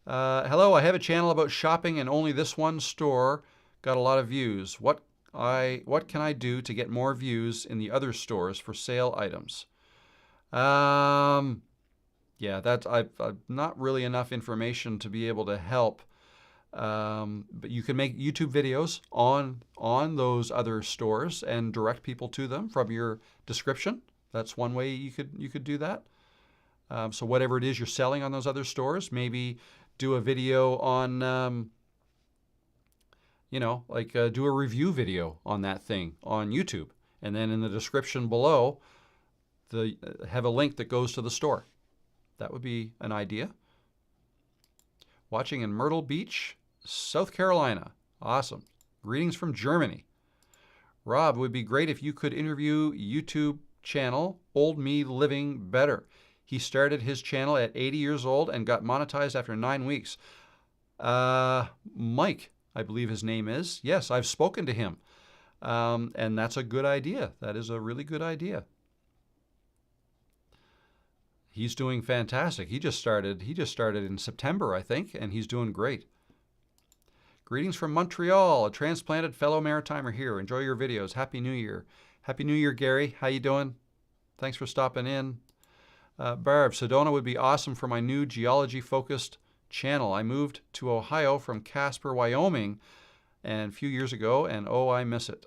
Speaker 1: Hello, I have a channel about shopping and only this one store got a lot of views. What can I do to get more views in the other stores for sale items? Yeah, I've not really enough information to be able to help. But you can make YouTube videos on those other stores and direct people to them from your description. That's one way you could do that. So whatever it is you're selling on those other stores, maybe do a video on, do a review video on that thing on YouTube, and then in the description below, have a link that goes to the store. That would be an idea. Watching in Myrtle Beach, South Carolina. Awesome. Greetings from Germany. Rob, it would be great if you could interview YouTube channel Old Me Living Better. He started his channel at 80 years old and got monetized after 9 weeks. Mike, I believe his name is. Yes, I've spoken to him. And that's a good idea. That is a really good idea. He's doing fantastic. He just started in September, I think, and he's doing great. Greetings from Montreal, a transplanted fellow Maritimer here. Enjoy your videos. Happy New Year. Happy New Year, Gary. How you doing? Thanks for stopping in. Barb, Sedona would be awesome for my new geology-focused channel. I moved to Ohio from Casper, Wyoming, and a few years ago, and oh, I miss it.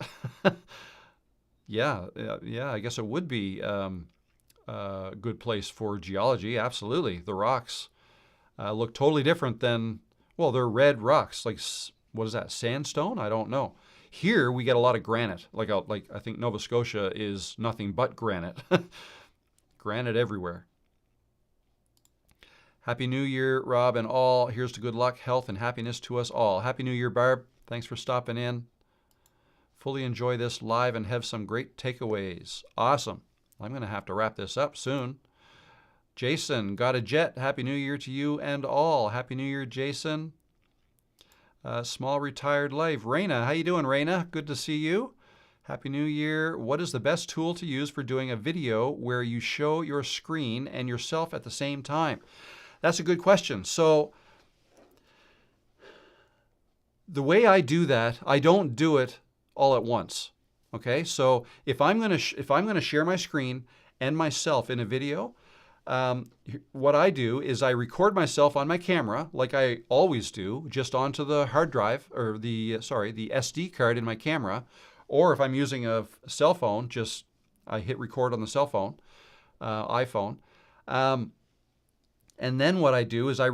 Speaker 1: Yeah, I guess it would be a good place for geology. Absolutely. The rocks look totally different than, well, they're red rocks. Like, what is that, sandstone? I don't know. Here we get a lot of granite. Like I think Nova Scotia is nothing but granite. Granite everywhere. Happy New Year, Rob, and all. Here's to good luck, health, and happiness to us all. Happy New Year, Barb. Thanks for stopping in. Fully enjoy this live and have some great takeaways. Awesome. I'm going to have to wrap this up soon. Jason, got a jet. Happy New Year to you and all. Happy New Year, Jason. Small retired life. Raina, how you doing, Raina? Good to see you. Happy New Year. What is the best tool to use for doing a video where you show your screen and yourself at the same time? That's a good question. So the way I do that, I don't do it all at once. Okay, so if I'm going to share my screen and myself in a video, what I do is I record myself on my camera like I always do, just onto the hard drive or the SD card in my camera. Or if I'm using a cell phone, just I hit record on the cell phone, iPhone. And then what I do is I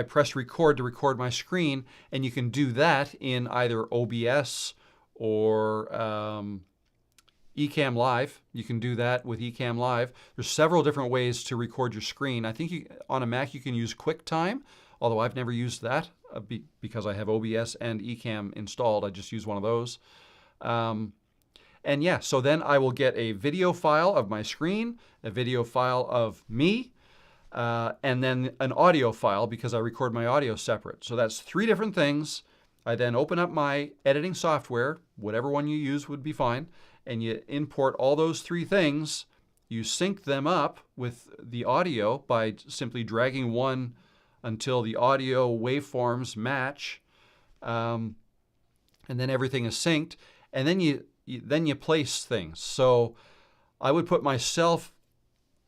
Speaker 1: press record to record my screen, and you can do that in either OBS or Ecamm Live. You can do that with Ecamm Live. There's several different ways to record your screen. I think on a Mac you can use QuickTime, although I've never used that because I have OBS and Ecamm installed. I just use one of those. And yeah, so then I will get a video file of my screen, a video file of me, and then an audio file because I record my audio separate. So that's 3 different things. I then open up my editing software, whatever one you use would be fine, and you import all those 3 things. You sync them up with the audio by simply dragging one until the audio waveforms match, and then everything is synced. And then you place things. So I would put myself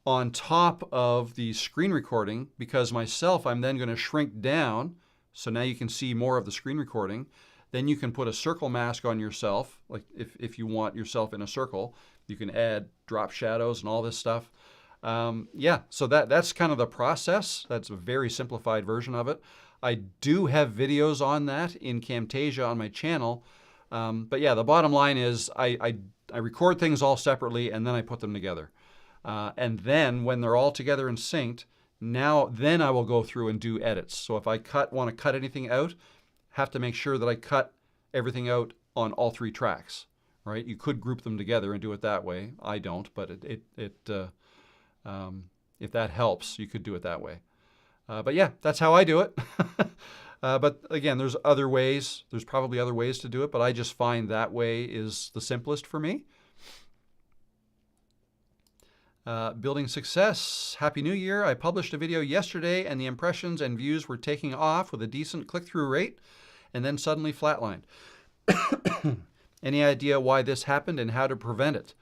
Speaker 1: on top of the screen recording because myself I'm then going to shrink down. So now you can see more of the screen recording. Then you can put a circle mask on yourself. Like if you want yourself in a circle, you can add drop shadows and all this stuff. Yeah, so that's kind of the process. That's a very simplified version of it. I do have videos on that in Camtasia on my channel. But yeah, the bottom line is I record things all separately and then I put them together. And then when they're all together and synced, then I will go through and do edits. So if I want to cut anything out, have to make sure that I cut everything out on all 3 tracks, right? You could group them together and do it that way. I don't, but if that helps, you could do it that way. But yeah, that's how I do it. But again, there's other ways. There's probably other ways to do it, but I just find that way is the simplest for me. Building success. Happy New Year. I published a video yesterday and the impressions and views were taking off with a decent click-through rate and then suddenly flatlined. Any idea why this happened and how to prevent it?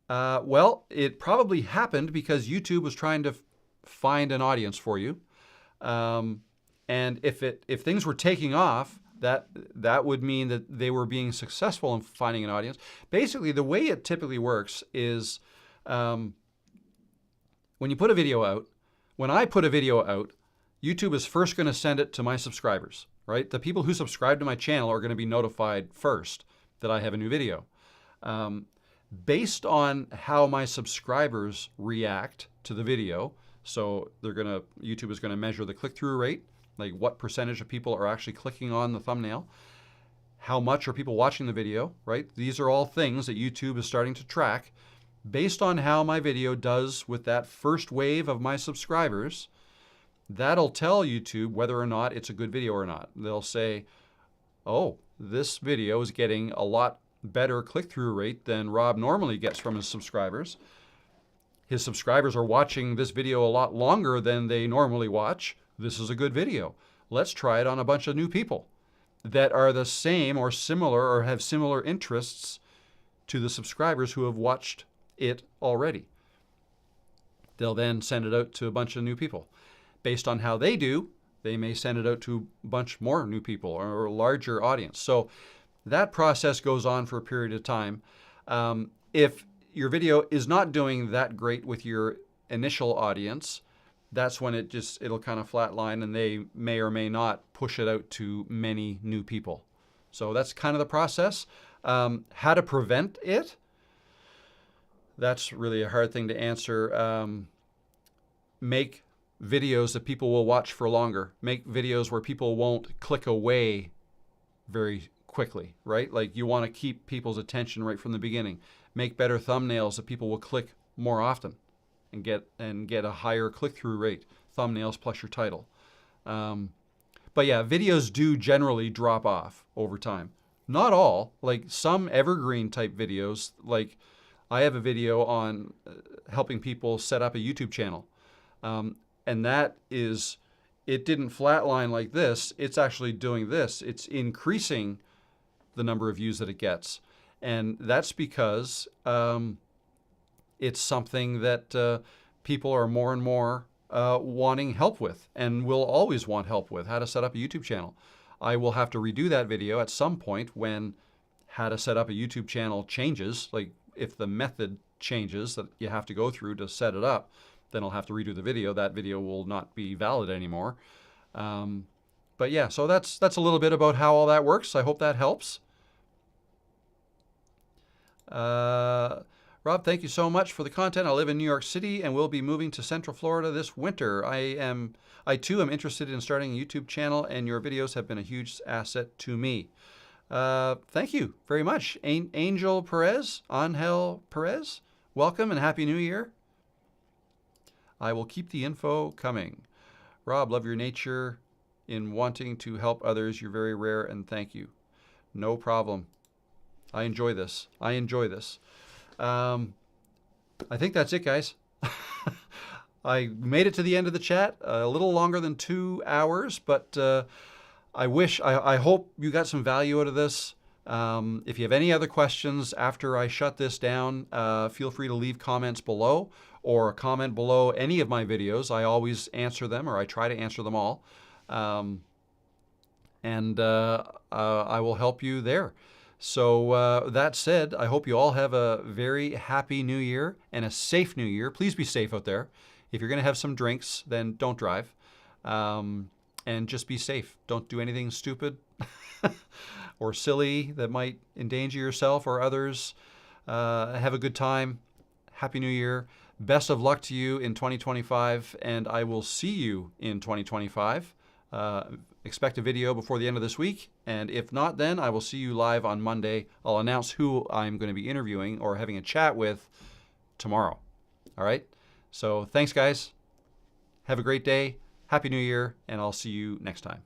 Speaker 1: Well, it probably happened because YouTube was trying to find an audience for you. And if things were taking off, that would mean that they were being successful in finding an audience. Basically, the way it typically works is when you put a video out, when I put a video out, YouTube is first going to send it to my subscribers, right? The people who subscribe to my channel are going to be notified first that I have a new video. Based on how my subscribers react to the video, so YouTube is going to measure the click-through rate, like what percentage of people are actually clicking on the thumbnail, how much are people watching the video, right? These are all things that YouTube is starting to track. Based on how my video does with that first wave of my subscribers, that'll tell YouTube whether or not it's a good video or not. They'll say, oh, this video is getting a lot better click-through rate than Rob normally gets from his subscribers. His subscribers are watching this video a lot longer than they normally watch. This is a good video. Let's try it on a bunch of new people that are the same or similar or have similar interests to the subscribers who have watched it already. They'll then send it out to a bunch of new people. Based on how they do, they may send it out to a bunch more new people or a larger audience. So that process goes on for a period of time. If your video is not doing that great with your initial audience, that's when it'll kind of flatline and they may or may not push it out to many new people. So that's kind of the process. How to prevent it? That's really a hard thing to answer. Make videos that people will watch for longer. Make videos where people won't click away very quickly, right? Like you want to keep people's attention right from the beginning. Make better thumbnails that people will click more often and get a higher click-through rate. Thumbnails plus your title. But yeah, videos do generally drop off over time. Not all, like some evergreen type videos, like I have a video on helping people set up a YouTube channel. And that is, it didn't flatline like this. It's actually doing this. It's increasing the number of views that it gets. And that's because it's something that people are more and more wanting help with and will always want help with, how to set up a YouTube channel. I will have to redo that video at some point when how to set up a YouTube channel changes. Like if the method changes that you have to go through to set it up, then I'll have to redo the video. That video will not be valid anymore. But yeah, so that's a little bit about how all that works. I hope that helps. Rob, thank you so much for the content. I live in New York City and will be moving to Central Florida this winter. I too am interested in starting a YouTube channel, and your videos have been a huge asset to me. Thank you very much. Angel Perez, welcome and Happy New Year. I will keep the info coming. Rob, love your nature in wanting to help others. You're very rare, and thank you. No problem. I enjoy this. I think that's it, guys. I made it to the end of the chat, a little longer than 2 hours, but I hope you got some value out of this. If you have any other questions after I shut this down, feel free to leave comments below or comment below any of my videos. I always answer them, or I try to answer them all. And I will help you there. So that said, I hope you all have a very happy new year and a safe new year. Please be safe out there. If you're going to have some drinks, then don't drive. And just be safe. Don't do anything stupid or silly that might endanger yourself or others. Have a good time. Happy New Year. Best of luck to you in 2025, and I will see you in 2025. Expect a video before the end of this week, and if not, then I will see you live on Monday. I'll announce who I'm going to be interviewing or having a chat with tomorrow. All right? So thanks, guys. Have a great day. Happy New Year, and I'll see you next time.